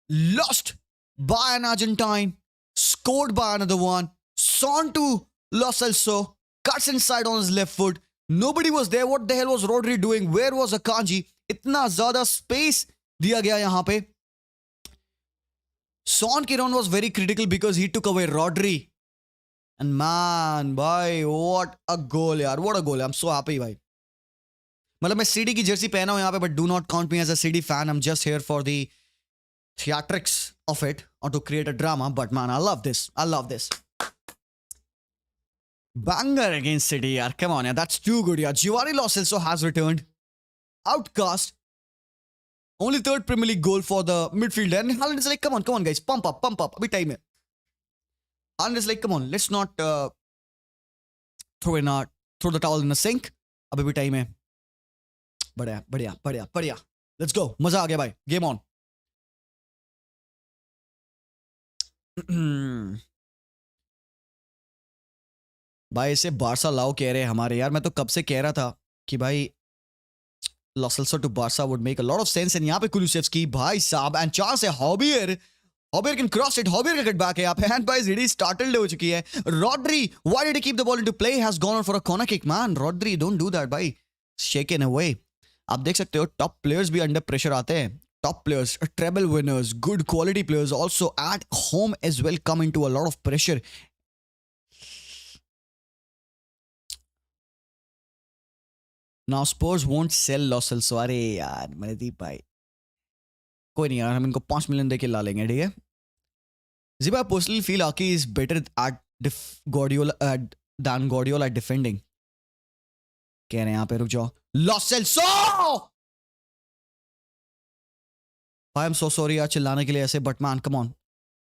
Lost by an Argentine. Scored by another one. Son to Lo Celso. Cuts inside on his left foot. Nobody was there. What the hell was Rodri doing? Where was Akanji? इतना ज़्यादा space दिया गया यहाँ पे. Son Kiron was very critical because he took away Rodri. And man, bhai, what a goal, yaar. What a goal. I'm so happy, bhai. मतलब मैं CD की Jersey पहना हूं यहाँ पे, but do not count me as a CD fan. I'm just here for the theatrics of it or to create a drama. But man, I love this. I love this. Banger against City, yaar. Come on, yaar. That's too good, yaar. Giovanni Lo Celso has returned. Outcast. Only third Premier League goal for the midfielder. And Haaland is like, come on, guys. Pump up. Abhi time hai. Haaland is like, come on, let's not throw the towel in the sink. Abhi bhi time hai. बढ़िया. Let's go. मजा आ गया भाई. Game on. भाई इसे Barça लाओ कह रहे हमारे यार. मैं तो कब से कह रहा था कि भाई Lo Celso to Barca would make a lot of sense. And यहाँ पे Kulusevski भाई साहब and chance है. Hobbier can cross it. Hobbier का cutback है यहाँ पे. And by Zidane startled हो चुकी है. Rodri, why did he keep the ball into play? Has gone on for a corner kick. Man, Rodri, don't do that भाई. Shaken away. आप देख सकते हो टॉप प्लेयर्स भी अंडर प्रेशर आते हैं. Top players, treble winners, good quality players also at home as well come into a lot of pressure. Now Spurs won't sell Lo Celso. अरे यार मनदीप भाई, कोई नहीं यार, हम इनको 5 मिलियन देके ला लेंगे. ठीक है जी भाई. Personally feel Ake is better at Guardiola than Guardiola at defending. कह रहे हैं यहाँ पे. रुक जाओ. Lo Celso! I am so sorry यार चिल्लाने के लिए ऐसे, बट मैन कम ऑन.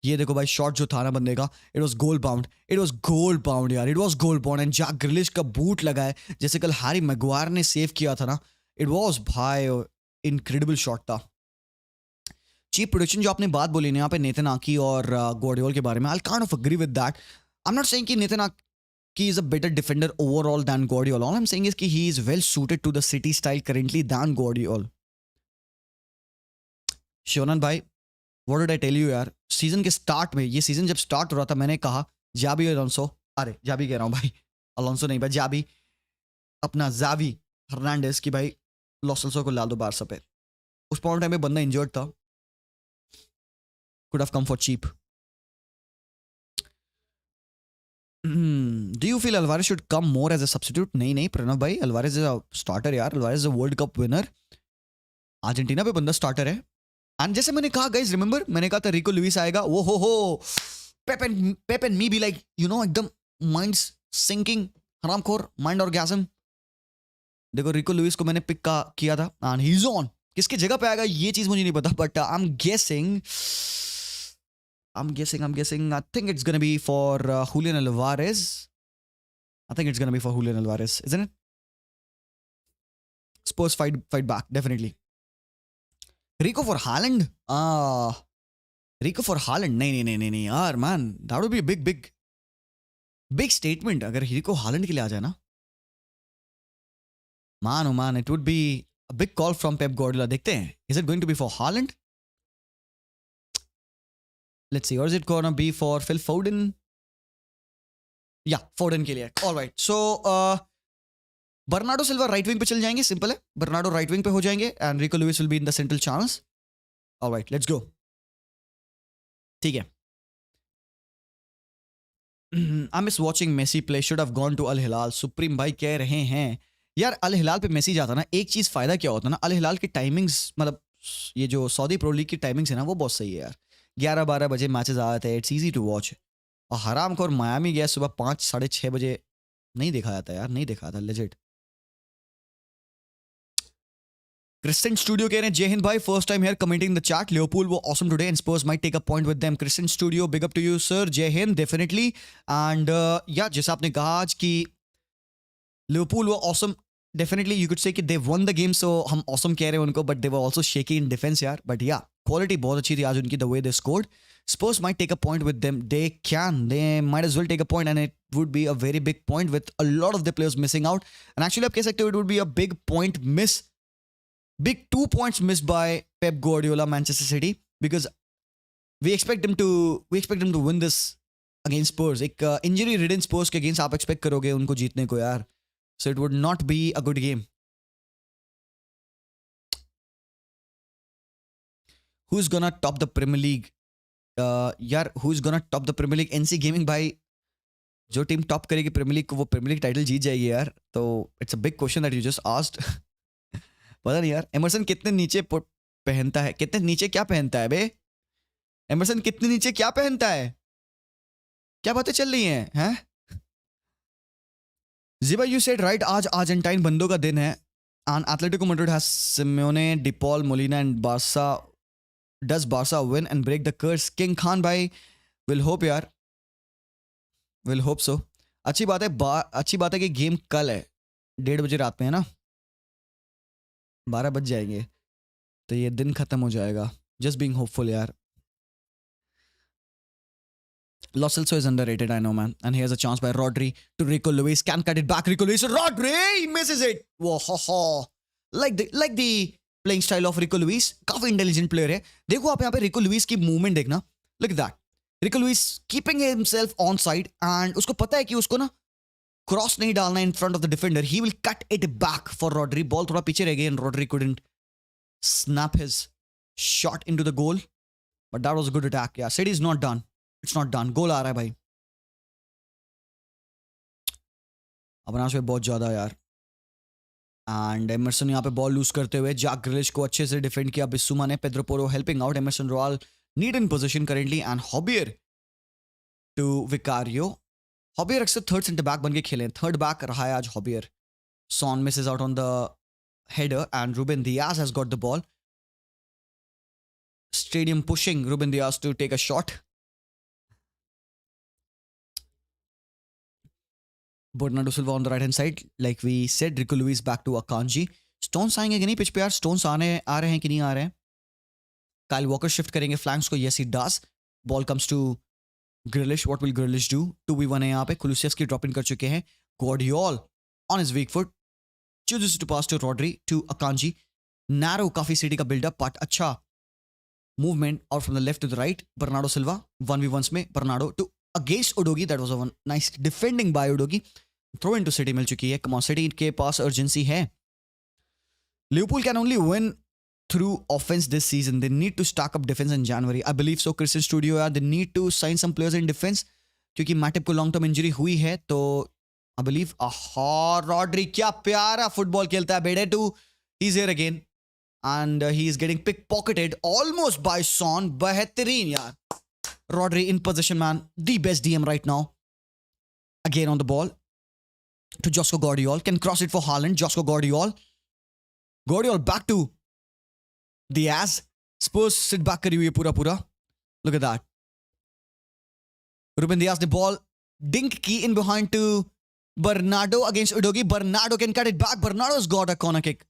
ये देखो भाई शॉट जो था ना बंदे का, इट वाज गोल बाउंड यार. It was goal bound. And Jack Grealish का बूट लगा है जैसे कल हैरी मैगवायर ने सेव किया था ना. इट वाज भाई इनक्रेडिबल शॉट था. चीप प्रोडक्शन जो आपने बात बोली ना यहाँ पे नेथन आकी और Guardiola के बारे में, I kind of agree with that. I am not saying कि Nathan Ake is a better defender overall than Guardiola. All I'm saying is कि he is well suited to the City style currently than Guardiola. Shonen भाई, what did I tell you यार? Season के start में, ये season जब start हो रहा था, मैंने कहा जाबी अलोंसो, अरे जाबी कह रहा हूँ भाई, अलोंसो नहीं भाई, जाबी अपना जावी हर्नांडेज की भाई Lo Celso को ला दो बारसा पे. उस पॉइंट टाइम में बंदा इंजर्ड था. Could have come for cheap. Do you feel Alvarez should come more as a substitute? नहीं प्रणव भाई, Alvarez is a starter यार. Alvarez is a World Cup winner. Argentina पे बंदा स्टार्टर है. एंड जैसे मैंने कहा गाइस, रिमेंबर मैंने कहा था रिको लुइस आएगा. वो हो Pep and me be like you know एकदम माइंड्स सिंकिंग, हरामखोर माइंड ऑर्गेज्म. देखो रिको लुइस को मैंने पिक किया था एंड ही इज ऑन. किसकी जगह पे आएगा ये चीज मुझे नहीं पता, but I am guessing I think it's gonna be for Julian Alvarez. Isn't it? Spurs fight back definitely. Rico for Haaland? Rico for Haaland? नहीं यार man, that would be a big statement अगर Rico Haaland के लिए आ जाए ना. Man, it would be a big call from Pep Guardiola. देखते हैं. Is it going to be for Haaland? Let's see. Or is it gonna be for Phil Foden? Yeah, Foden के लिए. All right. So Bernardo Silva right wing पे चल जाएंगे. Simple है. Bernardo right wing पे हो जाएंगे and Rico Lewis will be in the central channels. All right. Let's go. ठीक है. I miss watching Messi play. Should have gone to Al Hilal. Supreme भाई कह रहे हैं यार अल हिलाल पे मैसी जाता ना, एक चीज फायदा क्या होता ना, अल हिलाल की टाइमिंग्स, मतलब ये जो सऊदी प्रो लीग की टाइमिंग्स है ना वो बहुत सही है यार. 11-12 बजे मैचेस आ जाते हैं. It's easy to watch. और हरामखोर मायामी गया सुबह 5-6:30 बजे, नहीं देखा जाता यार, नहीं देखा था लेजिट. क्रिस्टन स्टूडियो कह रहे हैं जय हिंद भाई, first time here commenting the chat. Liverpool वो awesome today and Spurs might take a point with them. Kristen studio big up to you sir, Jai Hind definitely. And या जैसा आपने कहा आज कि लिवरपूल वो awesome, definitely you could say कि दे won the game, सो हम ऑसम कह रहे हैं उनको, but they were also shaky in defence यार. बट या क्वालिटी बहुत अच्छी थी आज उनकी, the way they scored. Spurs might take a point with them. They might as well take a point, and it would be a very big point with a lot of the players missing out. And actually, आप कह सकते हो it would be a big point miss, big 2 points missed by Pep Guardiola, Manchester City, because we expect them to win this against Spurs. एक injury ridden Spurs के against आप expect करोगे उनको जीतने को यार. So it would not be a good game. Who's gonna top the Premier League? यार who's gonna top the Premier League? NC Gaming भाई, जो टीम टॉप करेगी प्रीमियर लीग को वो प्रीमियर लीग टाइटल जीत जाएगी यार. तो it's a big question that you just asked. पता नहीं यार एमरसन कितने नीचे पहनता है, कितने नीचे क्या पहनता है बे. एमरसन कितने नीचे क्या पहनता है, क्या बातें चल रही हैं? जिबा यू सेड राइट, आज अर्जेंटाइन बंदों का दिन है. And Atletico Madrid has Simeone, De Paul, Molina and Barca. Does Barca win and break the curse? King Khan भाई, will hope यार, will hope so. अच्छी बात है कि गेम कल है 1:30 बजे रात में है ना, 12 बज जाएंगे तो ये दिन खत्म हो जाएगा. Just being hopeful यार. Lo Celso is underrated, I know man. And here's a chance by Rodri to Rico Lewis. Can cut it back. Rico Lewis. Rodri misses it. Whoa, ho, ho. Like the playing style of RIICO Louis. काफी intelligent player है. देखो आप यहाँ पे रिको Louis की movement देखना. Look that, RIICO Louis keeping himself on side and उसको पता है कि उसको ना क्रॉस नहीं डालना इन front of the defender. He will cut it back for Rodri. Ball थोड़ा पीछे रह गई and Rodri couldn't snap his shot into the goal, but that was a good attack. Yeah City is not done, it's not done. Goal आ रहा है भाई अपना से बहुत ज्यादा यार. एंड एमरसन यहाँ पे बॉल लूज करते हुए जैक ग्रिलिश को अच्छे से डिफेंड किया. बिस्सुमा ने, Pedro Porro helping out. Emerson royal need in position currently and हॉबियर to Vicario. हॉबियर अक्सर थर्ड सेंटर बैक बन के खेले, थर्ड बैक रहा है आज हॉबियर. Son misses out on the header and Ruben Dias has got the ball. Stadium pushing Ruben Dias to take a shot. Bernardo Silva on the right hand side, like we said. Rico Lewis back to Akanji. Stones आएंगे कि नहीं pitch पे यार? Stones आ रहे हैं कि नहीं आ रहे हैं? Kyle Walker shift करेंगे flanks को. Yes he does. Ball comes to Grealish. What will Grealish do? 2v1 है यहाँ पे. Kulusevski drop in कर चुके हैं. Guardiol on his weak foot chooses to pass to Rodri to Akanji. Narrow काफी city का build-up, but अच्छा movement out from the left to the right. Bernardo Silva 1v1s में Bernardo to against Udogi. That was a nice defending by Udogi. Throw into City मिल चुकी है. Come on, City के पास urgency है. Liverpool can only win through offense this season. They need to stack up defense in January. I believe so. Christian Studio यार, they need to sign some players in defense क्योंकि Matip को long term injury हुई है. तो I believe Rodri क्या प्यारा football खेलता है बेटे. He's here again and he is getting pickpocketed almost by Son. बेहतरीन यार. Rodri in possession, man. The best DM right now. Again on the ball. To Josko Guardiol. Can cross it for Haaland. Josko Guardiol. Guardiol back to Diaz. Spurs sit back kari hui hai pura. Look at that. Ruben Diaz the ball. Dink key in behind to Bernardo against Udogi. Bernardo can cut it back. Bernardo's got a corner kick.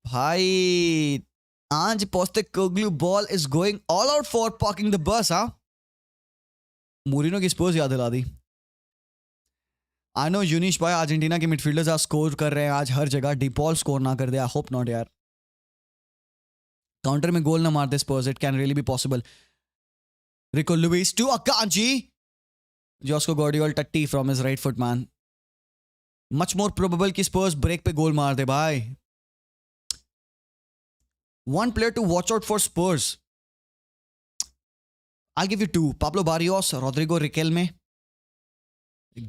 Bhai. Ange Postecoglou ball is going all out for parking the bus, huh? Mourinho की Spurs याद दिला दी. I know यूनिश भाई Argentina के midfielders आज score कर रहे हैं आज हर जगह. डिपॉल स्कोर ना कर दे. आई होप नॉट यार. काउंटर में गोल ना मार दे Spurs. It can really be possible. Rico Lewis to Akanji. Josko Guardiol टट्टी from his right foot, man. Much more probable कि Spurs ब्रेक पे गोल मार दे भाई. One player to watch out for Spurs. I'll give you two. Pablo Barrios, Rodrigo Riquelme,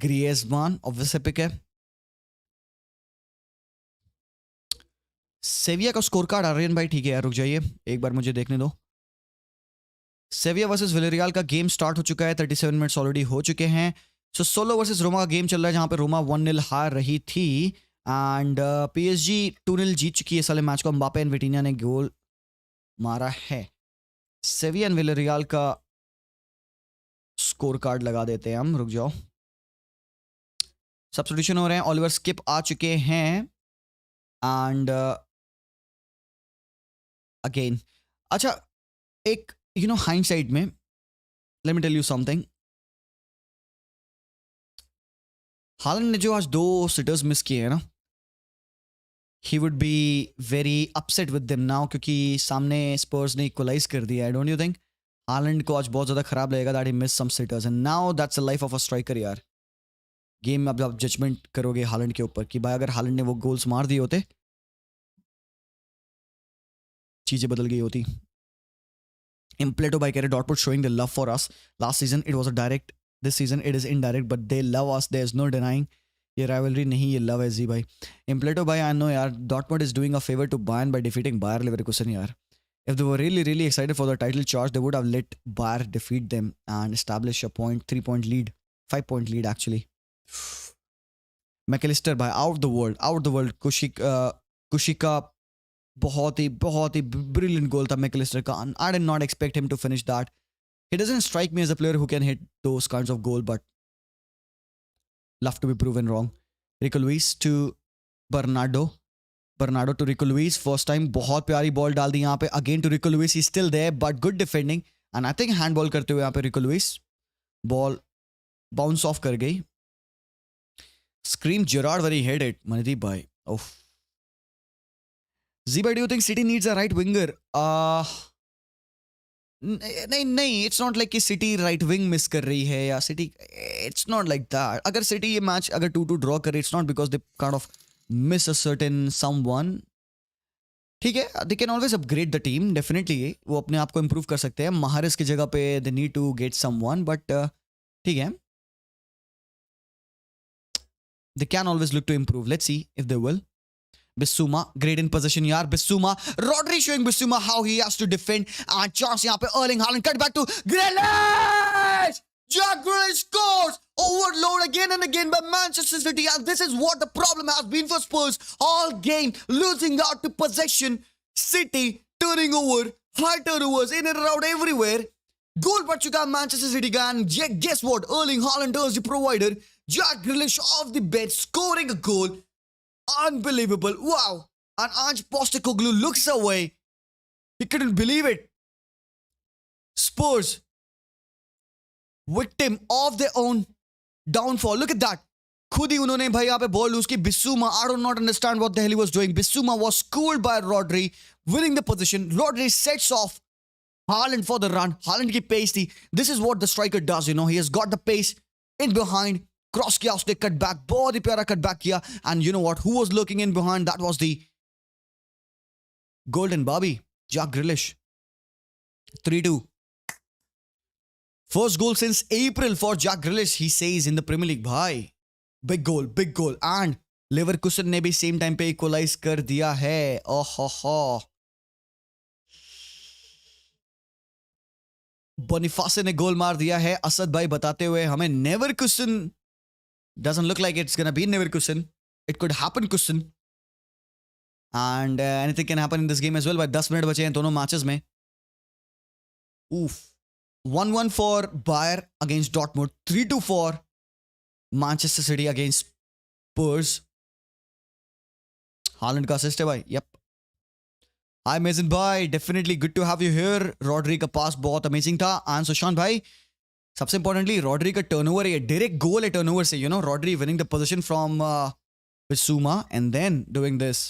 Griezmann, obviously pick है. सेविया का score card Aryan भाई ठीक है यार, रुक जाइए एक बार मुझे देखने दो. सेविया वर्सेस विलेरियल का गेम स्टार्ट हो चुका है. 37 मिनट्स ऑलरेडी हो चुके हैं. सो सोलो वर्सेस रोमा का गेम चल रहा है जहां पे रोमा 1-0 हार रही थी एंड PSG 2-0 जीत चुकी है साले मैच को. एम्बापे एंड विटिनिया ने गोल मारा है. सेविया एंड विलेरियल का स्कोर कार्ड लगा देते हैं हम, रुक जाओ. सब्स्टिट्यूशन हो रहे हैं. ऑलिवर स्किप आ चुके हैं एंड अगेन. अच्छा, एक हाइंडसाइट में let me tell you something. Haaland ने जो आज 2 सिटर्स मिस किए हैं ना, he would be very upset with them now, क्योंकि सामने स्पर्स ने इक्वलाइज कर दिया है. डोंट यू थिंक हालैंड को आज बहुत ज्यादा खराब लगेगा that he miss some sitters, and now that's the life of a striker यार. गेम में अब आप जजमेंट करोगे हालैंड के ऊपर कि भाई अगर हालैंड ने वो गोल्स मार दिए होते, चीजें बदल गई होती. Impleto by Kerry Dortmund showing the love for us. Last season it was a direct. This season it is indirect, but they love us. There's no denying. ये rivalry नहीं, ये love है जी भाई. Impleto by I know यार, Dortmund is doing a favor to Bayern by defeating Bayer Leverkusen यार. If they were really excited for the title charge, they would have let Bayer defeat them and establish a 3-point lead, 5-point lead actually. McAllister by out the world. Kushika बहुत ही brilliant goal था McAllister का. I did not expect him to finish that. He doesn't strike me as a player who can hit those kinds of goal, but love to be proven wrong. Rico Luis to Bernardo to Rico Luis. First time बहुत प्यारी ball डाल दी यहाँ पे. Again to Rico Luis. He's still there, but good defending. And I think handball करते हुए यहाँ पे Rico Luis ball bounce off कर गई. Scream Gerrard when he hit it. Mandeep bhai. Oh. Ziba, do you think City needs a right winger? नहीं, it's not like कि City right wing miss कर रही है या City, it's not like that. अगर City ये match अगर 2-2 draw करे, it's not because they kind of miss a certain someone. ठीक है, they can always upgrade the team, definitely. वो अपने आप को improve कर सकते हैं. Mahrez की जगह पे they need to get someone, but ठीक है, they can always look to improve. Let's see if they will. Bissouma, great in possession yaar. Bissouma, Rodri showing Bissouma how he has to defend. And chance yahan pe Erling Haaland, cut back to Grealish. Jack Grealish scores. Overload again and again by Manchester City, and this is what the problem has been for Spurs all game, losing out to possession. City turning over, high turnovers in and around everywhere. Goal par chuka Manchester City ka, and guess what? Erling Haaland is the provider. Jack Grealish off the bench scoring a goal. Unbelievable. Wow. And Ange Postecoglou looks away. He couldn't believe it. Spurs, victim of their own downfall. Look at that. खुद ही उन्होंने भाई यहाँ पे ball loose की. Bissouma, I do not understand what the hell he was doing. Bissouma was schooled by Rodri, winning the position. Rodri sets off Haaland for the run. Haaland की pace थी. This is what the striker does, you know. He has got the pace in behind. Cross किया उसने, cut back, बहुत ही प्यारा cut back किया. And you know what? Who was lurking in behind? That was the golden Bobby, Jack Grealish. 3-2. First goal since April for Jack Grealish, he says in the Premier League. Bhai, big goal. And Leverkusen ने भी same time पे equalize कर दिया है. Oh ho ho. Boniface ने goal मार दिया है. असद भाई बताते हुए हमें Leverkusen doesn't look like it's gonna be Leverkusen. It could happen Kusen. And anything can happen in this game as well. By 10 minute बचे हैं दोनों मैचेस में. Oof. 1-1 for Bayer against Dortmund. 3-2 for Manchester City against Spurs. Haaland का assist है भाई. Yep. Hi Mason भाई, definitely good to have you here. Rodri का pass बहुत amazing था. And Sushant भाई, सबसे इंपॉर्टेंटली रॉड्री का टर्नओवर है, डायरेक्ट गोल है टर्नओवर से. You know, Rodri winning the position from Bissouma and then doing this.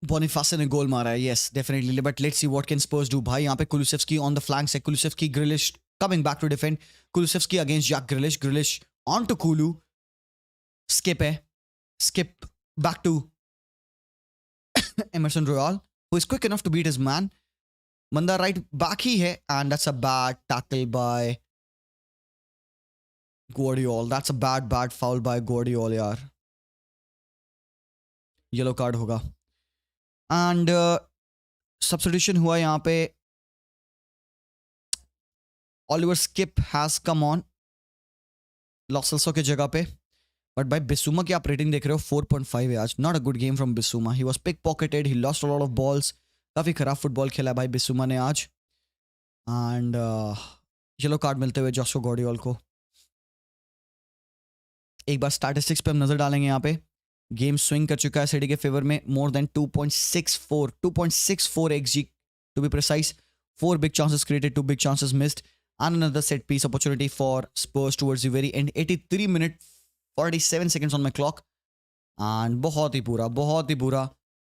Boniface ने गोल मारा है. Yes, definitely. But let's see what can Spurs do. भाई यहाँ पे कुलुसेव्स्की ऑन द फ्लैंक्स है. Kulusevski, Grealish coming back to defend. Kulusevski against Jack Grealish. Grealish on to Kulu. Skip है. Skip back to Emerson Royal, who is quick enough to beat his man. Manda right back ही है, and that's a bad tackle by Guardiola. That's a bad foul by Guardiola यार. Yellow card होगा. And substitution हुआ यहाँ पे. Oliver Skip has come on. Lo Celso के जगह पे. But भाई Bissouma की आप रेटिंग देख रहे हो 4.5 है आज. Not a good game from Bissouma. He was pickpocketed, he lost a lot of balls. काफ़ी खराब फुटबॉल खेला है भाई Bissouma ने आज. एंड येलो कार्ड मिलते हुए जोशुआ गार्डियोल को. एक बार स्टैटिस्टिक्स पे हम नजर डालेंगे यहाँ पे। गेम स्विंग कर चुका है सिटी के फेवर में, more than 2.64 XG to be precise. 4 big chances created, 2 big chances missed, and another set piece opportunity for Spurs towards the very end. 83 minute 47 seconds on my clock, and बहुत ही बुरा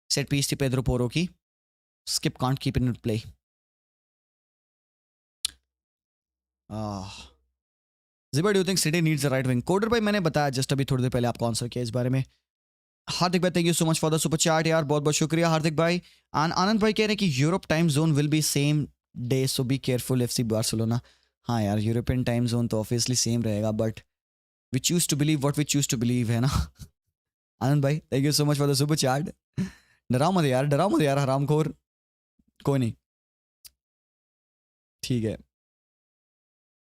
set piece थी Pedro Porro की। Skip can't keep it in play. Ziba, do you think City needs a right wing? Coder भाई मैंने बताया just अभी थोड़ी देर पहले आपको आंसर किया इस बारे में। हार्दिक भाई thank you so much for the super chat यार, बहुत बहुत शुक्रिया हार्दिक भाई। एंड आनंद भाई कह रहे हैं कि Europe time zone will be same day, so be careful FC Barcelona. हाँ यार, यूरोपियन टाइम जोन तो ऑब्वियसली सेम रहेगा, but we choose to believe what we choose to believe, है ना। आनंद भाई thank you so much for the super chat. डराओ मत यार हरामखोर। कोई नहीं, ठीक है,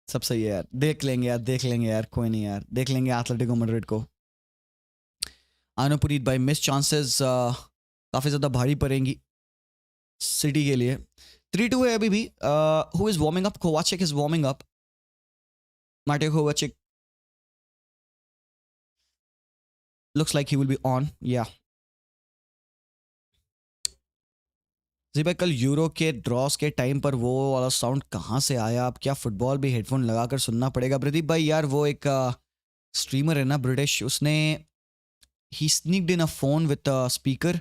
सब सही है यार, देख लेंगे यार, कोई नहीं यार, देख लेंगे एथलेटिको मैड्रिड को। आनो पुनीत भाई मिस चांसेस काफ़ी ज़्यादा भारी पड़ेंगी सिटी के लिए। 3-2 है अभी भी। Who is warming up? Kovacic is warming up. Mateo Kovacic looks like he will be on, yeah. जी भाई कल यूरो के ड्रॉस के टाइम पर वो वाला साउंड कहाँ से आया? अब क्या फुटबॉल भी हेडफोन लगाकर सुनना पड़ेगा? प्रदीप भाई यार वो एक स्ट्रीमर है ना ब्रिटिश, उसने ही sneaked in a phone with a speaker,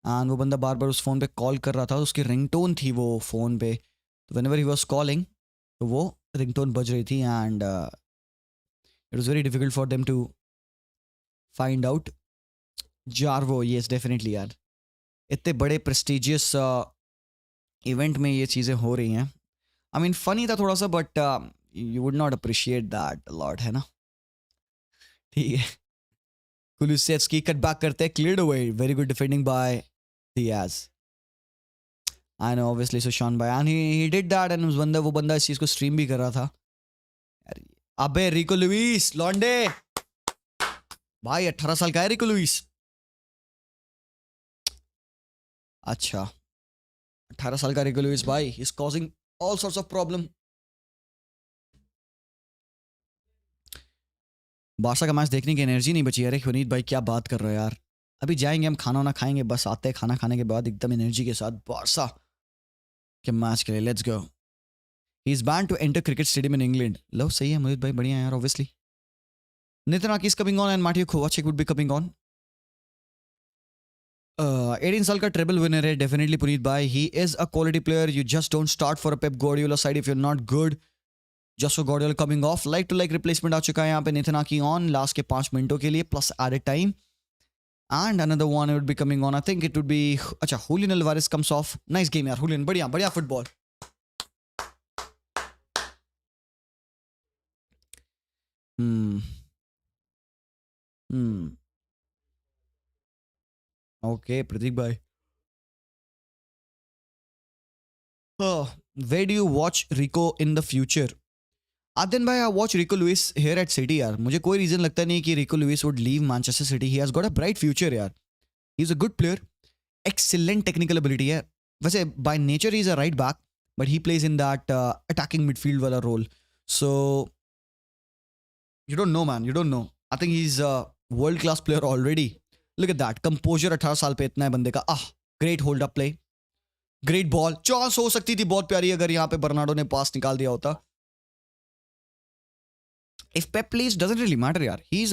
and वो बंदा बार बार उस फ़ोन पे कॉल कर रहा था, उसकी रिंगटोन थी वो फ़ोन पे, तो व्हेनेवर ही वाज कॉलिंग तो वो रिंगटोन बज रही थी, and it was very difficult for them to find out. Jarvo, yes definitely यार, इतने बड़े प्रेस्टिजियस इवेंट में ये चीज़ें हो रही हैं। आई मीन फनी था थोड़ा सा, but you would not appreciate that lot, है ना। ठीक है, कुलुसेव्स्की कट बैक करते हैं, cleared away, very good defending by Dias. I know obviously Sushant भाई, and he did that, and वो बंदा इस चीज़ को स्ट्रीम भी कर रहा था। अबे रिको लुइस लॉन्डे भाई, 18 साल का है रिको लुइस। अच्छा, 18 साल का रिको लुइस भाई is causing all sorts of problem. बादशाह का मैच देखने की एनर्जी नहीं बची। अरे खुनीत भाई क्या बात कर रहे हो यार, अभी जाएंगे हम, खाना वाना खाएंगे, बस आते हैं खाना खाने के बाद एकदम एनर्जी के साथ बादशाह के मैच के लिए। Let's go. He is banned to enter cricket stadium in England. लो सही है मोहित भाई, बढ़िया यार obviously. Nathan Ake is coming on and Mateo Kovacic would be coming on. 18 साल का ट्रिपल विनर है डेफिनेटली पुनीत भाई, he is a quality player, you just don't start for a Pep Guardiola side if you are not good. Just Guardiola coming off, like to like replacement आ चुका है यहाँ पे नितिन आकी on last के 5 मिनटों के लिए plus added time, and another one would be coming on. I think it would be अच्छा Julian Alvarez comes off. Nice game यार Julian, बढ़िया बढ़िया फुटबॉल। हम्म हम्म ओके प्रतीक भाई। Where do you watch Rico in the future? आदिन भाई, I watch Rico Lewis here at City यार, मुझे कोई reason लगता नहीं कि Rico Lewis would leave Manchester City. He has got a bright future यार, he's a good player, excellent technical ability है। वैसे by nature he's a right back, but he plays in that attacking midfield वाला role. So you don't know man, you don't know. I think he's a world class player already. Look at that composure, 18 साल पे इतना है बंदे का। Great hold up play, great ball, chance हो सकती थी बहुत प्यारी अगर यहाँ पे बर्नार्डो ने पास निकाल दिया होता। If Pep plays doesn't really matter यार, he's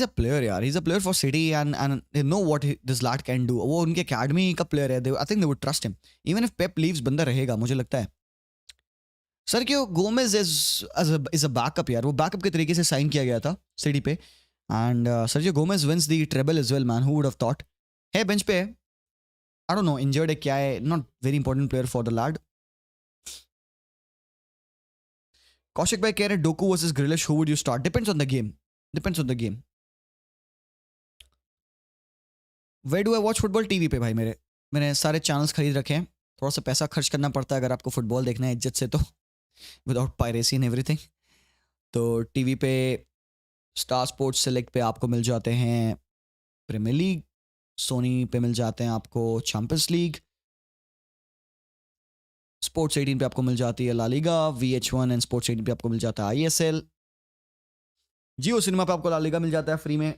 a player यार, he's a player for City, and they know what this lad can do. वो उनके academy का player है, I think they would trust him even if Pep leaves, बंदा रहेगा मुझे लगता है। Sergio Gomez is a backup यार, वो बैकअप के तरीके से साइन किया गया था सिटी पे, and Sergio Gomez wins the treble as well man, who would have thought. है बेंच पे है, आई डोंट नो इंजर्ड है क्या है, not very important player for the lad. Kaushik भाई कह रहे Doku versus Grealish, who would you start? Depends on the game, depends on the game. Where do I watch football? TV पे भाई, मैंने सारे चैनल्स खरीद रखे हैं। थोड़ा सा पैसा खर्च करना पड़ता है अगर आपको फुटबॉल देखना है इज्जत से, तो विदाउट पायरेसी एंड एवरीथिंग। तो टीवी पे स्टार स्पोर्ट्स सेलेक्ट पे आपको मिल जाते हैं प्रीमियर लीग, सोनी पे मिल जाते हैं आपको चैंपियंस लीग, स्पोर्ट्स 18 पे आपको मिल जाती है La Liga, VH1 and sports 18 पे आपको मिल जाता है ISL, जियो सिनेमा पे आपको ला लीगा मिल जाता है फ्री में.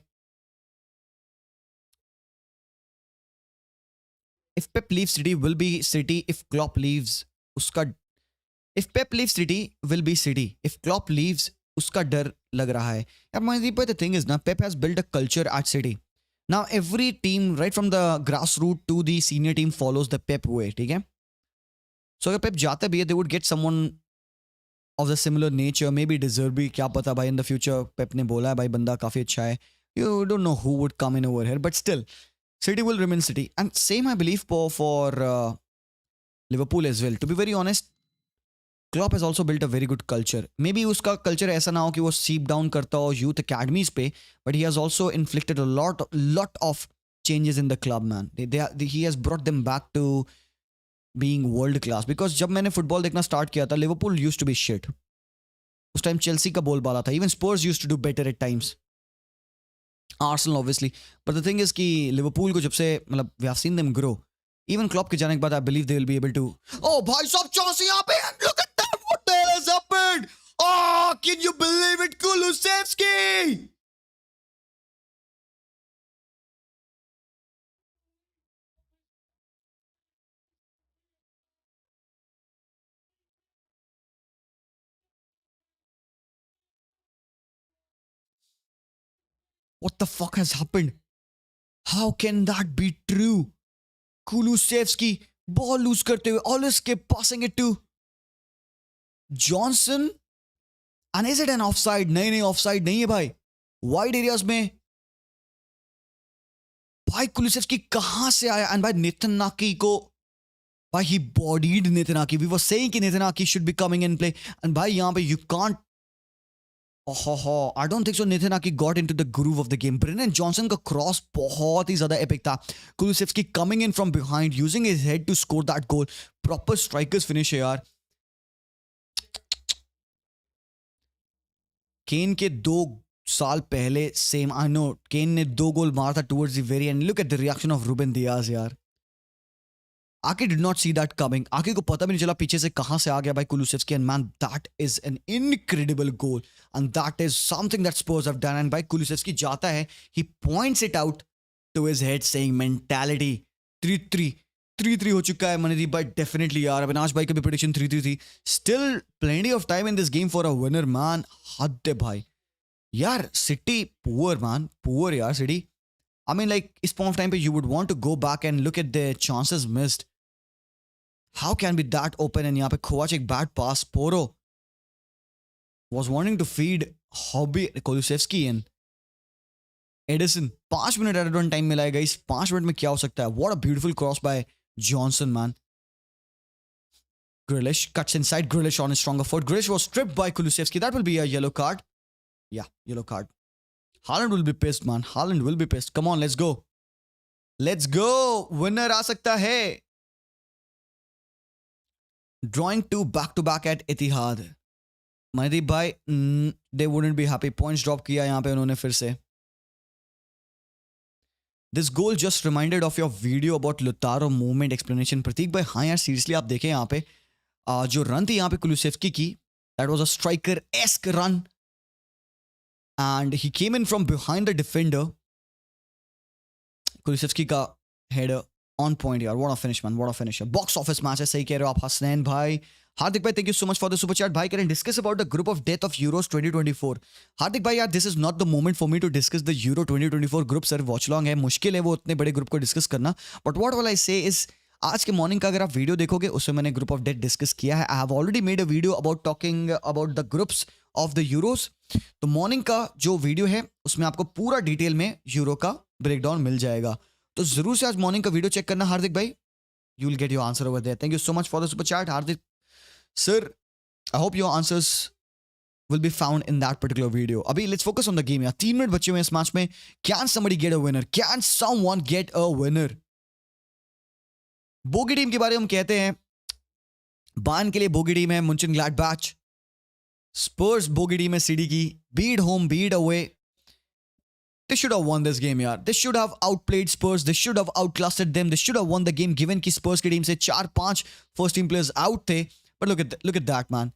If Pep leaves City, will be City. If Klopp leaves, उसका. If Pep leaves City, will be City. If Klopp leaves, उसका डर लग रहा है. यार Mandeep bhai, the thing is ना, Pep has built a culture at City. Now every team, right from the grassroots to the senior team, follows the Pep way. ठीक है? So अगर Pep जाता भी है, they would get someone of the similar nature, maybe deserve भी, क्या पता भाई, in the future Pep ने बोला है भाई बंदा काफी अच्छा है. You don't know who would come in over here, but still, City will remain City. And same I believe for Liverpool as well. To be very honest, Klopp has also built a very good culture. Maybe उसका culture ऐसा ना हो कि वो seep down करता हो youth academies पे, but he has also inflicted a lot of changes in the club, man. He has brought them back to being world class. Because जब मैंने football देखना start किया था, Liverpool used to be shit. उस time Chelsea का बोलबाला था. Even Spurs used to do better at times. Arsenal obviously. But the thing is कि Liverpool को जब से मतलब we have seen them grow. Even Klopp के जाने के बाद I believe they will be able to. Oh भाई साहब चांस यहाँ पे. Look at that. What the hell has happened? Oh, can you believe it? Kulusevski. What the fuck has happened? How can that be true? Kulusevski ball lose करते हुए Oliski passing it to Johnson. And is it an offside? नहीं offside नहीं है भाई. Wide areas में भाई Kulusevski कहाँ से आया? And भाई Nathan Naki को भाई he bodied Nathan Naki. We were saying कि Nathan Naki should be coming in play. And भाई यहाँ पे you can't. I don't think so. Nathan Naki got into the groove of the game. Brennan Johnson का cross बहुत ही ज़्यादा epic था. Kulusevski coming in from behind, using his head to score that goal. Proper strikers finish है यार. केन के 2 साल पहले same I know केन ने 2 गोल मारा था towards the very end. Look at the reaction of Ruben Dias यार. Ake did not see that coming. Ake को पता भी नहीं चला पीछे से कहां से आ गया भाई Kulusevski. And man that is an incredible goal and that is something that Spurs have done. And भाई कुलुसेव्स्की जाता है, he points it out to his head saying mentality. 3-3 हो चुका है मनदीप भाई. डेफिनेटली यार. अविनाश भाई का भी प्रेडिक्शन 3-3 थी. Still plenty of time in this game for a winner man. हद है भाई यार. सिटी पुअर मैन, पुअर यार सिटी. I mean, like, इस point of time पे you would want to go back and look at the chances missed. How can be that open? And यहाँ पे Kovacic bad pass. Poro was wanting to feed Hobby Kulusevski in. Edison 5 minute added on time मिला है guys. 5 minute में क्या हो सकता है? What a beautiful cross by Johnson, man. Grealish cuts inside. Grealish on his stronger foot. Grealish was stripped by Kulusevski. That will be a yellow card. Yeah, yellow card. Haaland will be pissed, man. Haaland will be pissed. Come on, let's go. Let's go. Winner आ सकता है. Drawing 2 back-to-back at Etihad. Mandeep भाई, they wouldn't be happy. Points drop किया यहाँ पे उन्होंने फिर से. This goal just reminded of your video about Lautaro movement explanation. प्रतीक भाई, हाँ यार seriously आप देखें यहाँ पे जो रन थी यहाँ पे कुलुसेव्स्की की, that was a striker-esque run. And he came in from behind the defender. Kulusevski का header on point यार. What a finish, man. What a finish. Box office match है. सही कह रहे हो आप हसनैन भाई. हार्दिक भाई, thank you so much for the super chat. भाई, can I discuss about the group of death of Euros 2024? हार्दिक भाई यार, this is not the moment for me to discuss the Euro 2024 group. Sir Watchalong है, मुश्किल है वो उतने बड़े group को डिस्कस करना. But what will I say is, आज के मॉर्निंग का अगर आप वीडियो देखोगे उसमें मैंने ग्रुप ऑफ डेथ डिस्कस किया है. I have already made a video about talking about the groups of the Euros. तो मॉर्निंग का जो वीडियो है उसमें आपको पूरा डिटेल में यूरो का ब्रेकडाउन मिल जाएगा. तो जरूर से आज मॉर्निंग का वीडियो चेक करना हार्दिक भाई. You will get your answer over there. Thank you so much for the super chat Hardik sir. I hope your answers will be found in that particular video. अभी let's focus on the game यार. 3 minute बचे हुए इस match में. Can somebody get a winner? Can someone get a winner? Bogey team के बारे में हम कहते हैं, बायर्न के लिए बोगी टीम है मुंचनग्लाडबाच. स्पर्स बोगी टीम है सिटी की. Beat home beat away. They should have won this game यार. They should have outplayed Spurs. They should have outclassed them. They should have won the game given कि Spurs की team से 4-5 first team players out थे. But look at that man.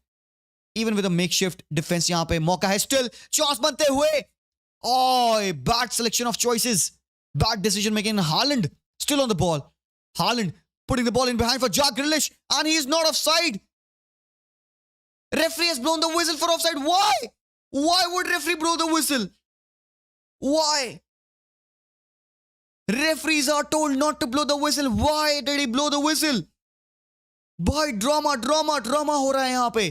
even with a makeshift defense. यहाँ पे मौका है still, chance बनते हुए. Oh, bad selection of choices, bad decision making. Haaland still on the ball. Haaland putting the ball in behind for Jack Grealish, and he is not offside. Referee has blown the whistle for offside. Why? Why would referee blow the whistle? Why? Referees are told not to blow the whistle. Why did he blow the whistle? भाई drama हो रहा है यहाँ पे.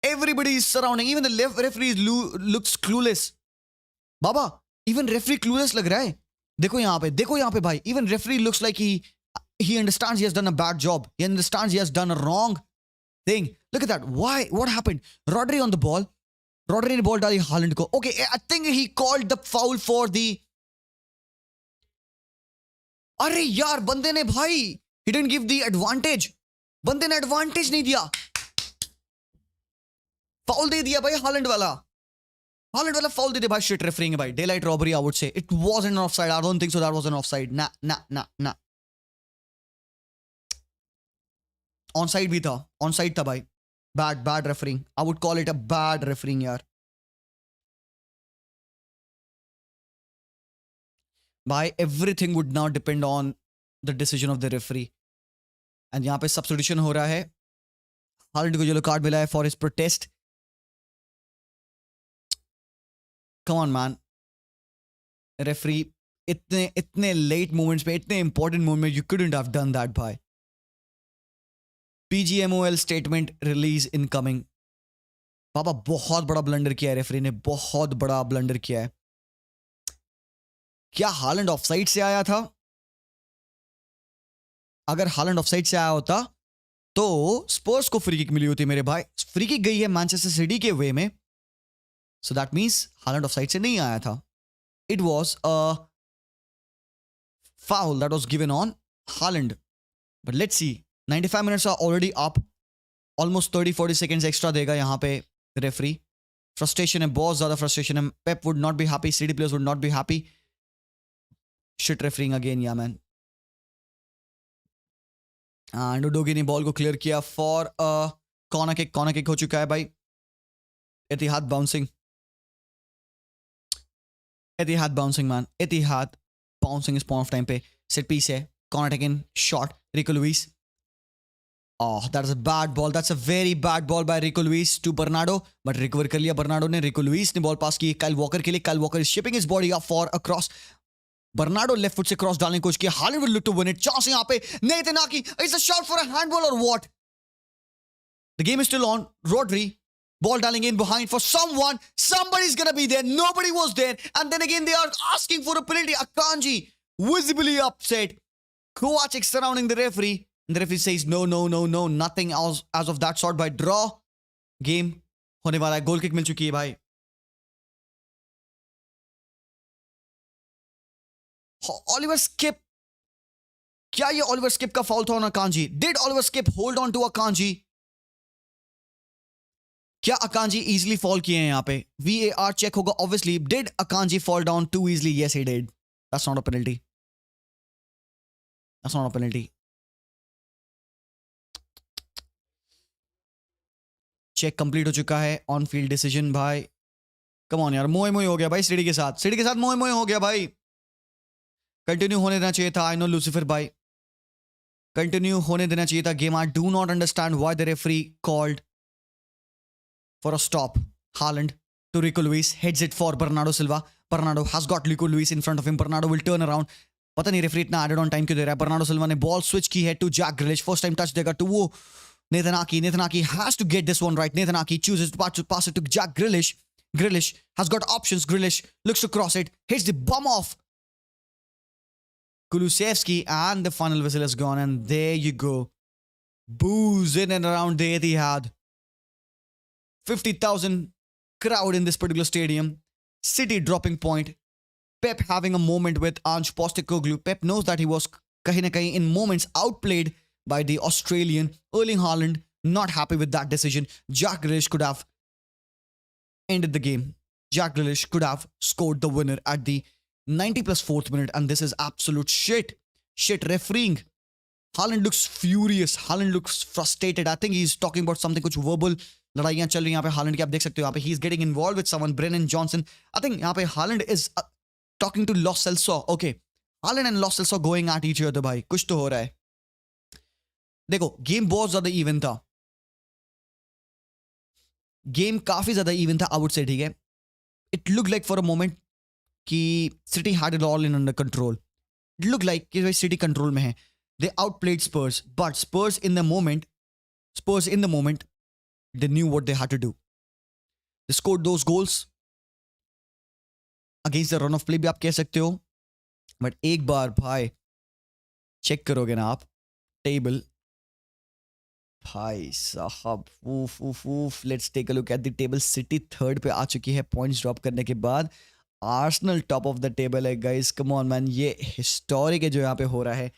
Everybody is surrounding. Even the left referee looks clueless. Baba, even referee clueless लग रहा है. देखो यहाँ पे भाई. Even referee looks like he understands he has done a bad job. He understands he has done a wrong thing. Look at that. Why? What happened? Rodri on the ball. Rodri ने ball डाली Haaland को. Okay, I think he called the foul for the. अरे यार बंदे ने भाई. He didn't give the advantage. बंदे ने एडवांटेज नहीं दिया. फाउल दे दिया भाई हालैंड वाला फाउल दे दिया भाई. शिट रेफरिंग है भाई. Daylight robbery I would say. It wasn't an offside. I don't think so that was an offside. ना ऑनसाइड भी था. ऑनसाइड था भाई. Bad refereeing. I would call it a bad refereeing यार. भाई everything would now depend on the decision of the referee. And यहाँ पे substitution हो रहा है. हालैंड को येलो कार्ड मिला है for his protest. Come on man. Referee इतने लेट मोमेंट्स पे, इतने important moment, you couldn't have done that भाई. PGMOL statement release incoming. बाबा बहुत बड़ा ब्लंडर किया है रेफरी ने. बहुत बड़ा ब्लंडर किया है. क्या हालैंड ऑफसाइड से आया था? अगर हालैंड ऑफसाइड से आया होता तो स्पर्स को फ्री किक मिली होती मेरे भाई. फ्री किक गई है मैनचेस्टर सिटी के वे में. So that means Haaland offside से नहीं आया था. It was a foul that was given on Haaland. But let's see. 95 minutes are already up. Almost 30-40 seconds extra देगा यहाँ पे रेफरी. फ्रस्ट्रेशन है, बहुत ज्यादा फ्रस्ट्रेशन है. Pep would not be happy. City players would not be happy. Shit refereeing again yeah man. And Udogie ने ball को clear किया for corner kick. Corner kick हो चुका है भाई. Etihad bouncing man. Etihad bouncing इस point of time पे. Set piece है. Corner taken shot. Rico Lewis. Oh, that's a bad ball. That's a very bad ball by Rico Lewis to Bernardo. But recover कर लिया Bernardo ने. Rico Lewis ने ball pass की Kyle Walker के लिए. Kyle Walker is shipping his body up for a cross. Bernardo left foot से cross डालने की कोशिश की. Haaland will look to win it. Chance यहाँ पे. Nathan Aki. It's a shot for a handball or what? The game is still on. Rodri. Ball डालेंगे in behind for someone. Somebody's gonna be there. Nobody was there. And then again they are asking for a penalty. Akanji visibly upset. Kovacic surrounding the referee. And the referee says no. Nothing else as of that sort. By draw. Game होने वाला है. Goal kick मिल चुकी है भाई. Oliver Skip. क्या ये Oliver Skip का foul था on Akanji? Did Oliver Skip hold on to Akanji? क्या Akanji easily fall किए हैं यहाँ पे? VAR check होगा obviously. Did Akanji fall down too easily? Yes, he did. That's not a penalty. Check complete हो चुका है. ऑन फील्ड डिसीजन भाई. कम ऑन यार. मोए हो गया भाई सिटी के साथ. मोए हो गया भाई. कंटिन्यू होने देना चाहिए था. आई नो लूसीफर भाई. कंटिन्यू होने देना चाहिए था game. I do not understand why the referee called for a stop. Holland to Rico Lewis. Heads it for Bernardo Silva. Bernardo has got Rico Lewis in front of him. Bernardo will turn around. पता नहीं referee इतना added on time क्यों दे रहा है. Bernardo सिल्वा ने ball switch की है to Jack Grealish. First time touch देगा टू वो Nathan Aki has to get this one right. Nathan Aki chooses to pass it to Jack Grealish. Grealish has got options. Grealish looks to cross it. Hits the bum off Kulusevski, and the final whistle is gone. And there you go. Boos in and around the Etihad. 50,000 crowd in this particular stadium. City dropping point. Pep having a moment with Ange Postecoglou. Pep knows that he was kahin na kahin in moments outplayed by the Australian. Erling Haaland not happy with that decision. Jack Grealish could have ended the game. Jack Grealish could have scored the winner at the 90 plus 4th minute, and this is absolute shit refereeing. Haaland looks furious. Haaland looks frustrated. I think he's talking about something, कुछ verbal लड़ाइयाँ चल रही हैं यहाँ पे Haaland की, आप देख सकते हो यहाँ पे he's getting involved with someone, Brennan Johnson. I think यहाँ पे Haaland is talking to Lo Celso. Okay, Haaland and Lo Celso going at each other भाई, कुछ तो हो रहा है. देखो गेम बहुत ज्यादा इवन था, गेम काफी ज्यादा इवन था, आई वुड से. ठीक है, it look like for a moment कि City had it all in under control. It look like कि भाई सिटी कंट्रोल में है. They outplayed Spurs, but Spurs in the moment they knew what they had to do. They scored those goals against the run of play भी आप कह सकते हो. But एक बार भाई चेक करोगे ना आप टेबल, भाई साहब, ऊफ ऊफ ऊफ. Let's take a look at the table. City third पे आ चुकी है पॉइंट्स ड्रॉप करने के बाद. Arsenal top of the table है गाइस. कम ऑन मैन, ये हिस्टोरिक है जो यहाँ पे हो रहा है.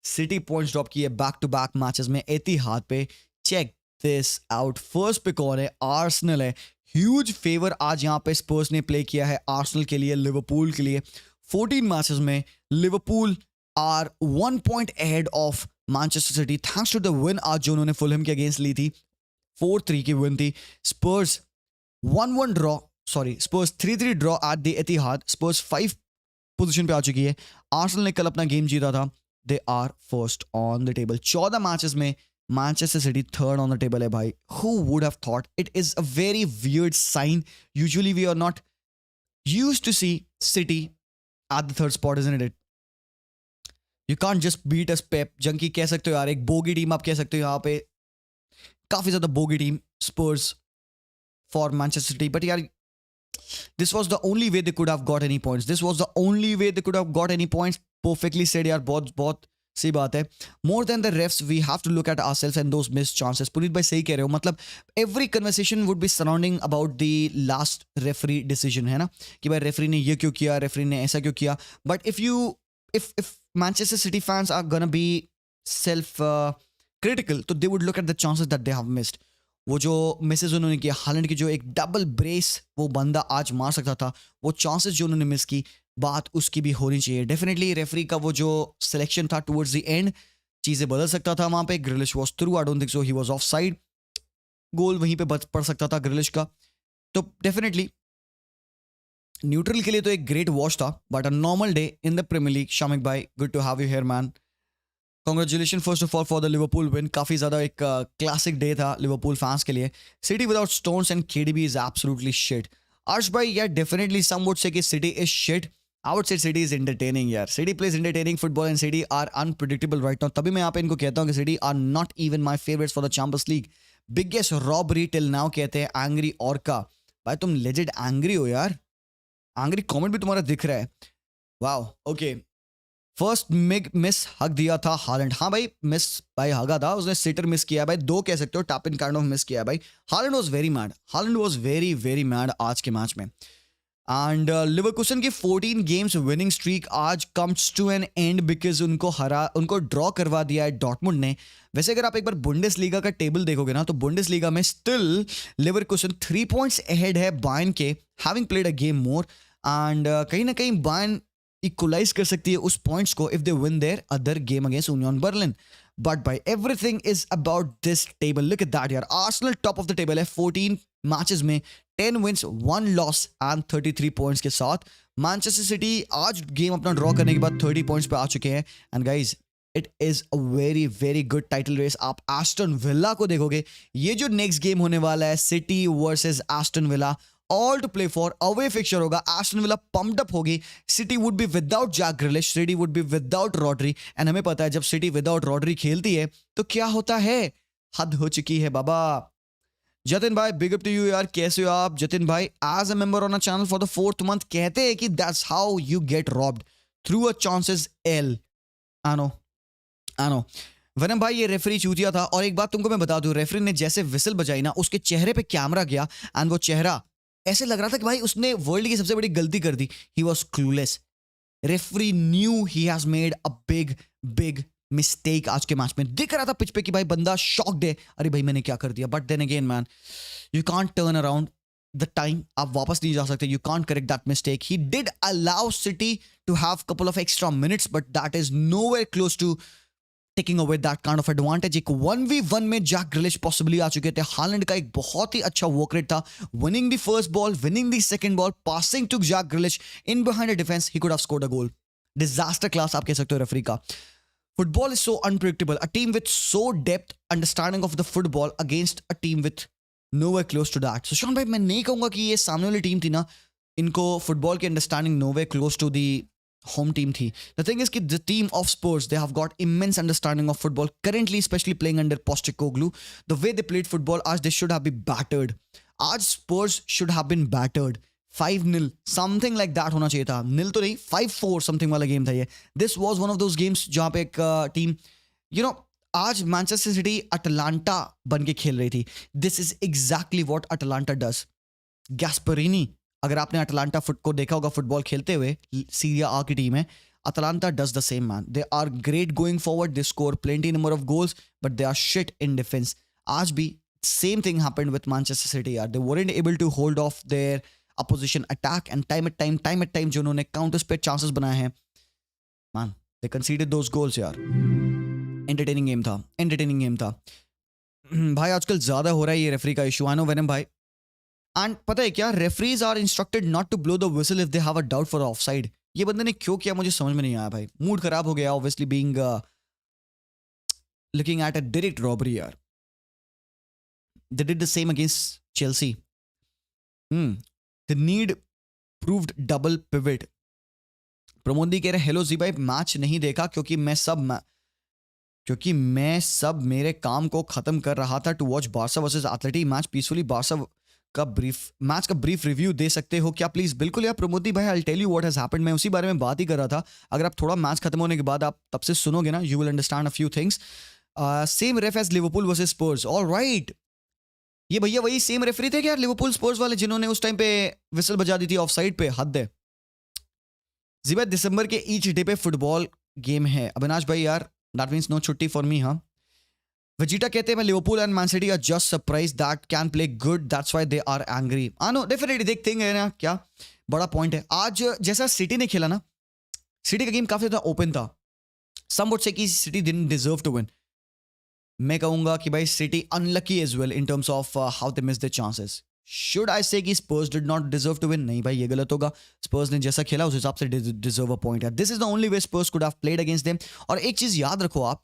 सिटी पॉइंट्स ड्रॉप की है बैक टू बैक मैचेस में एतिहाद पे. Check this out. फर्स्ट पे कौन है? आर्सेनल है. ह्यूज फेवर आज यहाँ पे स्पर्स ने प्ले किया है आर्सेनल के लिए, लिवरपूल के लिए. 14 मैचेस में Liverpool are 1 point ahead of Manchester City thanks to the win आज जो उन्होंने फुलहम के अगेंस्ट ली थी. 4-3 की विन थी. स्पर्स 1-1 draw, sorry Spurs 3-3 draw at the Etihad. Spurs 5 position पे आ चुकी है. आर्सेनल ने कल अपना गेम जीता था. They are first on the table. 14 matches में Manchester City third on the table है भाई. Who would have thought? It is a very weird sign. Usually we are not used to see City at the third spot, isn't it? You can't just beat us Pep. Junkie कह सकते हो यार, एक bogie team आप कह सकते हो यहाँ पे, काफी ज्यादा bogie team Spurs for Manchester city. But यार this was the only way they could have got any points. This was the only way they could have got any points. Perfectly said यार, बहुत सही बात है. More than the refs, we have to look at ourselves and those missed chances. Puneet भाई सही कह रहे हो. मतलब every conversation would be surrounding about the last referee decision, है ना, कि भाई रेफरी ने ये क्यों किया, रेफरी ने ऐसा क्यों किया. But if Manchester City fans are gonna be self critical, तो they would look at the chances that they have missed. वो जो मिसेज उन्होंने किया, हालैंड की जो एक डबल ब्रेस वो बंदा आज मार सकता था, वो चांसेस जो उन्होंने मिस की, बात उसकी भी होनी चाहिए. डेफिनेटली रेफरी का वो जो सिलेक्शन था टुवर्ड्स द एंड, चीज़ें बदल सकता था वहाँ पे. Grealish was through, I don't think so he was offside. Goal वहीं पे पड़ सकता था ग्रिलिश का. तो डेफिनेटली न्यूट्रल के लिए तो एक ग्रेट वॉच था. But a normal day in the Premier League. Shamik भाई, good to have you here man. Congratulation first of all for the Liverpool win. काफ़ी ज़्यादा एक क्लासिक डे था लिवरपूल फैंस के लिए. City without Stones and KDB is absolutely shit. Arsh भाई, यार definitely some would say कि City is shit. I would say City is entertaining यार. City plays entertaining football and City are unpredictable right now. तभी मैं यहाँ पे इनको कहता हूँ कि City are not even my favourites for the Champions League. Biggest robbery till now कहते हैं एंग्री ऑर्का. भाई तुम लेजेंड एंग्री हो यार. एंग्री कॉमेंट भी तुम्हारा दिख रहा है. Wow, okay. फर्स्ट मिस हक दिया था हालैंड. हाँ भाई, मिस भाई हगा था उसने. सिटर मिस किया भाई, 2 कह सकते हो. Tap in kind of miss किया भाई. Haaland was very mad. Haaland was very very mad आज के मैच में. एंड लिवरकूसन की 14 गेम्स विनिंग स्ट्रीक आज comes to an end because उनको ड्रॉ करवा दिया है डॉर्टमुंड ने. वैसे अगर आप एक बार बुंडेसलीगा का टेबल देखोगे ना, तो बुंडेसलीगा में स्टिल लिवरकूसन 3 पॉइंट्स अहेड है बायर्न के, having played a game more. And कहीं ना कहीं बायर्न इक्वलाइज कर सकती है उस पॉइंट्स को if they win their other game against Union Berlin. But भाई everything is about this table. Look at that यार. Arsenal top of the table है 14 मैचेस में, 10 विंस 1 लॉस एंड 33 पॉइंट्स के साथ. मैनचेस्टर सिटी आज game अपना draw करने के बाद 30 पॉइंट्स पे आ चुके हैं. And guys, it is a very very good title race. आप एस्टन विला को देखोगे, ये जो नेक्स्ट गेम होने वाला है City versus Aston Villa, all to play for, away fixture होगा. एस्टन विला pumped up होगी. City would be without Jack Grealish, City would be without Rodri. And हमें पता है जब सिटी विदाउट रॉड्री खेलती है तो क्या होता है, हद हो चुकी है बाबा. जतिन भाई, बिग अप टू यू यार. कैसे हो आप जतिन भाई? As a member on a channel for the 4th month. कहते हैं कि that's how you get robbed, through a chances L. I know Vanam भाई, ये रेफरी चूतिया था. और एक बात तुमको मैं बता दूं, रेफरी ने जैसे विसल बजाई ना, उसके चेहरे पे कैमरा गया एंड वो चेहरा ऐसे लग रहा था कि भाई उसने वर्ल्ड की सबसे बड़ी गलती कर दी. He was clueless. Referee knew he has made a big big mistake आज के मैच में. दिख रहा था पिच पे कि भाई बंदा शॉक्ड है, अरे भाई मैंने क्या कर दिया. But then again man, you can't turn around the time. आप वापस नहीं जा सकते. You can't correct that mistake. He did allow City to have couple of extra minutes, but that is nowhere close to taking away that kind of advantage. एक 1v1 में Jack ग्रिलिश possibly आ चुके थे। Holland का एक बहुत ही अच्छा work rate था, winning the first ball, winning the second ball, passing to Jack Grealish in behind the defence, he could have scored a goal. Disaster class आप कह सकते हो रेफरी का। Football is so unpredictable. A team with so depth understanding of the football against a team with nowhere close to that. So Sean भाई, मैं नहीं कहूंगा कि ये सामने वाली टीम थी ना, इनको फुटबॉल की understanding nowhere close to the home team थी. The thing is कि the team of Spurs, they have got immense understanding of football currently, especially playing under Postecoglou. The way they played football, आज they should have been battered. आज Spurs should have been battered. 5-0 something like that होना चाहिए था। नील तो नहीं, 5-4 something वाला game था ये। This was one of those games जहां पे एक टीम आज मैनचेस्टर सिटी अटलांटा बन के खेल रही थी। This is exactly what Atalanta does. Gasperini, अगर आपने अटलांटा को देखा होगा फुटबॉल खेलते हुए, सीरिया आ की टीम है, Atalanta does the same man. They are great going forward, they score plenty number of goals, but they are shit in defence. आज भी same thing happened with Manchester City यार। They weren't able to hold off their opposition attack, and time at time जो उन्होंने counters पे chances बनाए हैं, man, they conceded those goals यार। entertaining game था भाई। आजकल ज्यादा हो रहा है ये रेफरी का इशू, आई नो वेनम भाई। एंड पता है क्या, referees are instructed not to blow the whistle if they have a doubt for offside. ये बंदे ने क्यों किया मुझे समझ में नहीं आया भाई। मूड खराब हो गया obviously, being looking at a direct robbery यार। They did the same against Chelsea. The need proved double pivot. Pramodi कह रहे हेलो जी भाई, मैच नहीं देखा क्योंकि मैं सब मेरे काम को खत्म कर रहा था to watch Barca versus Athletic match peacefully. Barca का ब्रीफ रिव्यू दे सकते हो क्या प्लीज? बिल्कुल यार प्रमोदी भाई, I tell you what has happened. मैं उसी बारे में बात ही कर रहा था। अगर आप थोड़ा मैच खत्म होने के बाद आप तब से सुनोगे ना, you will understand a few things. Same ref as Liverpool versus Spurs. Alright, ये भैया वही सेम रेफरी थे क्या लिवरपूल स्पर्स वाले, जिन्होंने उस टाइम पे विसल बजा दी थी ऑफसाइड पे? हद है जी भाई। दिसंबर के ईच डे पे फुटबॉल गेम है अविनाश भाई यार, दैट मींस नो छुट्टी फॉर मी। हाँ, वजीटा कहते हैं Liverpool and Man City are just surprise that can play good, that's why they are angry. I know, definitely देखते हैं ना, क्या बड़ा पॉइंट है। आज जैसा सिटी ने खेला ना, सिटी का गेम काफी ज्यादा ओपन था। सम वुड से कि City didn't deserve to win. मैं कहूंगा कि भाई City unlucky as well in terms of how they miss the chances. Should I say कि Spurs did not deserve to win? नहीं भाई, ये गलत होगा। स्पर्स ने जैसा खेला उस हिसाब से डिजर्व अ पॉइंट है। This is the only way Spurs could have played against them. और एक चीज याद रखो आप,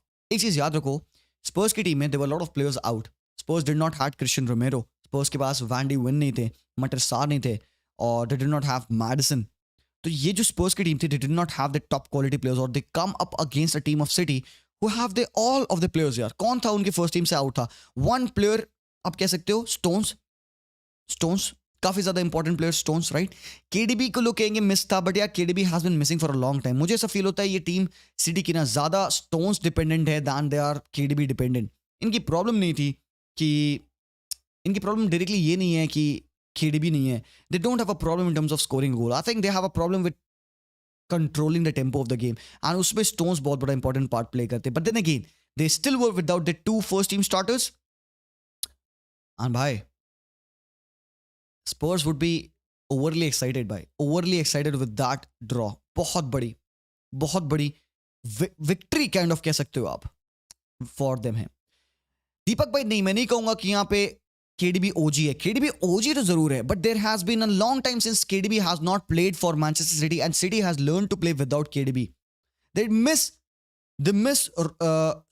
स्पर्स की टीम में there were lot of players out. Spurs did not had Cristian Romero, Spurs के पास वैन डी विन नहीं थे, मटर सार नहीं थे, और they did not have Maddison. तो ये जो स्पर्स की टीम थी, they did not have the top quality players, और they come up against a team of City who have they all of the players यार। कौन था उनकी फर्स्ट टीम से आउट था? वन प्लेयर आप कह सकते हो, स्टोन्स काफी ज्यादा important player Stones, right. KDB को लोग कहेंगे मिस था, बट यार KDB has been missing for a long time. मुझे ऐसा फील होता है ये टीम सिटी की ना ज्यादा स्टोन्स डिपेंडेंट है than they are KDB dependent. इनकी प्रॉब्लम नहीं थी कि इनकी प्रॉब्लम डायरेक्टली ये नहीं है कि केडीबी नहीं है। They don't have a problem in terms of scoring goal. I think they have a problem with controlling the tempo of the game, and उसमें स्टोन्स बहुत बड़ा इंपॉर्टेंट पार्ट प्ले करते हैं। But then again they still were without the two first team starters, and भाई Spurs would be overly excited with that draw. बहुत बड़ी victory kind of कह सकते हो आप फॉर देम है। दीपक भाई नहीं, मैं नहीं कहूंगा कि यहाँ पे KDB OG है। KDB OG तो जरूर है, but there has been a long time since KDB has not played for Manchester City, and City has learned to play without KDB. They miss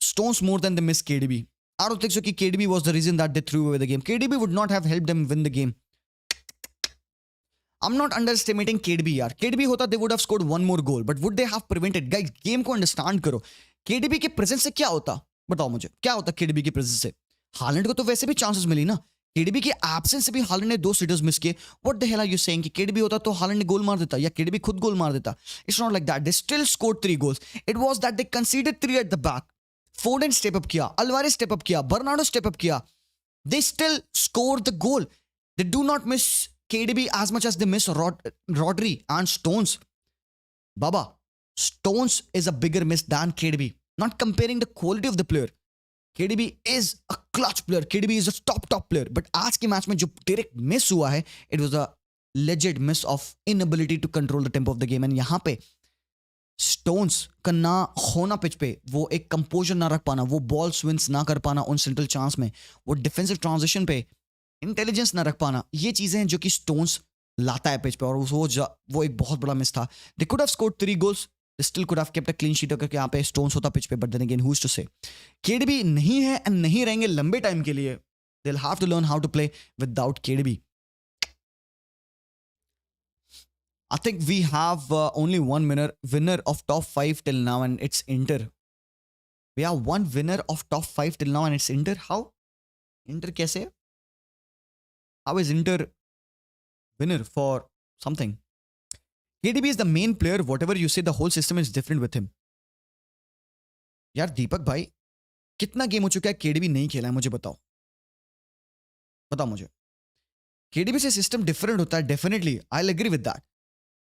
Stones more than they miss KDB. I don't think so कि KDB was the reason that they threw away the game. KDB would not have helped them win the game. I'm not underestimating KDB यार। KDB होता they would have scored one more goal, but would they have prevented? Guys, game को understand करो। KDB के presence से क्या होता? बताओ मुझे, क्या होता KDB के प्रेजेंस से? हालैंड को तो वैसे भी चांसेस मिली ना। KDB की एब्सेंस से भी हालैंड ने 2 सिटर्स मिस किए। What the hell are you saying कि KDB होता तो हालैंड ने गोल मार देता, या KDB खुद गोल मार देता? It's not like that. They still scored 3 goals. It was that they considered 3 at the back. फोर्डन step up किया, अल्वारेज स्टेप अप किया, बर्नार्डो स्टेप अप किया। They still score the goal. They do not miss KDB as much as they miss Rodri and Stones. Baba, Stones is a bigger miss than KDB. Not comparing the quality of the player. KDB is a clutch player. KDB is a top player. But आज के match में जो direct miss हुआ है, it was a legit miss of inability to control the tempo of the game. And यहाँ पे stones का ना होना पिच पे, वो एक कंपोजर ना रख पाना, वो बॉल स्विंग्स ना कर पाना उन सेंट्रल चांस में, वो डिफेंसिव ट्रांजिशन पे इंटेलिजेंस ना रख पाना, ये चीजें हैं जो कि स्टोन्स लाता है पिच पे, और वो एक बहुत बड़ा मिस था. They could have scored 3 goals, still could have kept a clean sheet अगर यहाँ पे स्टोन्स होता पिच पे, but then again who is to say. KDB नहीं है एंड नहीं रहेंगे लंबे टाइम के लिए. They will have to learn how to play without KDB. I think we have only one winner of top 5 till now, and it's Inter. We have one winner of top 5 till now, and it's Inter. How? Inter kaise? How is Inter winner for something? KDB is the main player. Whatever you say, the whole system is different with him. यार दीपक भाई, कितना game हो चुका है KDB नहीं खेला है, मुझे बताओ. बताओ मुझे. केडीबी से सिस्टम डिफरेंट होता है, definitely I will agree with that.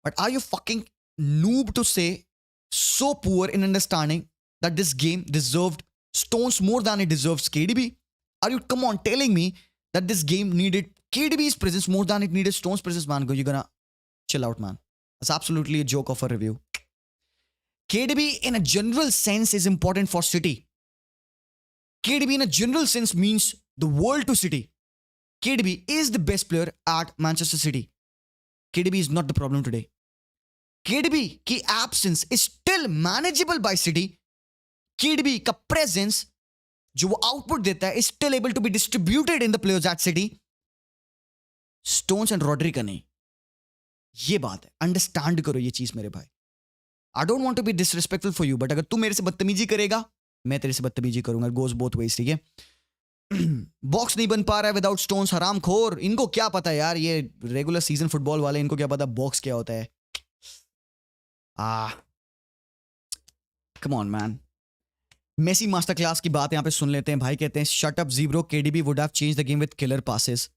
But are you fucking noob to say, so poor in understanding that this game deserved Stones more than it deserves KDB? Are you come on telling me that this game needed KDB's presence more than it needed Stones' presence? Man, you're gonna chill out, man. That's absolutely a joke of a review. KDB in a general sense is important for City. KDB in a general sense means the world to City. KDB is the best player at Manchester City. KDB is not the problem today. KDB की absence is still manageable by City. KDB का presence जो वो output देता है is still able to be distributed in the players at City. Stones and Rodri का नहीं. ये बात है. Understand करो ये चीज मेरे भाई. I don't want to be disrespectful for you, but अगर तू मेरे से बदतमीजी करेगा, मैं तेरे से बदतमीजी करूंगा. Goes both ways, ठीक है. बॉक्स नहीं बन पा रहा है विदाउट स्टोन्स. हरामखोर, इनको क्या पता यार, ये रेगुलर सीजन फुटबॉल वाले, इनको क्या पता बॉक्स क्या होता है. Come on man. Messi master class की बात यहां पे सुन लेते हैं भाई. कहते हैं शट अप ज़ीब्रो, KDB would have change the game with killer passes.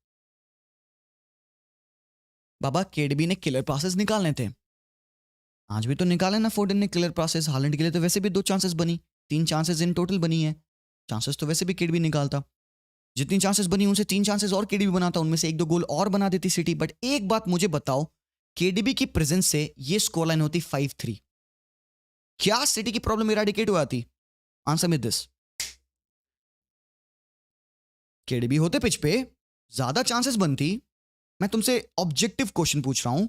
बाबा केडीबी ने किलर पासेस निकालने थे, आज भी तो निकाले ना फोर्डन ने किलर पासेस. हालैंड के लिए तो वैसे भी 2 चांसेस बनी, 3 चांसेस इन टोटल बनी है. चांसेस तो वैसे भी केडीबी निकालता. जितनी चांसेस बनी उनसे 3 चांसेस और केडीबी बनाता, उनमें से 1-2 गोल और बना देती सिटी. बट एक बात मुझे बताओ, केडीबी की प्रेजेंस से ये स्कोर लाइन होती 5-3. क्या सिटी की प्रॉब्लम इरेडिकेट हो जाती? Answer me this. केडीबी होते पिच पे, ज्यादा चांसेस बनती. मैं तुमसे ऑब्जेक्टिव क्वेश्चन पूछ रहा हूं.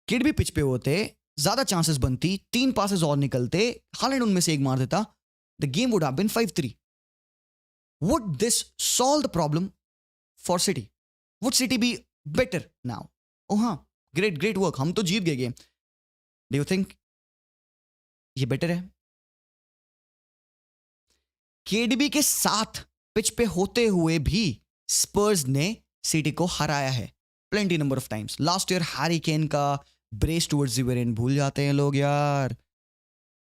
केडीबी पिच पे होते, ज्यादा चांसेस बनती, 3 पासेस और निकलते, हालैंड उनमें से 1 मार देता, the game would have been 5-3. Would this solve the problem for City? Would City be better now? Oh हाँ, great work, हम तो जीत गए गेम. Do you think ये बेटर है? केडीबी के साथ पिच पे होते हुए भी स्पर्स ने सिटी को हराया है plenty number of times. Last year Harry Kane का ब्रेस टुवर्ड्स द वेरिएंट भूल जाते हैं लोग यार.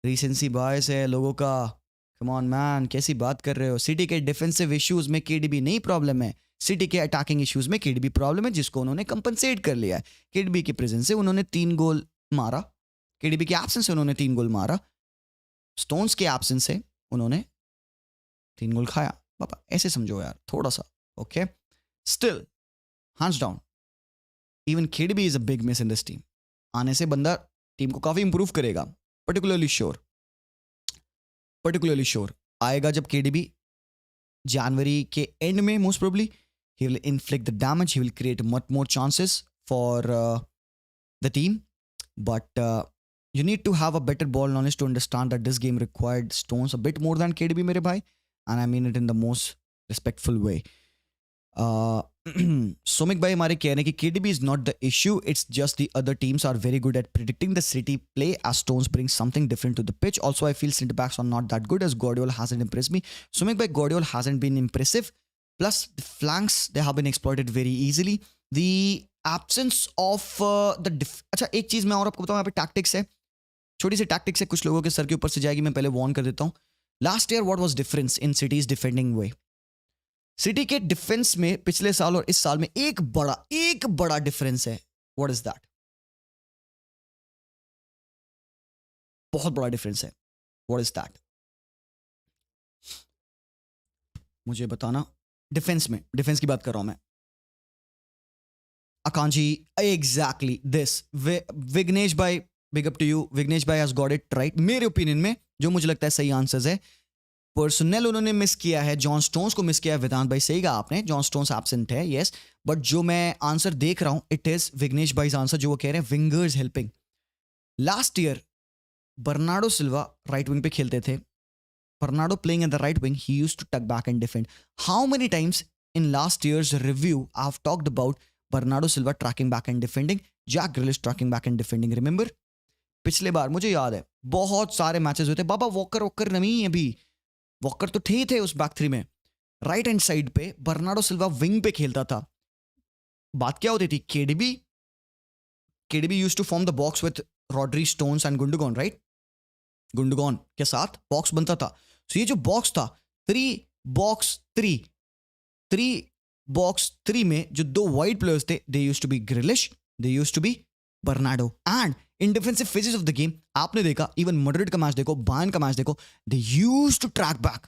रीसेंसी बायस है लोगों का. कम ऑन मैन, कैसी बात कर रहे हो? सिटी के डिफेंसिव इश्यूज में केडीबी नहीं प्रॉब्लम है, सिटी के अटैकिंग इश्यूज में केडीबी प्रॉब्लम है, जिसको उन्होंने कंपनसेट कर लिया है. केडीबी की प्रेजेंस से उन्होंने 3 गोल मारा, केडीबी के एब्सेंस से उन्होंने 3 गोल मारा, स्टोन्स के एब्सेंस से उन्होंने 3 गोल खाया. पापा ऐसे समझो यार थोड़ा सा. Okay, still hands down even KDB is a big miss in this team. आने से बंदा टीम को काफी इंप्रूव करेगा. पर्टिकुलरली श्योर आएगा जब केडीबी जनवरी के एंड में, most probably he will inflict the damage, he will create much more chances for the team. But you need to have a better ball knowledge to understand that this game required Stones a bit more than KDB, mere bhai, and I mean it in the most respectful way. Somik bhai हमारे कह रहे हैं कि KDB is not the issue, it's just the other teams are very good at predicting the City play as Stones brings something different to the pitch. Also, I feel centre backs are not that good as Guardiola hasn't impressed me. Somik bhai, Guardiola hasn't been impressive. Plus, the flanks, they have been exploited very easily. The absence of अच्छा एक चीज मैं और आपको बताऊं, यहाँ पे tactics है, छोटी सी टैक्टिक्स है, कुछ लोगों के सर के ऊपर से जाएगी, मैं पहले वार्न कर देता हूं. Last year what vas difference in cities defending way? City के डिफेंस में पिछले साल और इस साल में एक बड़ा डिफरेंस है. What is that? बहुत बड़ा डिफरेंस है. What is that? मुझे बताना. डिफेंस की बात कर रहा हूं मैं. अकांजी, एग्जैक्टली दिस. विग्नेश भाई, big up to you, Vignesh भाई हैज गॉट इट राइट मेरे ओपिनियन में, जो मुझे लगता है सही आंसर्स है। पर्सनल उन्होंने मिस किया है, जॉन स्टोन्स को मिस किया है। वेदांत भाई सही कहा आपने, जॉन स्टोन्स एब्सेंट है, यस, बट जो मैं आंसर देख रहा हूं इट इज विघ्नेश भाई आंसर, जो वो कह रहे हैं wingers helping. Last year Bernardo Silva right wing पे खेलते थे। Bernardo playing in the right wing, he used to tuck back and defend. How many times in last year's review I've talked about Bernardo Silva tracking back and defending, Jack Grealish tracking back and defending? Remember? पिछले बार मुझे याद है बहुत सारे matches हुए थे। बाबा walker नहीं अभी, वॉकर तो थे ही थे उस बैक थ्री में। राइट हैंड साइड पे बर्नार्डो सिल्वा विंग पे खेलता था। बात क्या होती थी, KDB used to form the box with Rodri, Stones and Gundogan, right? Gundogan के साथ बॉक्स बनता था। सो ये जो बॉक्स था, थ्री बॉक्स थ्री में जो दो वाइड प्लेयर्स थे, they used to be Grealish, they used to be Bernardo. And in defensive phases of the game आपने देखा, इवन मैड्रिड का मैच देखो, बायर्न का मैच देखो, they used to track back.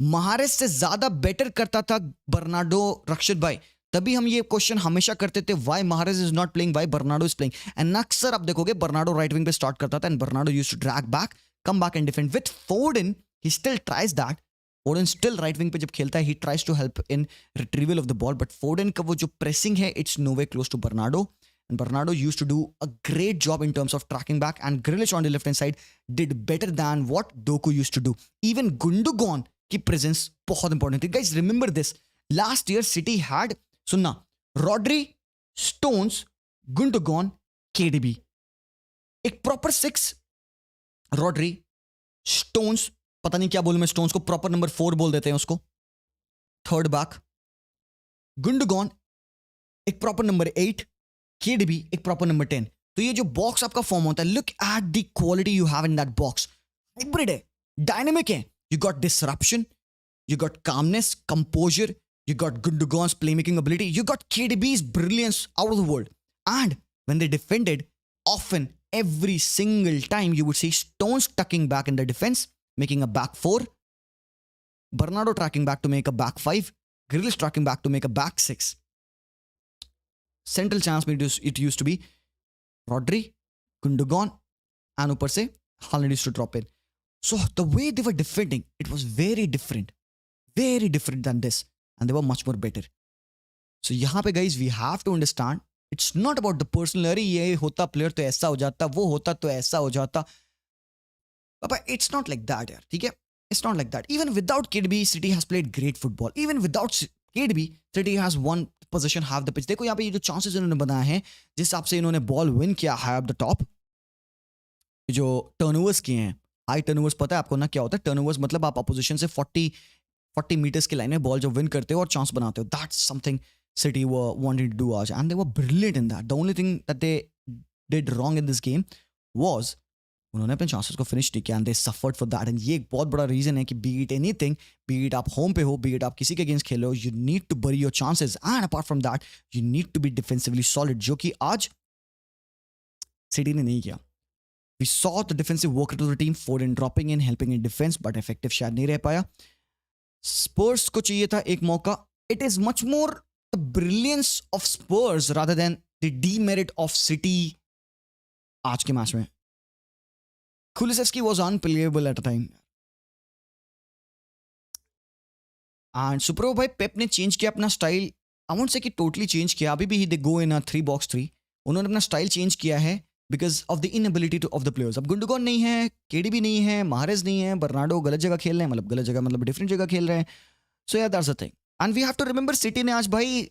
Mahrez से ज्यादा बेटर करता था बर्नार्डो, रक्षित भाई। तभी हम ये क्वेश्चन हमेशा करते थे, why Mahrez is not playing, why Bernardo is playing. And अक्सर आप देखोगे बर्नार्डो राइट विंग पे स्टार्ट करता था and Bernardo used to drag back, come back and defend. With Foden he still tries that. Foden still right wing पे जब खेलता है, he tries to help in retrieval of the ball, but Foden का वो जो pressing है, it's no way close to Bernardo. And Bernardo used to do a great job in terms of tracking back, and Grealish on the left hand side did better than what Doku used to do. Even Gundogan की presence बहुत important थी। Guys, remember this. Last year City had, सुनना, Rodri, Stones, Gundogan, KDB. एक proper six, Rodri, Stones, पता नहीं क्या बोलूं मैं, Stones को proper number 4 बोल देते हैं उसको, third back, Gundogan एक proper number 8, KDB एक प्रॉपर नंबर 10। तो ये जो बॉक्स आपका फॉर्म होता है, look at the quality you have in that box. Hybrid है, डायनेमिक है। You got disruption, you got calmness, composure, you got Gundogan's playmaking ability, you got KDB's brilliance out of the world. And when they defended, often every single time you would see Stones tucking back in the defense, making a back 4, Bernardo tracking back to make a back 5, Grealish tracking back to make a back 6. Central chance में it used to be Rodri, Gundogan, and ऊपर से Haaland used to drop in. So the way they were defending, it was very different than this, and they were much more better. So यहाँ पे guys we have to understand, it's not about the personal, अरे ये होता player तो ऐसा हो जाता, वो होता तो ऐसा हो जाता, पापा it's not like that यार, ठीक है? It's not like that. Even without KDB, City has played great football. Even without KDB, City has won position half the pitch. देखो यहाँ पे ये जो चांसेस इन्होंने बनाए हैं, जिस हिसाब से इन्होंने बॉल विन किया है एट द टॉप, जो टर्नओवर्स किए हैं, हाई टर्नओवर्स, पता है आपको ना क्या होता है टर्नओवर्स? मतलब आप अपोजिशन से 40 मीटर्स की लाइन में बॉल जब विन करते हो और चांस बनाते हो, that's something City wanted to do आज, and they were brilliant in that. The only thing that they did wrong in this game was उन्होंने अपने चांसेस को फिनिश नहीं किया, and they suffered for that. And ये एक बहुत बड़ा रीजन है कि be it anything, be it आप होम पे हो, बी इट आप किसी के अगेंस्ट खेल रहे हो, you need to bury your chances, and apart from that you need to be defensively solid, जो कि आज सिटी ने नहीं किया। We saw the defensive work to the team, Foden dropping in, helping in defence, but effective शायद नहीं रह पाया। स्पर्स को चाहिए था एक मौका। It is much more the brilliance of Spurs rather than the demerit of city आज के मैच में। Kulusevski was unplayable at a time. And Supro भाई पेप ने चेंज किया अपना स्टाइल, आई वोंट से कि टोटली चेंज किया, अभी भी दे गो इन अ 3-box-3। उन्होंने अपना स्टाइल चेंज किया है because of the inability of the players. अब गुंडोगॉन नहीं है, KDB नहीं है, महारेज नहीं है, बर्नार्डो गलत जगह खेल रहे हैं, मतलब गलत जगह मतलब डिफरेंट जगह खेल रहे हैं। सो यार that's the thing, and we have to remember City ने आज भाई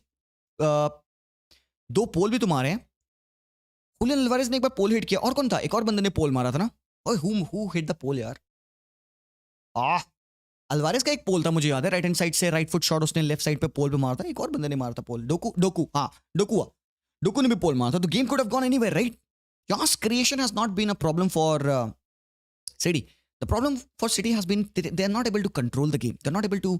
2 पोल भी तुम्हारे हैं। हुलियन अल्वारेज ने एक बार पोल हिट किया, और कौन था, एक और बंदे ने पोल मारा था ना, ओए who hit the pole यार? अल्वारेज का एक पोल था मुझे याद है, राइट हैंड साइड से राइट फुट शॉट उसने लेफ्ट साइड पे पोल पे मारा था, एक और बंदे ने मारा था पोल, डोकू ने भी पोल मारा था। तो game could have gone anywhere, right? Chance creation has not been a problem for City. The problem for City has been they are not able to control the game, they are not able to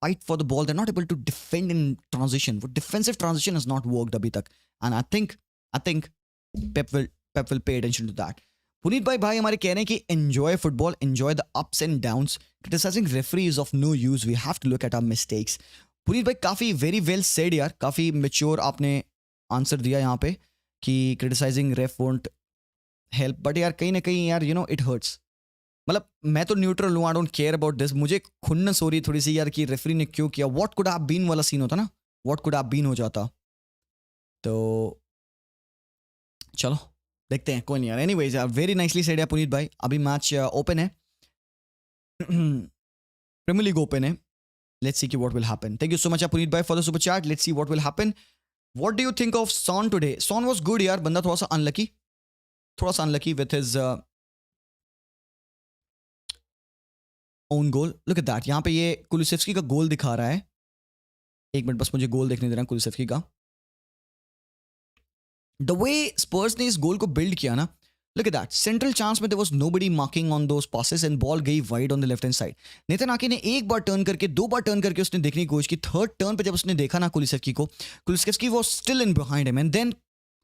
fight for the ball, they're not able to defend in transition. Defensive transition has not worked abhi tak, and I think Pep will pay attention to that. Puneet भाई हमारे कह रहे हैं कि enjoy football, enjoy the ups and downs. Criticizing referee is of no use. We have to look at our mistakes. Puneet भाई काफ़ी very well said यार, काफ़ी mature आपने आंसर दिया यहाँ पे कि criticizing ref won't help, but यार कहीं ना कहीं यार यू नो इट हर्ट्स। मतलब मैं तो न्यूट्रल हूँ, I don't care about this. मुझे खुन्नस हो रही थोड़ी सी यार कि रेफरी ने क्यों किया। व्हाट कुड हैव बीन वाला सीन होता ना, व्हाट कुड हैव बीन हो जाता। तो चलो देखते हैं, कोई नहीं यार। एनीवेज यार, वेरी नाइसली सेड है पुनीत भाई। अभी मैच ओपन है, प्रीमियर लीग ओपन है। लेट्स सी कि what will happen. Thank you so much Puneet भाई for the super chat. Let's see what will happen. What do you think of Son today? Son was good यार, बंदा थोड़ा सा unlucky with his own goal. Look at that, यहाँ पे ये Kulusevski का गोल दिखा रहा है। एक मिनट बस मुझे गोल देखने दे रहा है कुलुसेव्स्की का। द वे स्पर्स ने इस गोल को बिल्ड किया ना, look at that, central chance में there was nobody marking on those passes and ball गई wide on the left hand side. Nathan Ake ने एक बार टर्न करके, दो बार टर्न करके उसने देखने की कोशिश की। थर्ड टर्न पे जब उसने देखा ना कुलुसेव्स्की को, Kulusevski was still in behind him and then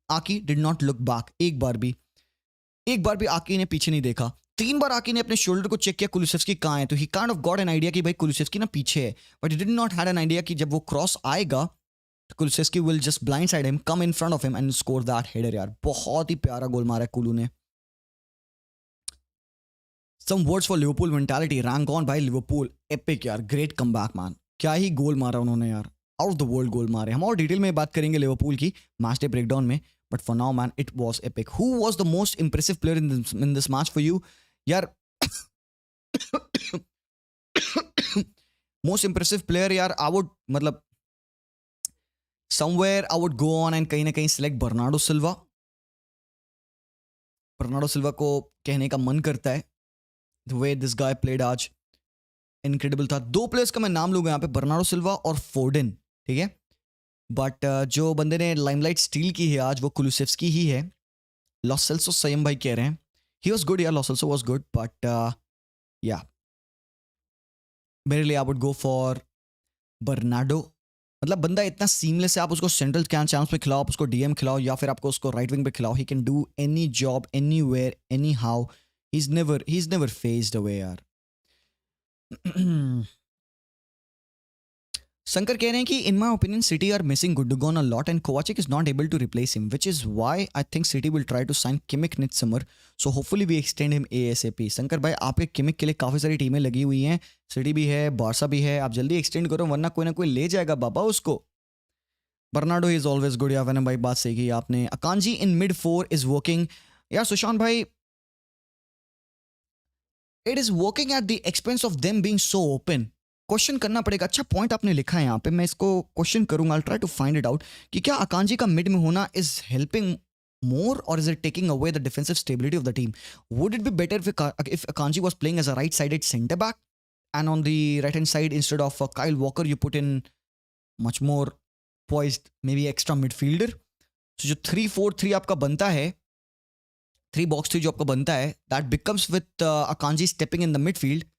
Ake did not look back. एक बार भी आकी ने पीछे नहीं देखा। 3 बार आकी ने अपने शोल्डर को चेक किया कुलुसेव्स्की कहाँ है, तो he kind of got an idea कि भाई कुलुसेव्स्की ना पीछे है, but he did not had an idea कि जब वो क्रॉस आएगा तो Kulusevski will just blind side him, come in front of him and score that header. यार बहुत ही प्यारा गोल मारा है कुलू ने। Some words for Liverpool mentality, rank on भाई लिवरपूल, एपिक यार, ग्रेट कमबैक मैन। क्या ही गोल मारा उन्होंने यार, आउट ऑफ द वर्ल्ड गोल मारे। हम और डिटेल में बात करेंगे लिवरपूल की मैच डे ब्रेकडाउन में, but for now man it was epic. Who was the most impressive player in this match for you यार? मोस्ट इंप्रेसिव प्लेयर यार, आई वुड मतलब somewhere I would go on and कहीं ना कहीं select Bernardo Silva. Bernardo Silva को कहने का मन करता है, the way this guy played आज इनक्रेडिबल था। 2 प्लेयर्स का मैं नाम लूंगा यहाँ पे, बर्नार्डो सिल्वा और फोर्डन, ठीक है। बट जो बंदे ने लाइमलाइट स्टील की है आज वो कुलुसेव्स्की ही है। लॉस सेल्सो सयम भाई कह रहे हैं ही वाज गुड यार, लॉस सेल्सो वाज गुड, बट या मेरे लिए I would go for Bernardo. मतलब बंदा इतना सीमलेस है, आप उसको सेंट्रल चांस पे खिलाओ, आप उसको डीएम खिलाओ, या फिर आपको उसको राइट विंग पे खिलाओ, he can do any job anywhere anyhow. He is never phased away यार। शंकर कह रहे हैं कि in my opinion City are missing Gundogan a lot and Kovacic is not able to replace him, which is why I think City will try to sign Kimmich next summer, so hopefully we extend him ASAP. Shankar भाई आपके Kimmich के लिए काफ़ी सारी टीमें लगी हुई हैं, सिटी भी है, बारसा भी है, आप जल्दी एक्सटेंड करो वरना कोई ना कोई ले जाएगा बाबा उसको। बर्नार्डो इज ऑलवेज गुड यार, वैनम भाई बात सही की आपने। अकांजी इन मिड 4 इज वर्किंग यार, सुशांत भाई it is working at the expense of them being so open. Question करना पड़ेगा। अच्छा पॉइंट आपने लिखा है यहाँ पे, मैं इसको क्वेश्चन करूंगा, I try to find it out कि क्या अकांजी का मिड में होना is helping more or is it taking away the defensive stability of the team? Would it be better if Akanji was playing as a right-sided centre back and on the right-hand side instead of Kyle Walker you put in much more poised maybe extra midfielder? So जो 3-4-3 आपका बनता है, 3-box-3 जो आपका बनता है, that becomes with Akanji stepping in the midfield.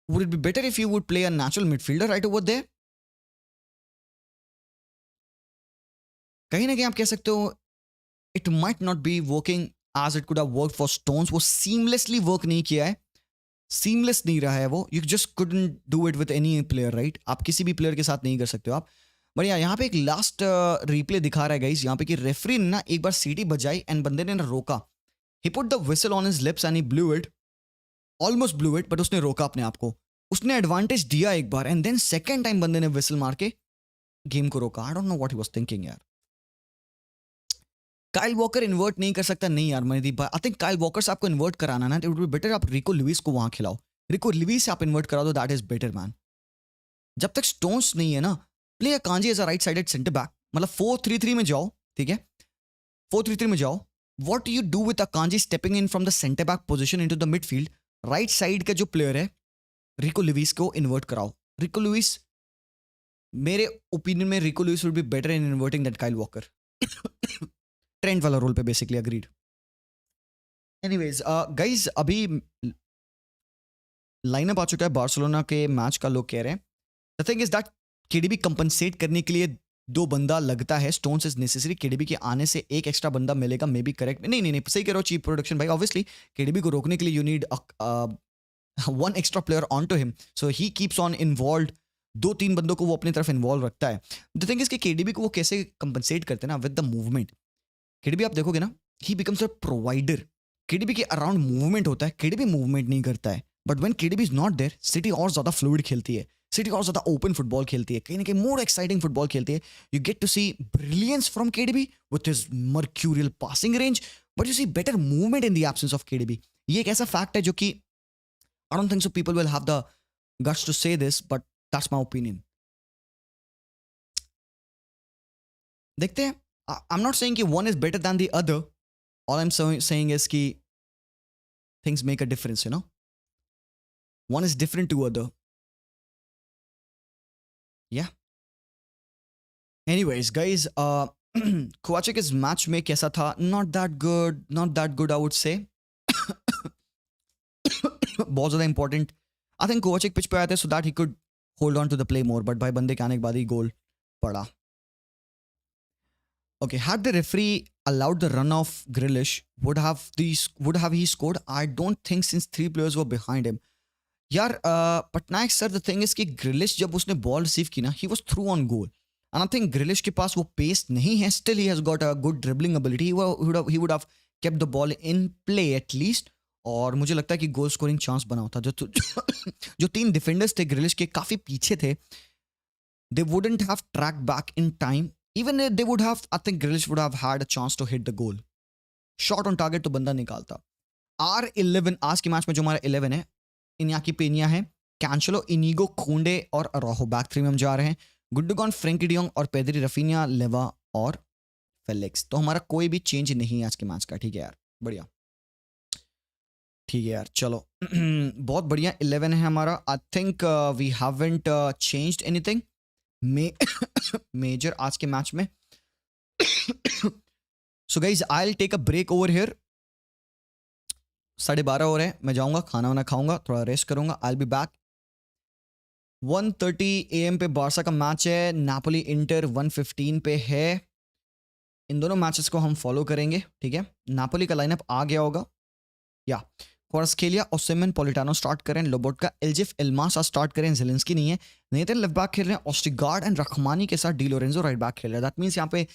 Would it be better if you would play a natural midfielder right over there? कहीं ना कहीं आप कह सकते हो it might not be working as it could have work for Stones. वो seamlessly work नहीं किया है, सीमलेस नहीं रहा है वो। You just couldn't do it with any player, right? आप किसी भी प्लेयर के साथ नहीं कर सकते हो आप। बढ़िया, यहाँ पे एक लास्ट रिप्ले दिखा रहा है गाइस, यहाँ पे कि रेफरी ने ना एक बार सीटी बजाई एंड बंदे ने ना रोका। He put the whistle on his lips and he blew it, almost blew it, but उसने रोका अपने आप को। उसने एडवांटेज दिया एक बार एंड देन सेकेंड टाइम बंदे ने विसल मार के गेम को रोका। I don't know what he was thinking यार। काइल वॉकर इन्वर्ट नहीं कर सकता, नहीं यार मनदीप भाई। आई थिंक काइल वॉकर से आपको इन्वर्ट कराना ना, इट वुड बी बेटर आप रिको लुइस को वहां खिलाओ। रिको लुइस से आप इन्वर्ट करा दो, दैट इज बेटर मैन। जब तक स्टोन्स नहीं है ना, play Akanji as a right sided centre back, मतलब 4-3-3 में जाओ, ठीक है? 4-3-3 में जाओ। What you do with Akanji stepping in from the centre back position into the midfield, right side का जो प्लेयर है रिको लुइस को इन्वर्ट कराओ। रिको लुइस, मेरे ओपिनियन में रिको Louis would be better in inverting that Kyle walker. Trend वाला role पे basically agreed. Anyways guys, अभी लाइनअप आ चुका है बार्सिलोना के मैच का। लोग कह रहे हैं the thing is that KDB compensate करने के लिए 2 बंदा लगता है, स्टोन्स इज नेसेसरी। केडीबी के आने से एक एक्स्ट्रा बंदा मिलेगा, मे बी करेक्ट। नहीं सही कह रहे हो, चीप प्रोडक्शन भाई। ऑब्वियसली केडीबी को रोकने के लिए you need 1 extra player on to him, so he keeps on involve. 2-3 बंदों को वो अपनी तरफ इन्वॉल्व रखता है। द थिंग इज कि केडीबी को वो कैसे कंपनसेट करते हैं ना, विद द मूवमेंट। केडीबी आप देखोगे ना, he becomes a provider. KDB के अराउंड मूवमेंट होता है, केडीबी मूवमेंट नहीं करता है, but when KDB is not there, City और ज्यादा फ्लूइड खेलती है, सिटी और ज्यादा ओपन फुटबॉल खेलती है, कहीं ना कहीं मोर एक्साइटिंग फुटबॉल खेलती है। You get to see brilliance from KDB with his mercurial passing range, but you see better movement in the absence of KDB. ये एक ऐसा फैक्ट है जो कि I don't think so people will have the guts to say this, but that's my opinion. देखते हैं। I'm not saying कि one is better than the other. All I'm saying is कि things make a difference, you know. One is different to other. Yeah. Anyways, guys, Kovacic इस match में कैसा था? Not that good. Not that good, I would say. बहुत ज़्यादा important. I think Kovacic pitch पे आए थे so that he could hold on to the play more. But भाई बंदे के आने के बाद ही गोल पड़ा. Okay, had the referee allowed the run of Grealish, would have he scored? I don't think since three players were behind him. यार Patnaik sir, the thing is कि ग्रिलिश जब उसने बॉल रिसीव की ना, he was through on goal and I think ग्रिलिश के पास वो pace नहीं है, still he has got a good dribbling ability, he would have kept the ball in play at least, और मुझे लगता है कि गोल स्कोरिंग चांस बना होता। जो तीन डिफेंडर्स थे ग्रिलिश के काफी पीछे थे, they wouldn't have tracked back in time. Even if they would have, I think Grealish would have had a chance to hit the goal. Shot on target तो बंदा निकालता। R11 आज के मैच में जो हमारा 11 है, इनियाकी पेनिया है, कैंचलो, इनिगो, खूंडे और अरोहो, बैक थ्री में हम जा रहे हैं। गुंडोगन, फ्रेंकी डियोंग और पेद्री, रफीनिया, लेवा और फेलिक्स। तो हमारा कोई भी चेंज नहीं है आज के मैच का। ठीक है यार, बढ़िया, ठीक है यार, चलो। बहुत बढ़िया 11 है हमारा। I think we haven't changed anything major आज के मैच में। So guys I will take a break over here. 12:30 हो रहे हैं, मैं जाऊंगा खाना वाना खाऊंगा, थोड़ा रेस्ट करूंगा। आई विल बी बैक 1:30 AM पे। बारसा का मैच है, नापोली इंटर 1:15 पे है। इन दोनों मैचेस को हम फॉलो करेंगे, ठीक है। नापोली का लाइनअप आ गया होगा, या क्वारस्केलिया, ओसिमन, पोलिटानो स्टार्ट करें, लोबोटका, एल्जिफ, एल्मासा स्टार्ट करें, जेलेंस्की नहीं है, नेथन लेफ्ट बैक खेल रहे हैं, ऑस्टिगार्ड एंड रखमानी के साथ डी लोरेंजो राइट बैक खेल रहे हैं। दैट मींस यहाँ पे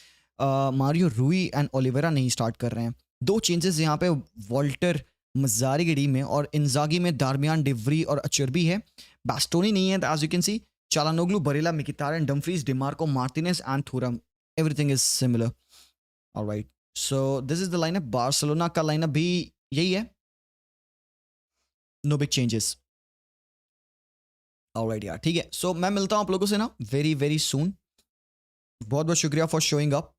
मारियो रूई एंड ओलिवेरा नहीं स्टार्ट कर रहे हैं। दो चेंजेस यहाँ पे, वॉल्टर मजारी की टीम में और इंजागी में दारमियान, डिवरी और अचरबी है। बास्टोनी नहीं है as you can see. Calhanoglu, Barella, Mkhitaryan, Dumfries, Dimarco, Martinez and Thuram, everything is similar. Alright, so this is the lineup. Barcelona का लाइनअप भी यही है, नो बिग चेंजेस। ऑलराइट यार, ठीक है। सो मैं मिलता हूं आप लोगों से ना वेरी वेरी सून। बहुत बहुत शुक्रिया for showing up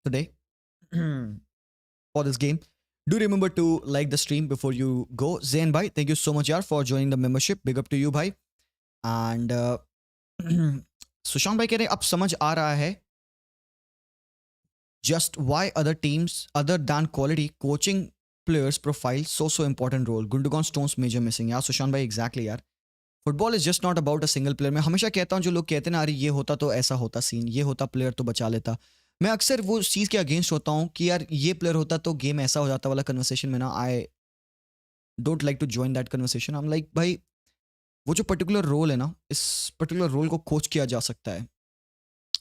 today for this game. Do remember to like the stream before you go. Jain भाई, थैंक यू सो मच यार for joining the membership, big up to you भाई। And Sushant भाई कह रहे अब समझ आ रहा है just why other teams other than quality coaching players profile so important role. Gundogan, Stones major missing। यार सुशांत भाई एग्जैक्टली यार, football is just not about a single player. मैं हमेशा कहता हूँ, जो लोग कहते हैं ना अरे ये होता तो ऐसा होता सीन, ये होता प्लेयर तो बचा लेता, मैं अक्सर वो चीज़ के अगेंस्ट होता हूँ कि यार ये प्लेयर होता तो गेम ऐसा हो जाता वाला कन्वर्सेशन में ना। I don't like to join that conversation. I am like भाई, वो जो पर्टिकुलर रोल है ना, इस पर्टिकुलर रोल को कोच किया जा सकता है,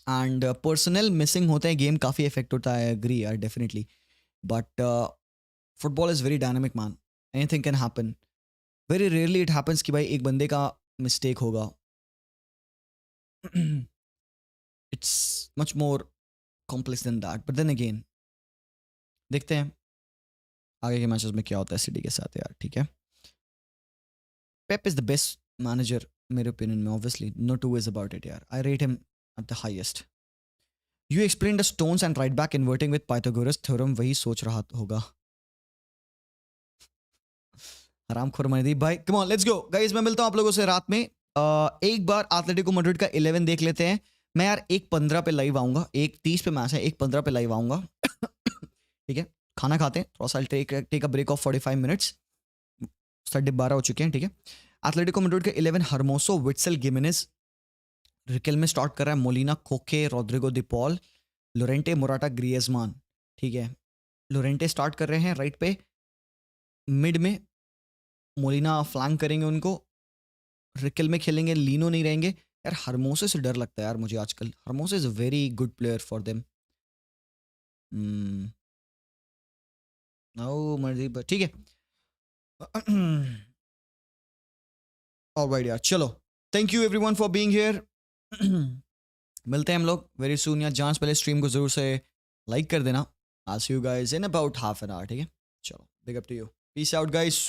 एंड पर्सनल मिसिंग होते हैं, गेम काफ़ी इफेक्ट होता है, एग्री यार definitely. But football is very dynamic man, anything can happen. Very rarely it happens कि भाई एक बंदे का मिस्टेक होगा। It's much more complex than that, but then again देखते हैं आगे के मैचेस में क्या होता है सिटी के साथ यार, ठीक है। Pep is the best manager मेरे ओपिनियन में, obviously no two ways about it यार। I rate him at the highest. You explain the Stones and right back inverting with Pythagoras theorem, वही सोच रहा होगा। हरामखोर मनदीप भाई, come on let's go guys. मैं मिलता हूं आप लोगों से रात में। एक बार एथलेटिको मैड्रिड का 11 देख लेते हैं। मैं यार 1:15 पे लाइव आऊंगा, 1:30 पे मैच है, 1:15 पे लाइव आऊंगा। ठीक है, खाना खाते हैं थोड़ा सा, take a break of 45 minutes. 12:30 हो चुके हैं, ठीक है। एथलेटिको मैड्रिड का 11, हरमोसो, विट्सल, गिमेनेज, रिकेल में स्टार्ट कर रहा है, मोलिना, कोके, रोड्रिगो, डिपॉल, लोरेंटे, मोराटा, ग्रियजमान, ठीक है। लोरेंटे स्टार्ट कर रहे हैं राइट पे, मिड में मोलिना फ्लैंक करेंगे उनको, रिकल में खेलेंगे, लीनो नहीं रहेंगे। यार हरमोसे से डर लगता है यार मुझे आजकल। Hermoso is a very good player for them. ओ मर्जी पर, ठीक है। ऑलराइट यार, चलो, thank you everyone for being here. मिलते हैं हम लोग वेरी सून यार। जांच पहले स्ट्रीम को जरूर से लाइक कर देना। I see you guys in about half an hour, ठीक है। चलो, big up to you, peace out guys.